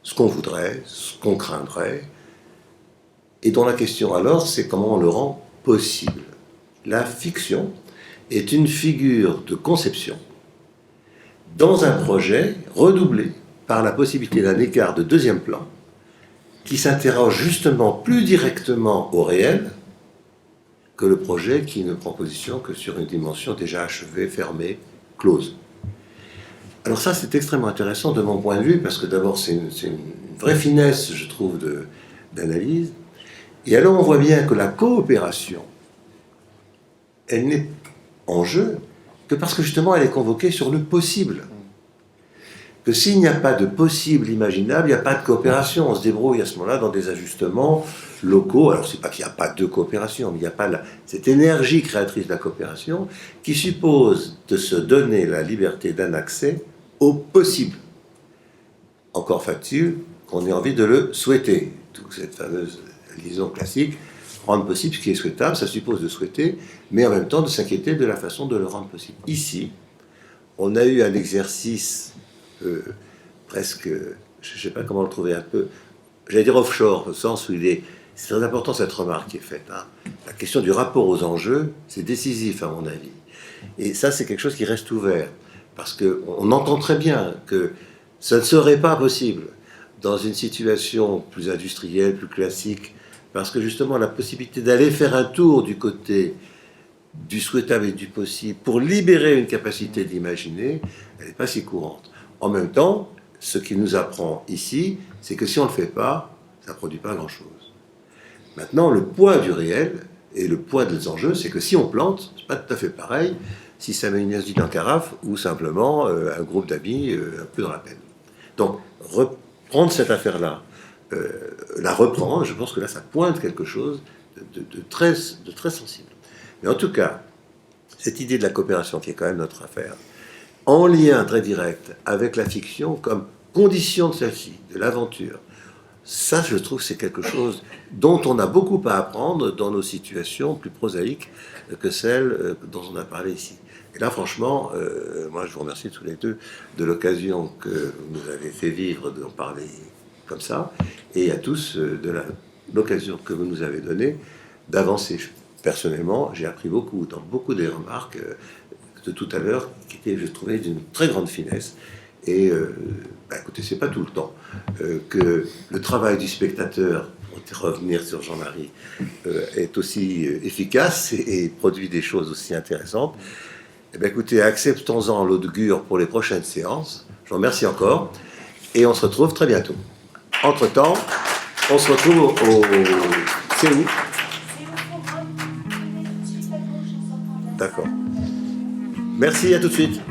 ce qu'on voudrait, ce qu'on craindrait, et dont la question alors, c'est comment on le rend possible. La fiction est une figure de conception dans un projet redoublé par la possibilité d'un écart de deuxième plan qui s'interroge justement plus directement au réel que le projet qui ne prend position que sur une dimension déjà achevée, fermée, close. Alors ça, c'est extrêmement intéressant de mon point de vue, parce que d'abord, c'est une vraie finesse, je trouve, d'analyse. Et alors, on voit bien que la coopération, elle n'est en jeu que parce que justement, elle est convoquée sur le possible. Que s'il n'y a pas de possible imaginable, il n'y a pas de coopération. On se débrouille à ce moment-là dans des ajustements locaux. Alors, c'est pas qu'il n'y a pas de coopération, mais il n'y a pas cette énergie créatrice de la coopération qui suppose de se donner la liberté d'un accès au possible. Encore faut-il qu'on ait envie de le souhaiter. Toute cette fameuse liaison classique, rendre possible ce qui est souhaitable, ça suppose de souhaiter, mais en même temps de s'inquiéter de la façon de le rendre possible. Ici, on a eu un exercice presque, je ne sais pas comment le trouver, un peu, j'allais dire offshore, au sens où c'est très important cette remarque qui est faite. Hein. La question du rapport aux enjeux, c'est décisif à mon avis. Et ça, c'est quelque chose qui reste ouvert, parce qu'on entend très bien que ça ne serait pas possible dans une situation plus industrielle, plus classique, parce que justement la possibilité d'aller faire un tour du côté du souhaitable et du possible pour libérer une capacité d'imaginer, elle n'est pas si courante. En même temps, ce qui nous apprend ici, c'est que si on ne le fait pas, ça ne produit pas grand-chose. Maintenant, le poids du réel et le poids des enjeux, c'est que si on plante, c'est pas tout à fait pareil si ça met une dit en carafe ou simplement un groupe d'amis un peu dans la peine. Donc, reprendre cette affaire-là, la reprendre, je pense que là, ça pointe quelque chose de très sensible. Mais en tout cas, cette idée de la coopération, qui est quand même notre affaire, en lien très direct avec la fiction comme condition de celle-ci, de l'aventure, ça, je trouve, c'est quelque chose dont on a beaucoup à apprendre dans nos situations plus prosaïques que celles dont on a parlé ici. Et là, franchement, moi, je vous remercie tous les deux de l'occasion que vous nous avez fait vivre d'en parler comme ça, et à tous de l'occasion que vous nous avez donnée d'avancer. Personnellement, j'ai appris beaucoup dans beaucoup des remarques de tout à l'heure, qui étaient, je trouvais, d'une très grande finesse. Et écoutez, c'est pas tout le temps que le travail du spectateur, pour revenir sur Jean-Marie, est aussi efficace et produit des choses aussi intéressantes. Eh bien, écoutez, acceptons-en l'augure pour les prochaines séances, Je vous remercie encore et on se retrouve très bientôt. Entre-temps, on se retrouve au... C'est où? D'accord. Merci, à tout de suite.